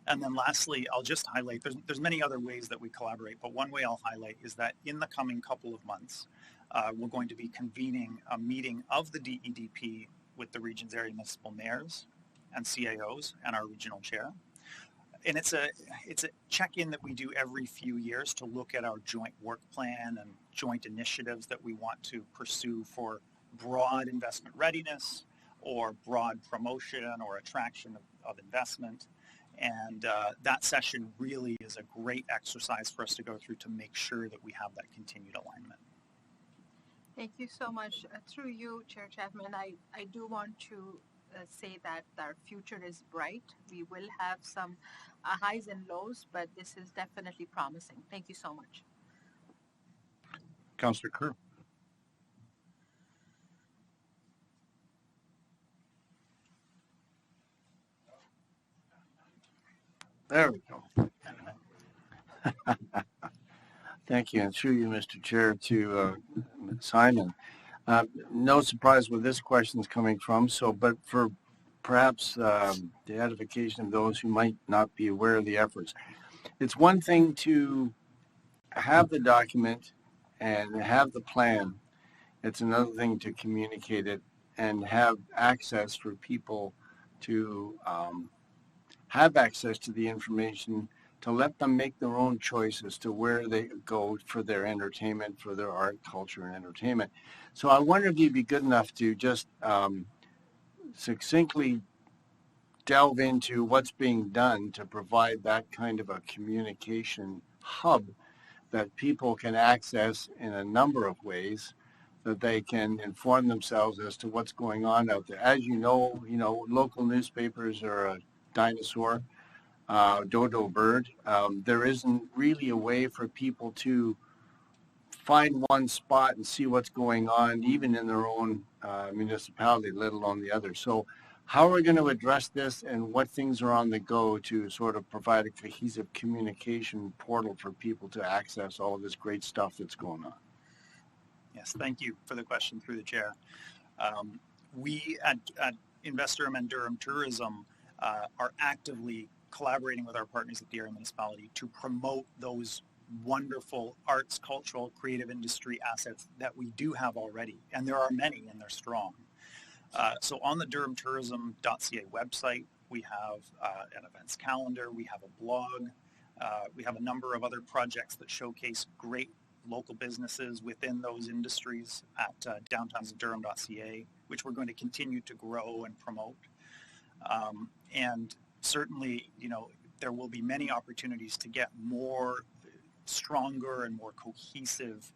[SPEAKER 15] And then lastly, I'll just highlight, there's many other ways that we collaborate, but one way I'll highlight is that in the coming couple of months, we're going to be convening a meeting of the DEDP with the region's area municipal mayors and CAOs and our regional chair. And it's a check-in that we do every few years to look at our joint work plan and joint initiatives that we want to pursue for broad investment readiness or broad promotion or attraction of investment. And that session really is a great exercise for us to go through to make sure that we have that continued alignment.
[SPEAKER 9] Thank you so much. Through you, Chair Chapman, I do want to say that our future is bright. We will have some highs and lows, but this is definitely promising. Thank you so much.
[SPEAKER 1] Councillor Kerr.
[SPEAKER 8] There we go. Thank you, and through you, Mr. Chair, to Simon. No surprise where this question is coming from. So, but for perhaps the edification of those who might not be aware of the efforts, it's one thing to have the document and have the plan. It's another thing to communicate it and have access for people to have access to the information, to let them make their own choices to where they go for their entertainment, for their art, culture, and entertainment. So I wonder if you'd be good enough to just succinctly delve into what's being done to provide that kind of a communication hub that people can access in a number of ways, that they can inform themselves as to what's going on out there. As you know, local newspapers are a dinosaur, dodo bird. There isn't really a way for people to find one spot and see what's going on, even in their own municipality, let alone the other. So how are we going to address this, and what things are on the go to sort of provide a cohesive communication portal for people to access all of this great stuff that's going on?
[SPEAKER 15] Yes, thank you for the question through the chair. We at InvestDurham and Durham Tourism are actively collaborating with our partners at the area municipality to promote those wonderful arts, cultural, creative industry assets that we do have already. And there are many, and they're strong. So on the durhamtourism.ca website, we have an events calendar, we have a blog, we have a number of other projects that showcase great local businesses within those industries at downtownsofdurham.ca, which we're going to continue to grow and promote. And certainly, there will be many opportunities to get more stronger and more cohesive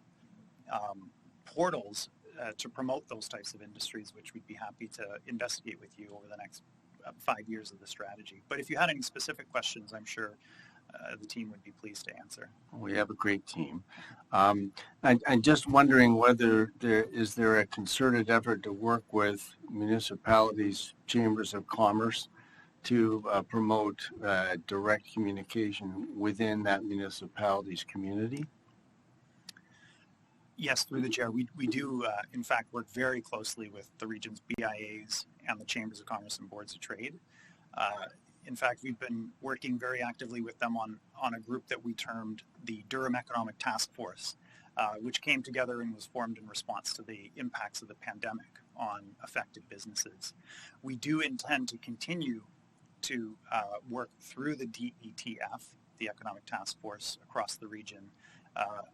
[SPEAKER 15] portals to promote those types of industries, which we'd be happy to investigate with you over the next 5 years of the strategy. But if you had any specific questions, I'm sure the team would be pleased to answer.
[SPEAKER 8] We have a great team. I'm just wondering whether is there a concerted effort to work with municipalities, chambers of commerce, to promote direct communication within that municipality's community?
[SPEAKER 15] Yes, through the chair, we do, in fact, work very closely with the region's BIAs and the Chambers of Commerce and Boards of Trade. In fact, we've been working very actively with them on a group that we termed the Durham Economic Task Force, which came together and was formed in response to the impacts of the pandemic on affected businesses. We do intend to continue to work through the DETF, the Economic Task Force, across the region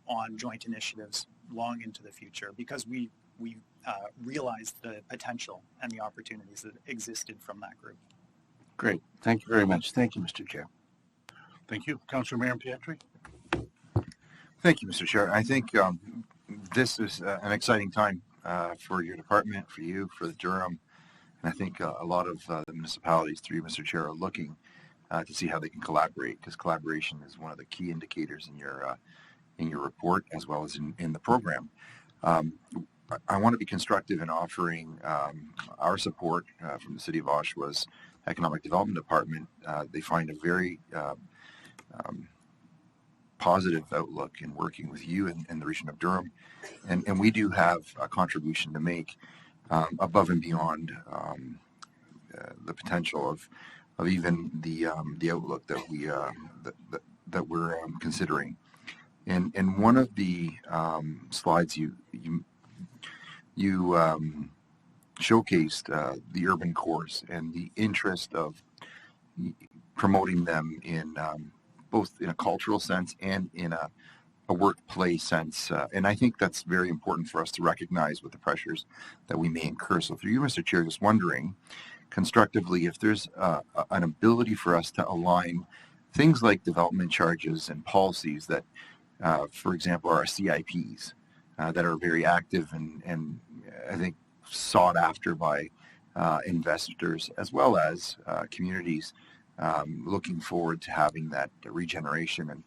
[SPEAKER 15] on joint initiatives long into the future, because we realized the potential and the opportunities that existed from that group.
[SPEAKER 8] Great. Thank you very much. Thank you, Mr. Chair.
[SPEAKER 1] Thank you. Councillor Mayor Pietri.
[SPEAKER 10] Thank you, Mr. Chair. I think this is an exciting time for your department, for you, for the Durham. And I think a lot of the municipalities, through Mr. Chair, are looking to see how they can collaborate, because collaboration is one of the key indicators in your report as well as in the program. I want to be constructive in offering our support from the City of Oshawa's Economic Development Department. They find a very positive outlook in working with you and the region of Durham. And we do have a contribution to make above and beyond the potential of even the outlook that we that we're considering. And one of the slides you showcased the urban cores and the interest of promoting them in both in a cultural sense and in a workplace sense. And I think that's very important for us to recognize with the pressures that we may incur. So through you, Mr. Chair, just wondering constructively if there's an ability for us to align things like development charges and policies that, for example, are CIPs that are very active and I think sought after by investors as well as communities looking forward to having that regeneration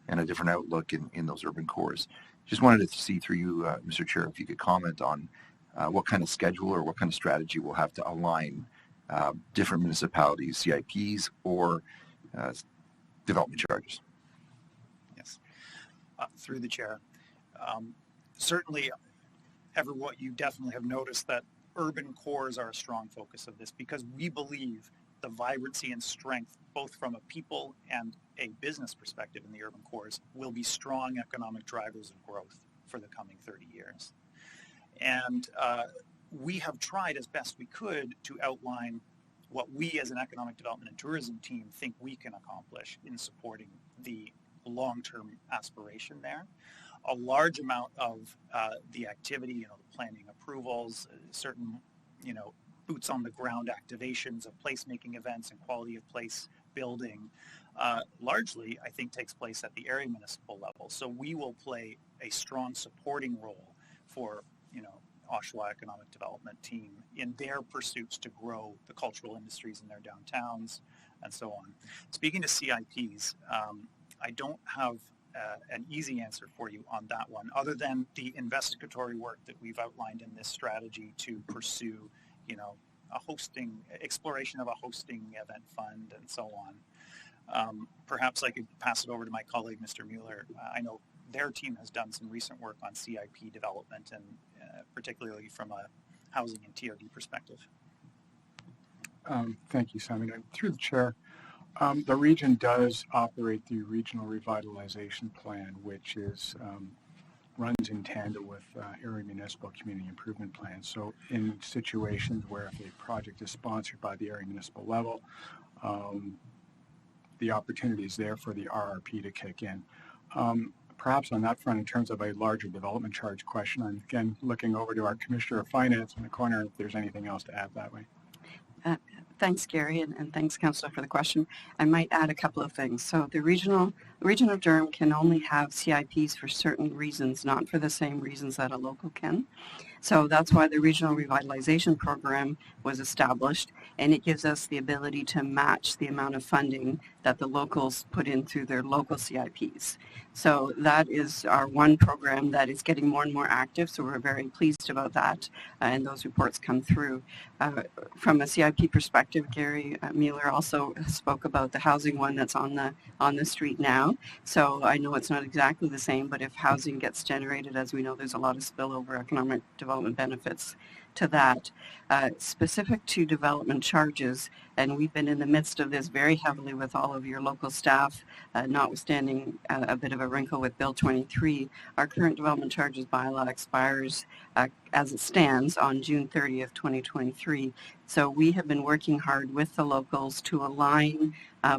[SPEAKER 10] and a different outlook in those urban cores. Just wanted to see through you, Mr. Chair, if you could comment on what kind of schedule or what kind of strategy we'll have to align different municipalities, CIPs, or development charges.
[SPEAKER 15] Yes, through the chair. Certainly, everyone, you definitely have noticed that urban cores are a strong focus of this, because we believe the vibrancy and strength, both from a people and a business perspective in the urban cores, will be strong economic drivers of growth for the coming 30 years. And we have tried as best we could to outline what we as an economic development and tourism team think we can accomplish in supporting the long-term aspiration there. A large amount of the activity, the planning approvals, certain, boots on the ground activations of placemaking events and quality of place building, largely, I think, takes place at the area municipal level. So we will play a strong supporting role for, Oshawa Economic Development team in their pursuits to grow the cultural industries in their downtowns and so on. Speaking to CIPs, I don't have an easy answer for you on that one, other than the investigatory work that we've outlined in this strategy to pursue, exploration of a hosting event fund and so on. Perhaps I could pass it over to my colleague, Mr. Mueller. I know their team has done some recent work on CIP development, and particularly from a housing and TOD perspective.
[SPEAKER 13] Thank you, Simon. And through the chair, the region does operate the Regional Revitalization Plan, which is runs in tandem with area municipal community improvement plans. So in situations where if a project is sponsored by the area municipal level, the opportunity is there for the RRP to kick in. Perhaps on that front, in terms of a larger development charge question, I'm again looking over to our Commissioner of Finance in the corner if there's anything else to add that way.
[SPEAKER 16] Thanks, Gary, and thanks, Councillor, for the question. I might add a couple of things. So the region of Durham can only have CIPs for certain reasons, not for the same reasons that a local can. So that's why the Regional Revitalization Program was established, and it gives us the ability to match the amount of funding that the locals put in through their local CIPs. So that is our one program that is getting more and more active, so we're very pleased about that, and those reports come through. From a CIP perspective, Gary Mueller also spoke about the housing one that's on the street now. So I know it's not exactly the same, but if housing gets generated, as we know, there's a lot of spillover economic development benefits to that. Specific to development charges, and we've been in the midst of this very heavily with all of your local staff, notwithstanding a bit of a wrinkle with Bill 23, our current development charges bylaw expires as it stands on June 30th, 2023. So we have been working hard with the locals to align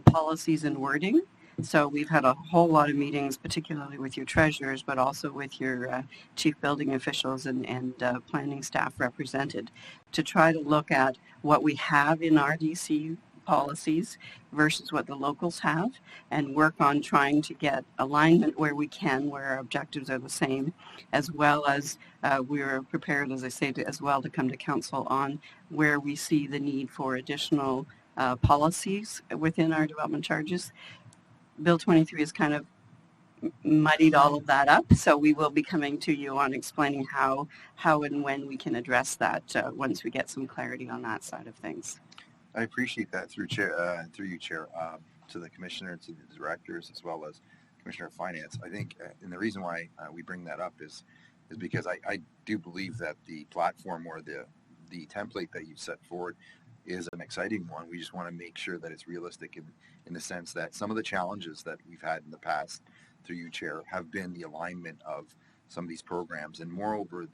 [SPEAKER 16] policies and wording. So we've had a whole lot of meetings, particularly with your treasurers, but also with your chief building officials and planning staff represented, to try to look at what we have in RDC policies versus what the locals have, and work on trying to get alignment where we can, where our objectives are the same, as well as we're prepared, as I say, as well to come to council on where we see the need for additional policies within our development charges. Bill 23 has kind of muddied all of that up, so we will be coming to you on explaining how and when we can address that once we get some clarity on that side of things.
[SPEAKER 10] I appreciate that through you, Chair, to the Commissioner, to the Directors, as well as Commissioner of Finance. I think, and the reason why we bring that up is because I do believe that the platform or the template that you set forward is an exciting one. We just want to make sure that it's realistic in the sense that some of the challenges that we've had in the past through you, Chair, have been the alignment of some of these programs, and moreover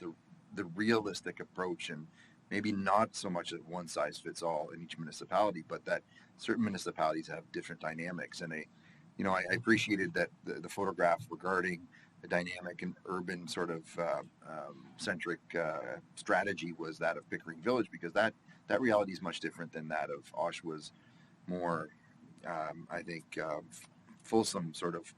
[SPEAKER 10] the realistic approach, and maybe not so much that one size fits all in each municipality, but that certain municipalities have different dynamics. And I appreciated that the photograph regarding the dynamic and urban sort of centric strategy was that of Pickering Village, because that reality is much different than that of Oshawa's more, I think, fulsome sort of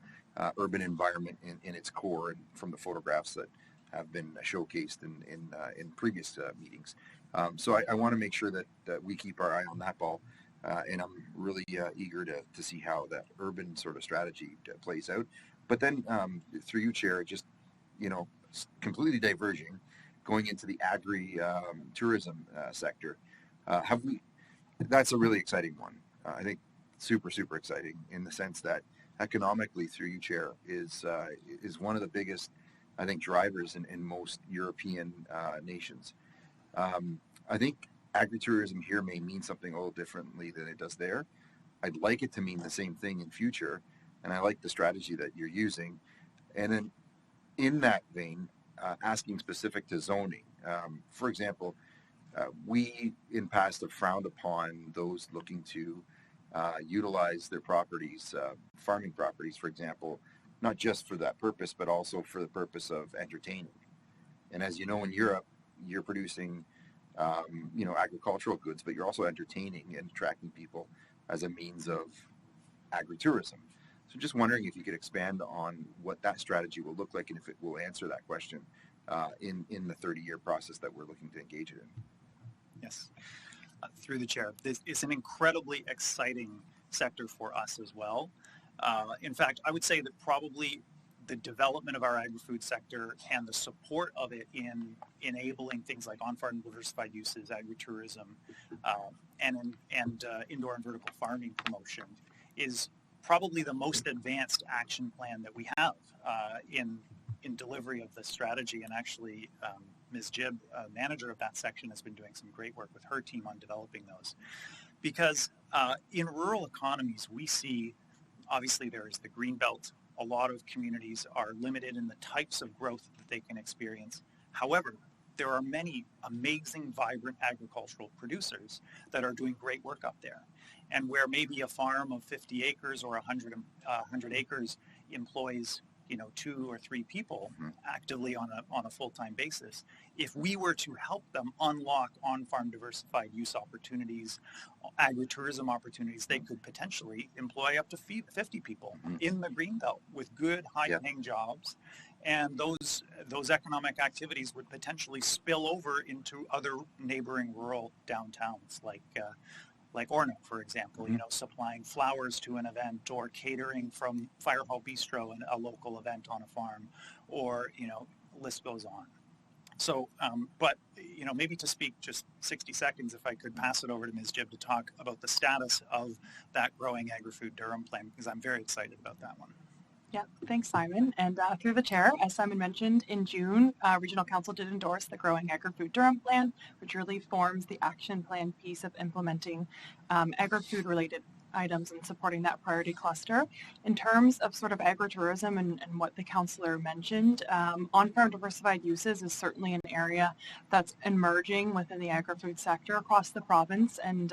[SPEAKER 10] urban environment in its core, and from the photographs that have been showcased in previous meetings. So I want to make sure that we keep our eye on that ball, and I'm really eager to see how that urban sort of strategy plays out. But then through you, Chair, just, completely diverging, going into the agri-tourism sector, that's a really exciting one. I think super, super exciting in the sense that economically, through you, Chair, is one of the biggest, I think, drivers in most European nations. I think agritourism here may mean something a little differently than it does there. I'd like it to mean the same thing in future, and I like the strategy that you're using. And then in that vein, asking specific to zoning. For example, We, in past, have frowned upon those looking to utilize their properties, farming properties, for example, not just for that purpose, but also for the purpose of entertaining. And as you know, in Europe, you're producing, agricultural goods, but you're also entertaining and attracting people as a means of agritourism. So just wondering if you could expand on what that strategy will look like and if it will answer that question in the 30-year process that we're looking to engage in.
[SPEAKER 15] Yes. Through the chair, this is an incredibly exciting sector for us as well. In fact, I would say that probably the development of our agri-food sector and the support of it in enabling things like on-farm diversified uses, agritourism, and indoor and vertical farming promotion is probably the most advanced action plan that we have in delivery of the strategy. And actually, Ms. Jibb, manager of that section, has been doing some great work with her team on developing those. Because in rural economies, we see, obviously there is the green belt. A lot of communities are limited in the types of growth that they can experience. However, there are many amazing, vibrant agricultural producers that are doing great work up there. And where maybe a farm of 50 acres or 100 acres employs 2 or 3 people actively on a full-time basis, if we were to help them unlock on-farm diversified use opportunities, agritourism opportunities, they could potentially employ up to 50 people in the Greenbelt with good high-paying jobs. And those economic activities would potentially spill over into other neighboring rural downtowns like Orono, for example, supplying flowers to an event, or catering from Fire Hall Bistro and a local event on a farm, or, list goes on. So, but, maybe to speak just 60 seconds, if I could pass it over to Ms. Jibb to talk about the status of that Growing Agri-Food Durham plan, because I'm very excited about that one.
[SPEAKER 9] Yeah, thanks, Simon. And through the chair, as Simon mentioned, in June, Regional Council did endorse the Growing Agri-Food Durham Plan, which really forms the action plan piece of implementing agri-food related items and supporting that priority cluster. In terms of sort of agritourism and what the councillor mentioned, on-farm diversified uses is certainly an area that's emerging within the agri-food sector across the province. And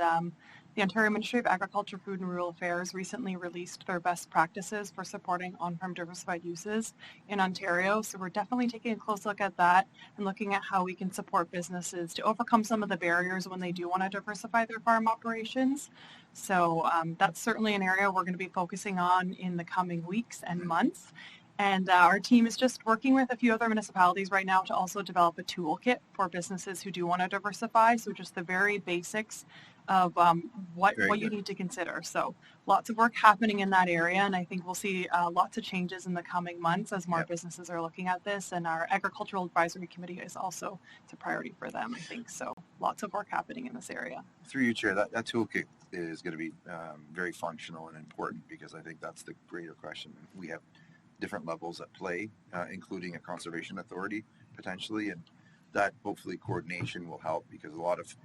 [SPEAKER 9] the Ontario Ministry of Agriculture, Food and Rural Affairs recently released their best practices for supporting on-farm diversified uses in Ontario. So we're definitely taking a close look at that and looking at how we can support businesses to overcome some of the barriers when they do want to diversify their farm operations. So that's certainly an area we're going to be focusing on in the coming weeks and months. And our team is just working with a few other municipalities right now to also develop a toolkit for businesses who do want to diversify. So just the very basics of what you need to consider. So lots of work happening in that area, and I think we'll see lots of changes in the coming months as more businesses are looking at this. And our Agricultural Advisory Committee is also a priority for them, I think. So lots of work happening in this area.
[SPEAKER 10] Through you, Chair, that toolkit is going to be very functional and important, because I think that's the greater question. We have different levels at play, including a conservation authority potentially, and that hopefully coordination will help, because a lot of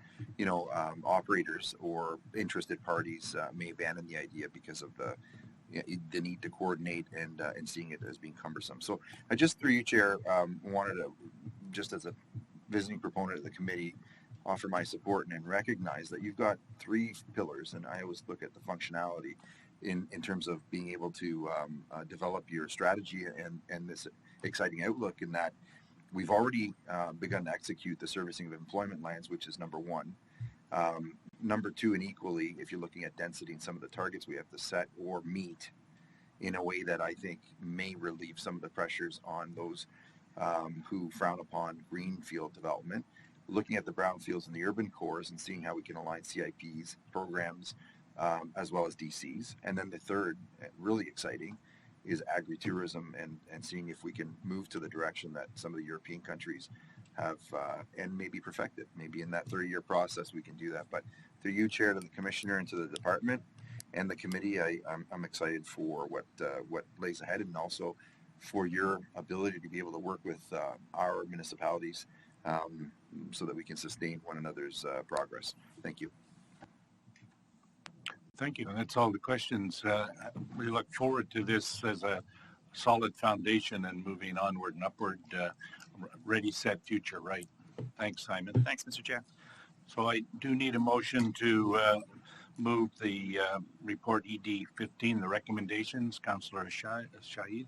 [SPEAKER 10] operators or interested parties may abandon the idea because of the need to coordinate and seeing it as being cumbersome. So I just, through you, Chair, wanted to, just as a visiting proponent of the committee, offer my support and recognize that you've got 3 pillars, and I always look at the functionality in terms of being able to develop your strategy and this exciting outlook, in that we've already begun to execute the servicing of employment lands, which is number 1. Number 2, and equally, if you're looking at density and some of the targets we have to set or meet in a way that I think may relieve some of the pressures on those who frown upon greenfield development, looking at the brownfields and the urban cores and seeing how we can align CIPs, programs, as well as DCs. And then the third, really exciting, is agritourism, and seeing if we can move to the direction that some of the European countries have and maybe perfected. Maybe in that 30-year process we can do that. But through you, Chair, to the Commissioner and to the Department and the Committee, I'm excited for what lays ahead, and also for your ability to be able to work with our municipalities so that we can sustain one another's progress. Thank you.
[SPEAKER 1] Thank you. And that's all the questions. We look forward to this as a solid foundation and moving onward and upward, ready, set, future, right. Thanks, Simon.
[SPEAKER 15] Thanks, Mr. Chair.
[SPEAKER 1] So I do need a motion to move the report ED 15, the recommendations. Councillor Shahid.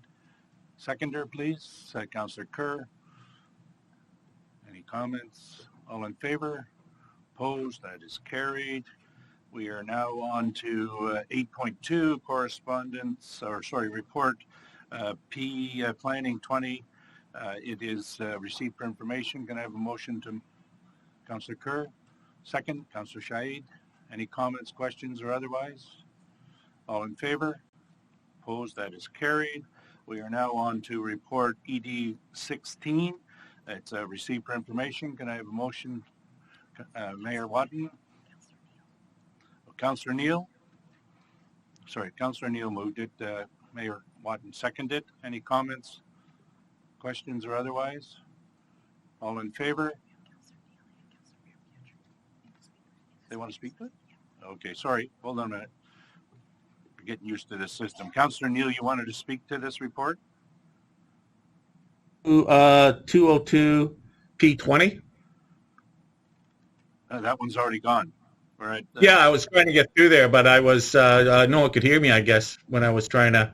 [SPEAKER 1] Seconder, please. Councillor Kerr. Any comments? All in favor? Opposed? That is carried. We are now on to 8.2 correspondence, or sorry, report P Planning 20. It is received for information. Can I have a motion to Councillor Kerr? Second, Councillor Shahid. Any comments, questions, or otherwise? All in favor? Opposed? That is carried. We are now on to report ED 16. It's received for information. Can I have a motion? Mayor Watton? Councillor Neal? Sorry, Councillor Neal moved it. Mayor Watton seconded. Any comments, questions, or otherwise? All in favor? They want to speak to it? Okay, sorry. Hold on a minute. We're getting used to this system. Councillor Neal, you wanted to speak to this report?
[SPEAKER 18] 202 P20.
[SPEAKER 1] That one's already gone. All right.
[SPEAKER 18] Yeah, I was trying to get through there, but I was no one could hear me, I guess, when I was trying to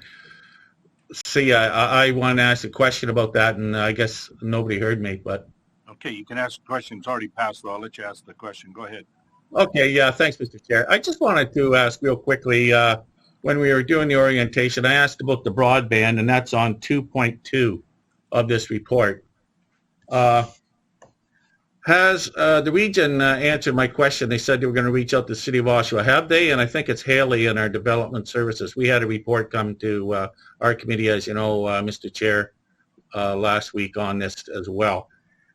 [SPEAKER 18] see. I wanted to ask a question about that, and I guess nobody heard me. But
[SPEAKER 1] okay, you can ask a question. It's already passed, though. I'll let you ask the question. Go ahead.
[SPEAKER 18] Okay, yeah, thanks, Mr. Chair. I just wanted to ask real quickly, when we were doing the orientation, I asked about the broadband, and that's on 2.2 of this report. Has the region answered my question? They said they were going to reach out to the City of Oshawa. Have they? And I think it's Haley in our development services. We had a report come to our committee, as you know, Mr. Chair, last week on this as well.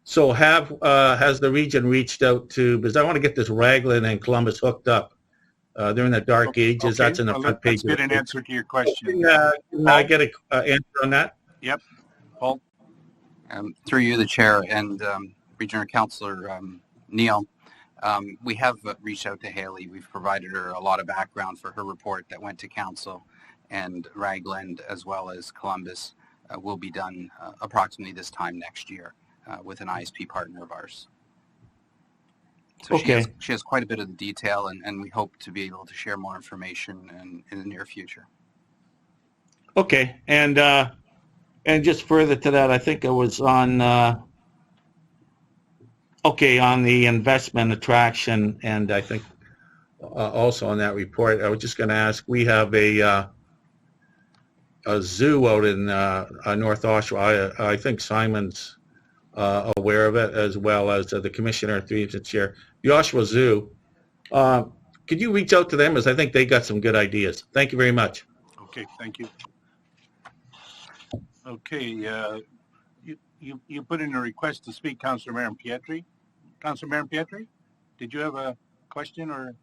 [SPEAKER 18] So has the region reached out to, because I want to get this Raglan and Columbus hooked up. They're in the dark ages.
[SPEAKER 1] Okay.
[SPEAKER 18] That's in the front page.
[SPEAKER 1] Let's get an answer to your question.
[SPEAKER 18] Can I get an answer on that?
[SPEAKER 1] Yep. Paul?
[SPEAKER 19] Through you, the chair, and Regional Councillor Neal, we have reached out to Haley. We've provided her a lot of background for her report that went to council, and Raglan as well as Columbus will be done approximately this time next year with an ISP partner of ours. So
[SPEAKER 18] okay.
[SPEAKER 19] she has quite a bit of the detail, and we hope to be able to share more information in the near future.
[SPEAKER 18] Okay, and just further to that, I think it was on on the investment attraction, and I think also on that report, I was just going to ask. We have a zoo out in North Oshawa. I think Simon's aware of it, as well as the commissioner, through the chair. The Oshawa Zoo. Could you reach out to them, as I think they got some good ideas. Thank you very much.
[SPEAKER 1] Okay, thank you. Okay, you put in a request to speak, Councillor Marin Pietri. Councillor Marin Pietri, did you have a question or?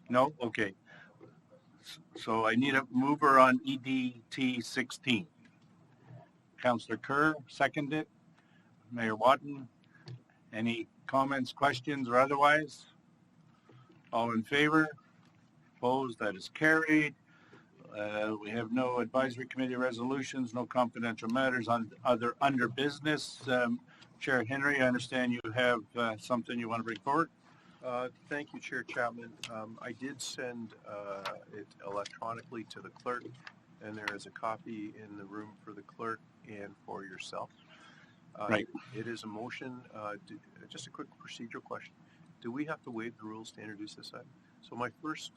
[SPEAKER 1] No? Okay. So I need a mover on EDT 16. Councillor Kerr, seconded. Mayor Watton, any comments, questions, or otherwise? All in favor? Opposed? That is carried. We have no advisory committee resolutions, no confidential matters on other under business. Chair Henry, I understand you have something you want to bring forward.
[SPEAKER 2] Thank you, Chair Chapman. I did send it electronically to the clerk, and there is a copy in the room for the clerk and for yourself.
[SPEAKER 1] Right.
[SPEAKER 2] It is a motion. Just a quick procedural question. Do we have to waive the rules to introduce this item? So my first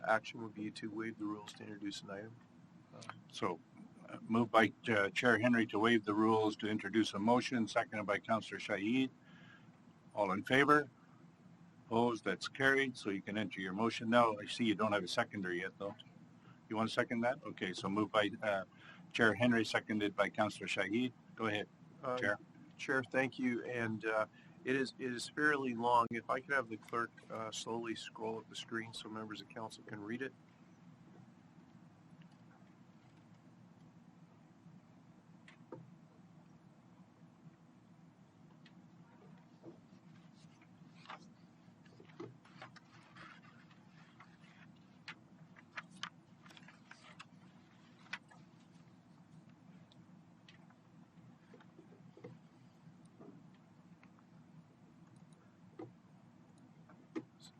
[SPEAKER 2] action would be to waive the rules to introduce an item.
[SPEAKER 1] Moved by Chair Henry to waive the rules to introduce a motion, seconded by Councillor Shahid. All in favor? Opposed? That's carried. So you can enter your motion now. I see you don't have a seconder yet, though. You want to second that? Okay, so moved by Chair Henry, seconded by Councillor Shahid. Go ahead, Chair.
[SPEAKER 2] Chair, thank you. And it is fairly long. If I could have the clerk slowly scroll up the screen so members of council can read it.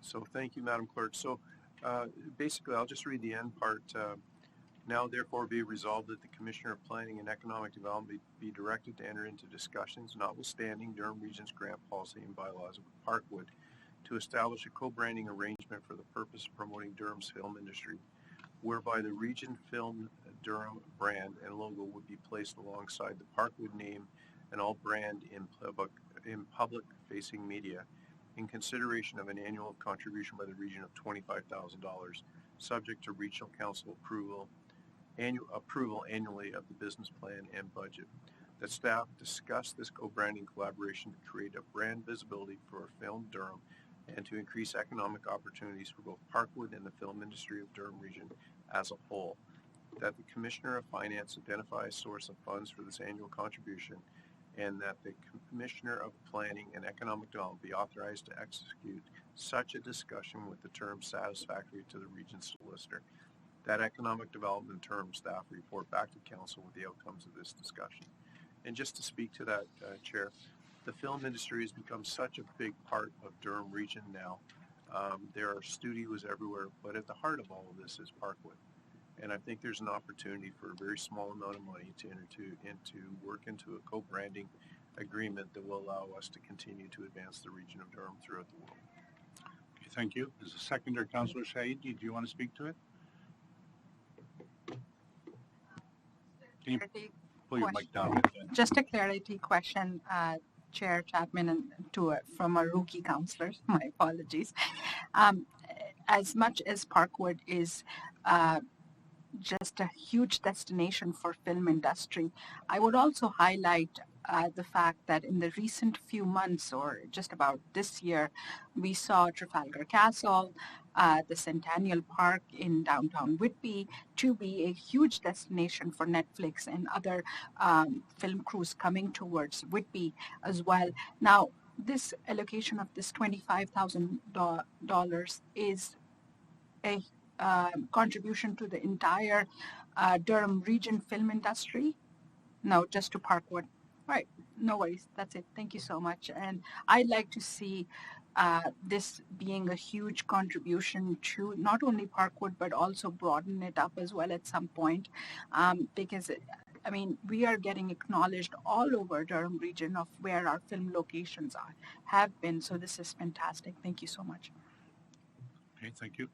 [SPEAKER 2] So thank you, Madam Clerk. So basically, I'll just read the end part. Now therefore be resolved that the Commissioner of Planning and Economic Development be directed to enter into discussions notwithstanding Durham Region's grant policy and bylaws with Parkwood to establish a co-branding arrangement for the purpose of promoting Durham's film industry, whereby the Region Film Durham brand and logo would be placed alongside the Parkwood name and all brand in public-facing media in consideration of an annual contribution by the region of $25,000, subject to Regional Council approval annually of the business plan and budget. That staff discuss this co-branding collaboration to create a brand visibility for Film Durham and to increase economic opportunities for both Parkwood and the film industry of Durham region as a whole. That the Commissioner of Finance identify a source of funds for this annual contribution, and that the Commissioner of Planning and Economic Development be authorized to execute such a discussion with the terms satisfactory to the region's solicitor. That Economic Development term staff report back to Council with the outcomes of this discussion. And just to speak to that, Chair, the film industry has become such a big part of Durham region now. There are studios everywhere, but at the heart of all of this is Parkwood. And I think there's an opportunity for a very small amount of money to work into a co-branding agreement that will allow us to continue to advance the region of Durham throughout the world.
[SPEAKER 1] Okay, thank you. As a seconder, Councillor Shahid, do you want to speak to it? Can you pull your mic down?
[SPEAKER 9] Just a clarity question, Chair Chapman, and from a rookie councillor. My apologies. As much as Parkwood is just a huge destination for film industry, I would also highlight the fact that in the recent few months, or just about this year, we saw Trafalgar Castle, the Centennial Park in downtown Whitby, to be a huge destination for Netflix and other film crews coming towards Whitby as well. Now, this allocation of this $25,000 is a contribution to the entire Durham region film industry? No, just to Parkwood. Right, no worries. That's it. Thank you so much. And I'd like to see this being a huge contribution to not only Parkwood, but also broaden it up as well at some point, because I mean, we are getting acknowledged all over Durham region of where our film locations have been. So this is fantastic. Thank you so much.
[SPEAKER 1] Okay, thank you.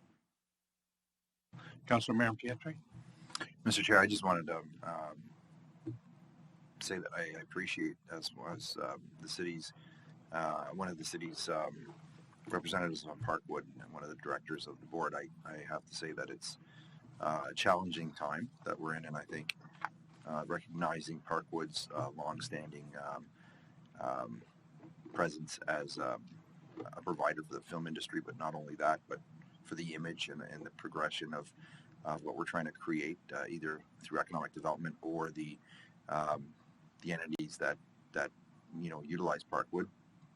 [SPEAKER 1] Councillor Maram-Pietri.
[SPEAKER 10] Mr. Chair, I just wanted to say that I appreciate, as was the city's, one of the city's representatives on Parkwood and one of the directors of the board. I have to say that it's a challenging time that we're in, and I think recognizing Parkwood's long-standing presence as a provider for the film industry, but not only that, but for the image and the progression of what we're trying to create, either through economic development or the entities that utilize Parkwood,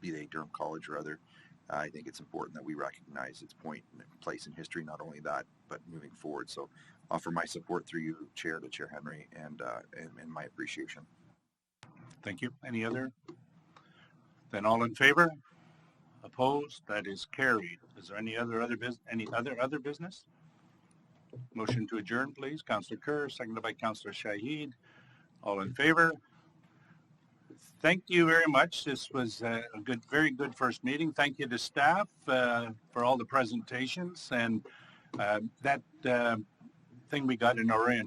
[SPEAKER 10] be they Durham College or other. I think it's important that we recognize its point and place in history. Not only that, but moving forward. So, offer my support through you, Chair, to Chair Henry, and my appreciation.
[SPEAKER 1] Thank you. Any other? Then all in favor? Opposed? That is carried. Is there any other business? Motion to adjourn, please. Councillor Kerr, seconded by Councillor Shahid. All in favor? Thank you very much. This was a very good first meeting. Thank you to staff for all the presentations, and that thing we got in orientation